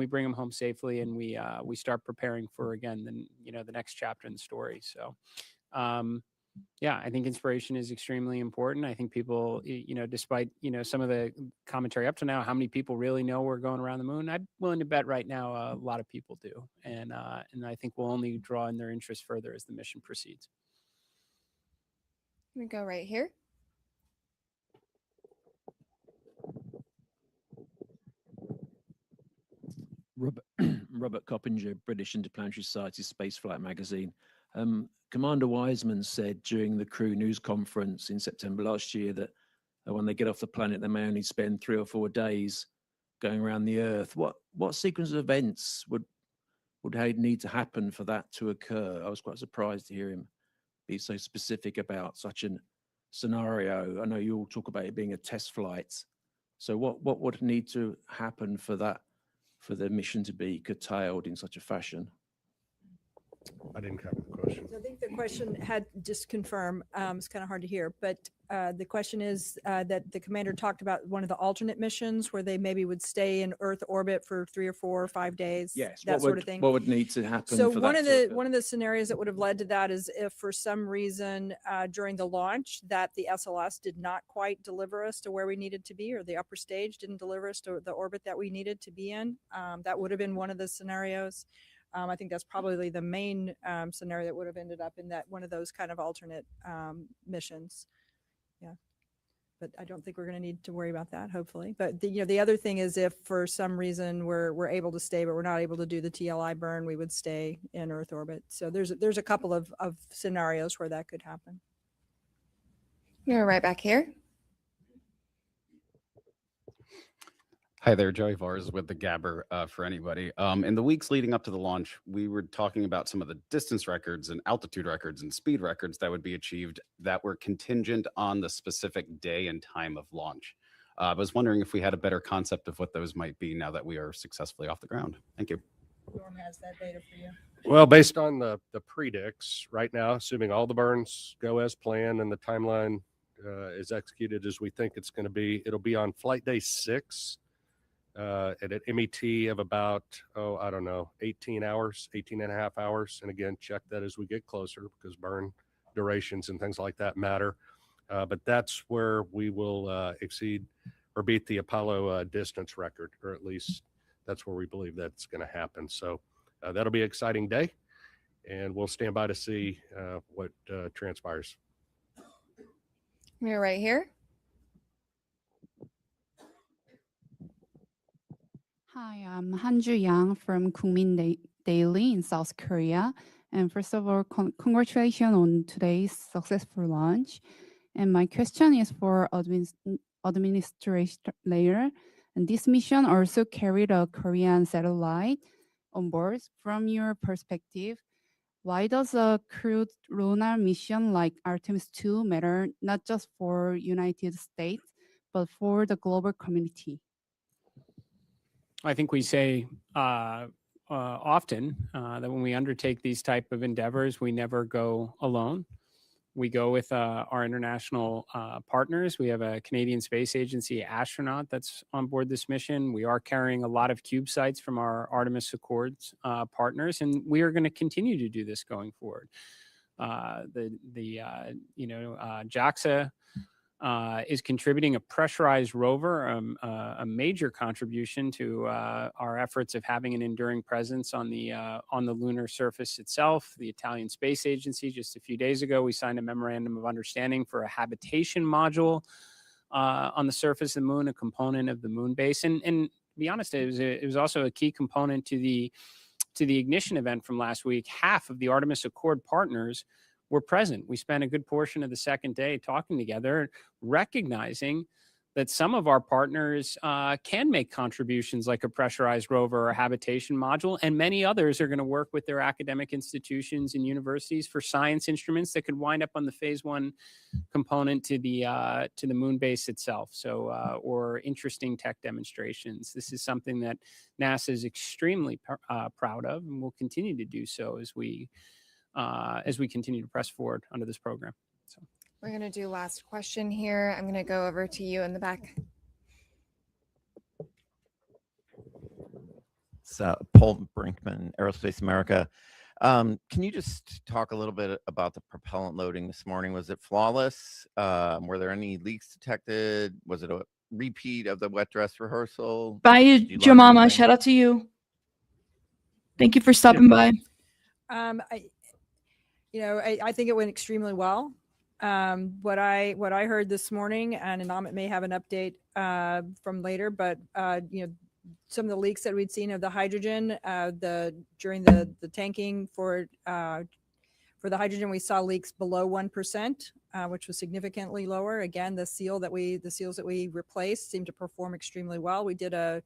bring them home safely, and we start preparing for, again, the next chapter in the story. So yeah, I think inspiration is extremely important. I think people, despite some of the commentary up to now, how many people really know we're going around the moon? I'm willing to bet right now a lot of people do, and I think we'll only draw in their interest further as the mission proceeds. I'm gonna go right here. Robert Coppinger, British Interplanetary Society Spaceflight Magazine. Commander Wiseman said during the crew news conference in September last year that when they get off the planet, they may only spend 3 or 4 days going around the Earth. What sequence of events would need to happen for that to occur? I was quite surprised to hear him be so specific about such a scenario. I know you all talk about it being a test flight. So what would need to happen for the mission to be curtailed in such a fashion? I didn't cover the question. So I think the question had just confirm, it's kind of hard to hear, but the question is that the commander talked about one of the alternate missions where they maybe would stay in Earth orbit for 3 or 4 or 5 days. Yes, that sort of thing. What would need to happen? So for one that of to the occur? one of the scenarios that would have led to that is if for some reason during the launch that the SLS did not quite deliver us to where we needed to be, or the upper stage didn't deliver us to the orbit that we needed to be in. That would have been one of the scenarios. I think that's probably the main scenario that would have ended up in that one of those kind of alternate missions. Yeah, but I don't think we're going to need to worry about that, hopefully. But the other thing is if for some reason we're able to stay, but we're not able to do the TLI burn, we would stay in Earth orbit. So there's a couple of scenarios where that could happen. You're right back here. Hi there, Joey Vars with the Gabber for anybody. In the weeks leading up to the launch, we were talking about some of the distance records and altitude records and speed records that would be achieved that were contingent on the specific day and time of launch. I was wondering if we had a better concept of what those might be now that we are successfully off the ground. Thank you. Norm has that data for you. Well, based on the predicts right now, assuming all the burns go as planned and the timeline is executed as we think it's going to be, it'll be on flight day 6. At an MET of about, 18 hours, 18 and a half hours. And again, check that as we get closer because burn durations and things like that matter. But that's where we will exceed or beat the Apollo distance record, or at least that's where we believe that's going to happen. So that'll be an exciting day, and we'll stand by to see what transpires. We're right here. Hi, I'm Hanju Yang from Kumin Daily in South Korea. And first of all, congratulations on today's successful launch. And my question is for administration layer. And this mission also carried a Korean satellite on board. From your perspective, why does a crewed lunar mission like Artemis II matter not just for United States, but for the global community? I think we say often that when we undertake these type of endeavors, we never go alone. We go with our international partners. We have a Canadian Space Agency astronaut that's on board this mission. We are carrying a lot of CubeSats from our Artemis Accords partners, and we are going to continue to do this going forward. JAXA is contributing a pressurized rover, a major contribution to our efforts of having an enduring presence on the lunar surface itself. The Italian Space Agency, just a few days ago, we signed a memorandum of understanding for a habitation module on the surface of the moon, a component of the moon base. And to be honest, it was also a key component to the ignition event from last week. Half of the Artemis Accord partners were present. We spent a good portion of the second day talking together, recognizing that some of our partners can make contributions like a pressurized rover or a habitation module, and many others are going to work with their academic institutions and universities for science instruments that could wind up on the phase 1 component to the moon base itself. So, or interesting tech demonstrations. This is something that NASA is extremely proud of, and will continue to do so as we continue to press forward under this program. So we're going to do last question here. I'm going to go over to you in the back. So Paul Brinkman, Aerospace America. Can you just talk a little bit about the propellant loading this morning? Was it flawless? Were there any leaks detected? Was it a repeat of the wet dress rehearsal? Bye, Joe Mama. Shout out to you. Thank you for stopping by. I think it went extremely well. What I heard this morning, and Amit may have an update from later, but some of the leaks that we'd seen of the hydrogen, during the tanking for the hydrogen, we saw leaks below 1%, which was significantly lower. Again, the seals that we replaced seemed to perform extremely well. We did a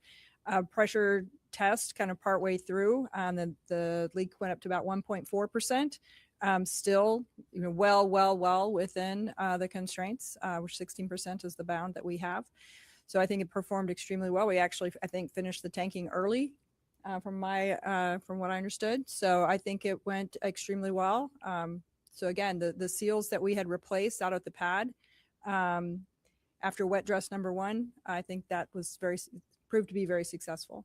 pressure test kind of partway through, and the leak went up to about 1.4%. Still, well within the constraints, which 16% is the bound that we have. So I think it performed extremely well. We actually, I think, finished the tanking early, from what I understood. So I think it went extremely well. So again, the seals that we had replaced out at the pad after wet dress number 1, I think that was proved to be very successful.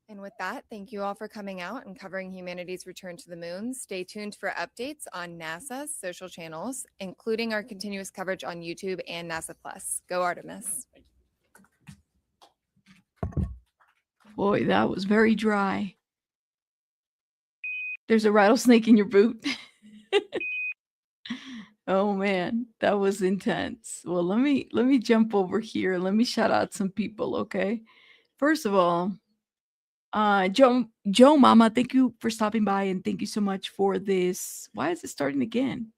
And with that, thank you all for coming out and covering humanity's return to the moon. Stay tuned for updates on NASA's social channels, including our continuous coverage on YouTube and NASA Plus. Go Artemis. Boy, that was very dry. There's a rattlesnake in your boot. Oh man, that was intense. Well, let me jump over here. Let me shout out some people, okay? First of all, Joe Mama, thank you for stopping by, and thank you so much for this. Why is it starting again?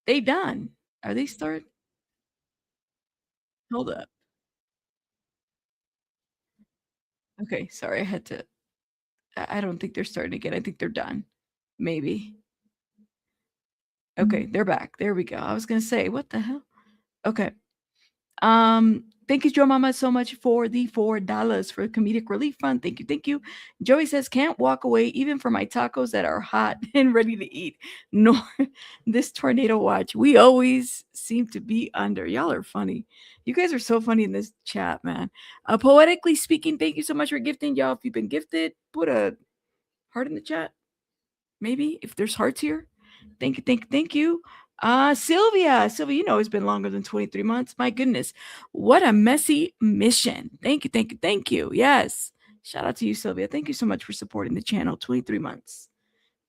They done. Are they started? Hold up. Okay, sorry, I had to. I don't think they're starting again. I think they're done. Maybe. Okay, they're back. There we go. I was gonna say, what the hell? Okay. Thank you, Joe Mama, so much for the $4 for comedic relief fund. Thank you, thank you. Joey says, can't walk away even for my tacos that are hot and ready to eat. Nor this tornado watch. We always seem to be under. Y'all are funny. You guys are so funny in this chat, man. Poetically speaking, thank you so much for gifting. Y'all, if you've been gifted, put a heart in the chat. Maybe, if there's hearts here. Thank you, thank you, thank you. Sylvia, you know it's been longer than 23 months. My goodness, what a messy mission. Thank you, thank you, thank you. Yes, shout out to you, Sylvia. Thank you so much for supporting the channel. 23 months.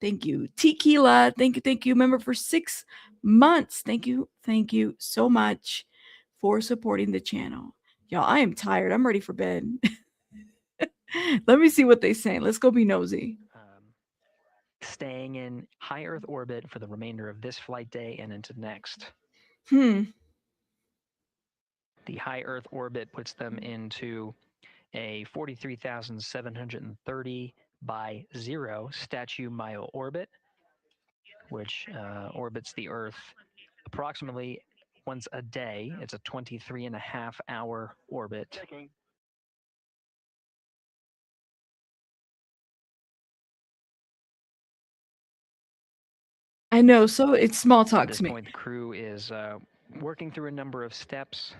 Thank you, Tequila. Thank you. Member for 6 months. Thank you so much for supporting the channel. Y'all, I am tired. I'm ready for bed. Let me see what they say. Let's go be nosy. Staying in high Earth orbit for the remainder of this flight day and into next. Hmm. The high Earth orbit puts them into a 43,730 by 0 statute mile orbit, which orbits the Earth approximately once a day. It's a 23.5-hour orbit. I know, so it's small talk At this to me. point, the crew is working through a number of steps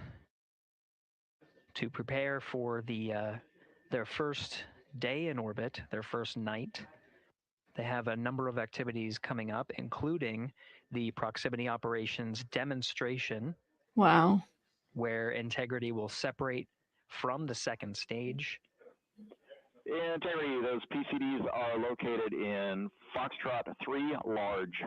to prepare for their first day in orbit, their first night. They have a number of activities coming up, including the proximity operations demonstration, Wow. where Integrity will separate from the second stage. Integrity, those PCDs are located in Foxtrot 3 large.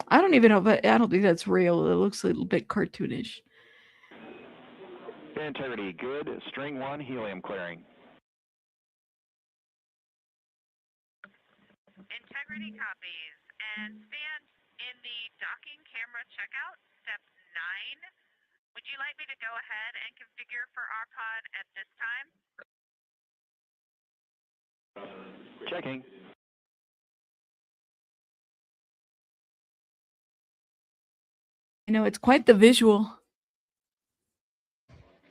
I don't even know, but I don't think that's real. It looks a little bit cartoonish. Integrity, good. String 1, helium clearing. Integrity copies. And stand in the docking camera checkout, step 9. Would you like me to go ahead and configure for our pod at this time? Checking. I know, it's quite the visual.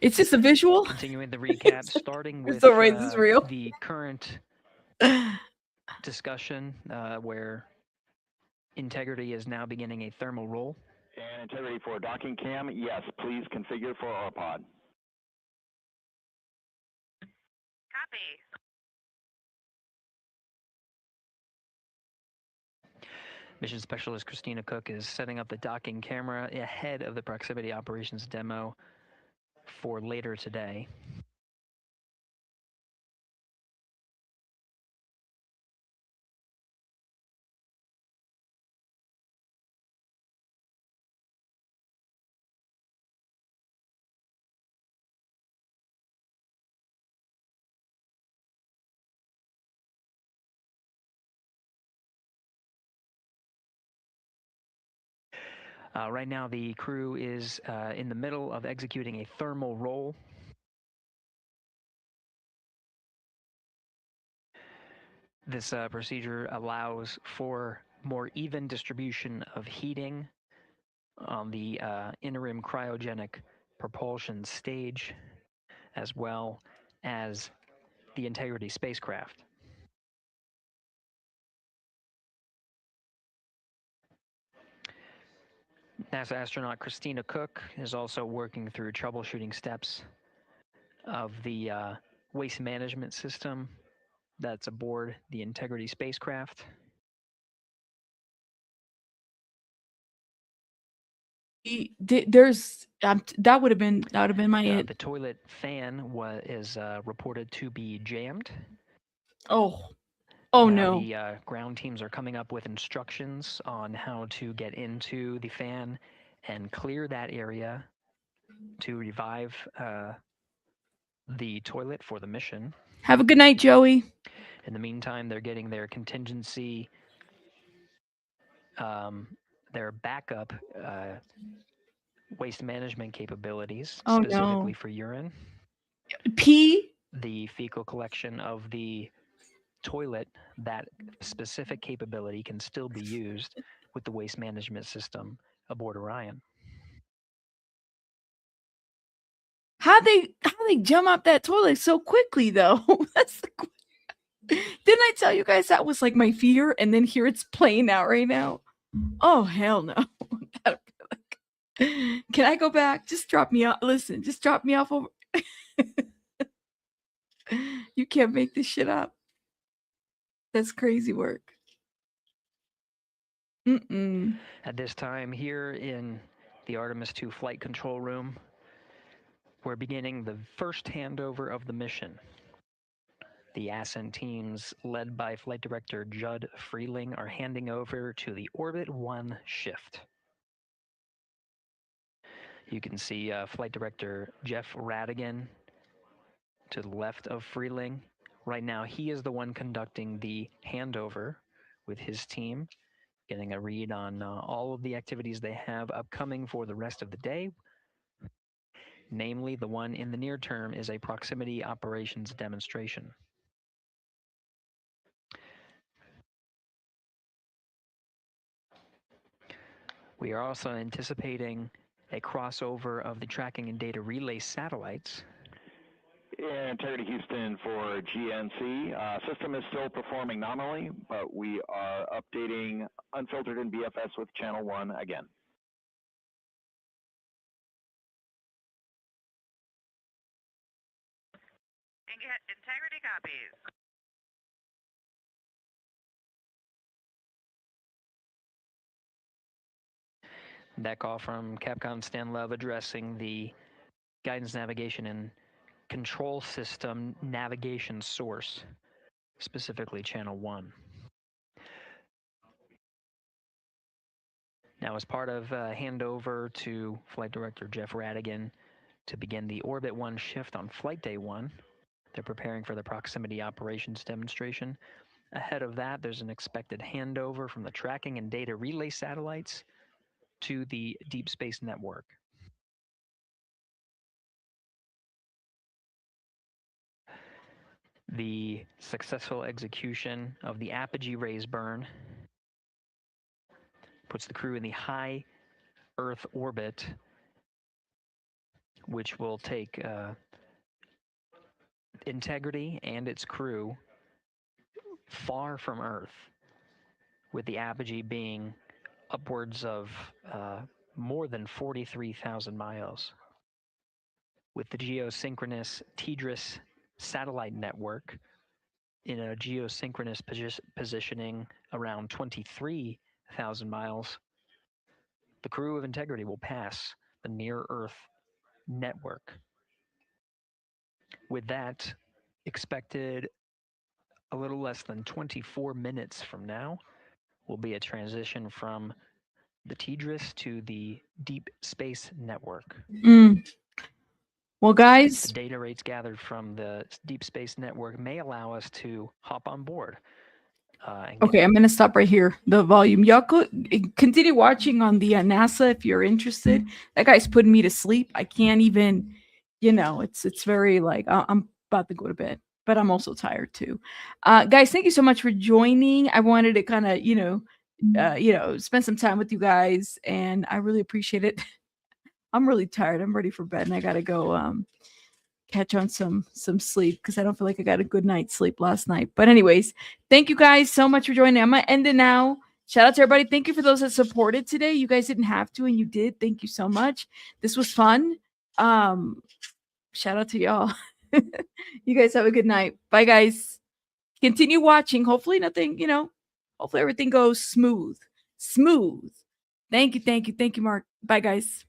It's just a visual. Continuing the recap, starting with so right, is this real? the current discussion where Integrity is now beginning a thermal roll. And Integrity for docking cam, yes, please configure for our pod. Copy. Mission Specialist Christina Cook is setting up the docking camera ahead of the proximity operations demo for later today. Right now, the crew is in the middle of executing a thermal roll. This procedure allows for more even distribution of heating on the interim cryogenic propulsion stage, as well as the Integrity spacecraft. NASA astronaut Christina Cook is also working through troubleshooting steps of the waste management system that's aboard the Integrity spacecraft. There's that would have been my The toilet fan is reported to be jammed. oh Now no. the ground teams are coming up with instructions on how to get into the fan and clear that area to revive the toilet for the mission. Have a good night, Joey. In the meantime, they're getting their contingency, their backup waste management capabilities, Oh, specifically no. for urine. Pee? The fecal collection of the toilet, that specific capability can still be used with the waste management system aboard Orion. How they jump up that toilet so quickly though? Didn't I tell you guys that was like my fear? And then here it's playing out right now. Oh hell no. Can I go back? Just drop me off. Listen, just drop me off over. You can't make this shit up. That's crazy work. At this time here in the Artemis II flight control room, we're beginning the first handover of the mission. The ascent teams led by Flight Director Judd Freeling are handing over to the Orbit 1 shift. You can see Flight Director Jeff Radigan to the left of Freeling. Right now, he is the one conducting the handover with his team, getting a read on all of the activities they have upcoming for the rest of the day. Namely, the one in the near term is a proximity operations demonstration. We are also anticipating a crossover of the tracking and data relay satellites. Integrity Houston for GNC. System is still performing nominally, but we are updating unfiltered and BFS with channel 1 again. Integrity copies. That call from Capcom Stan Love addressing the guidance, navigation, and control system navigation source, specifically channel 1. Now, as part of handover to Flight Director Jeff Radigan to begin the Orbit 1 shift on Flight Day 1, they're preparing for the proximity operations demonstration. Ahead of that, there's an expected handover from the tracking and data relay satellites to the Deep Space Network. The successful execution of the apogee raise burn puts the crew in the high Earth orbit, which will take Integrity and its crew far from Earth, with the apogee being upwards of more than 43,000 miles. With the geosynchronous TDRS satellite network in a geosynchronous positioning around 23,000 miles, the crew of Integrity will pass the near-Earth network. With that, expected a little less than 24 minutes from now will be a transition from the TDRS to the Deep Space Network. Well, guys, the data rates gathered from the Deep Space Network may allow us to hop on board. Okay, I'm going to stop right here. The volume. Y'all continue watching on the NASA if you're interested. That guy's putting me to sleep. I can't even, it's very like, I'm about to go to bed, but I'm also tired too. Guys, thank you so much for joining. I wanted to kind of, spend some time with you guys, and I really appreciate it. I'm really tired. I'm ready for bed, and I got to go catch on some sleep because I don't feel like I got a good night's sleep last night. But anyways, thank you guys so much for joining. I'm gonna end it now. Shout out to everybody. Thank you for those that supported today. You guys didn't have to, and you did. Thank you so much. This was fun. Shout out to y'all. You guys have a good night. Bye, guys. Continue watching. Hopefully nothing, hopefully everything goes smooth. Thank you, Mark. Bye, guys.